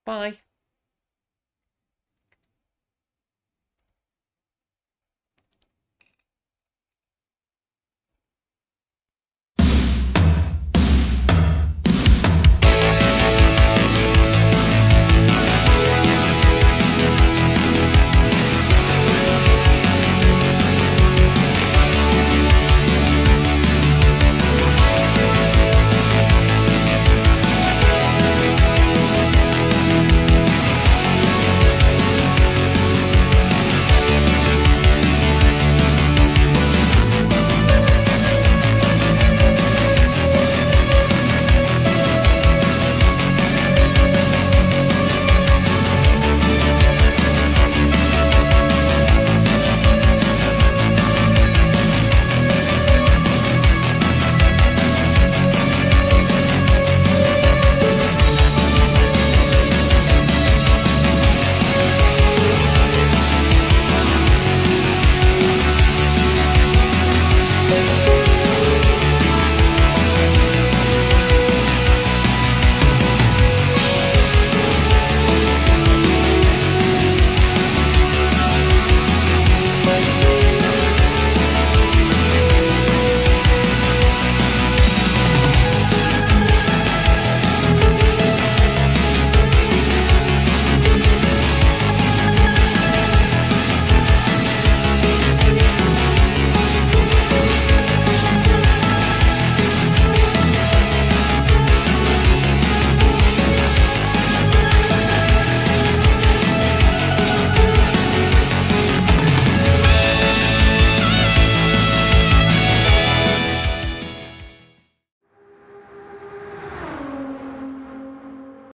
Bye.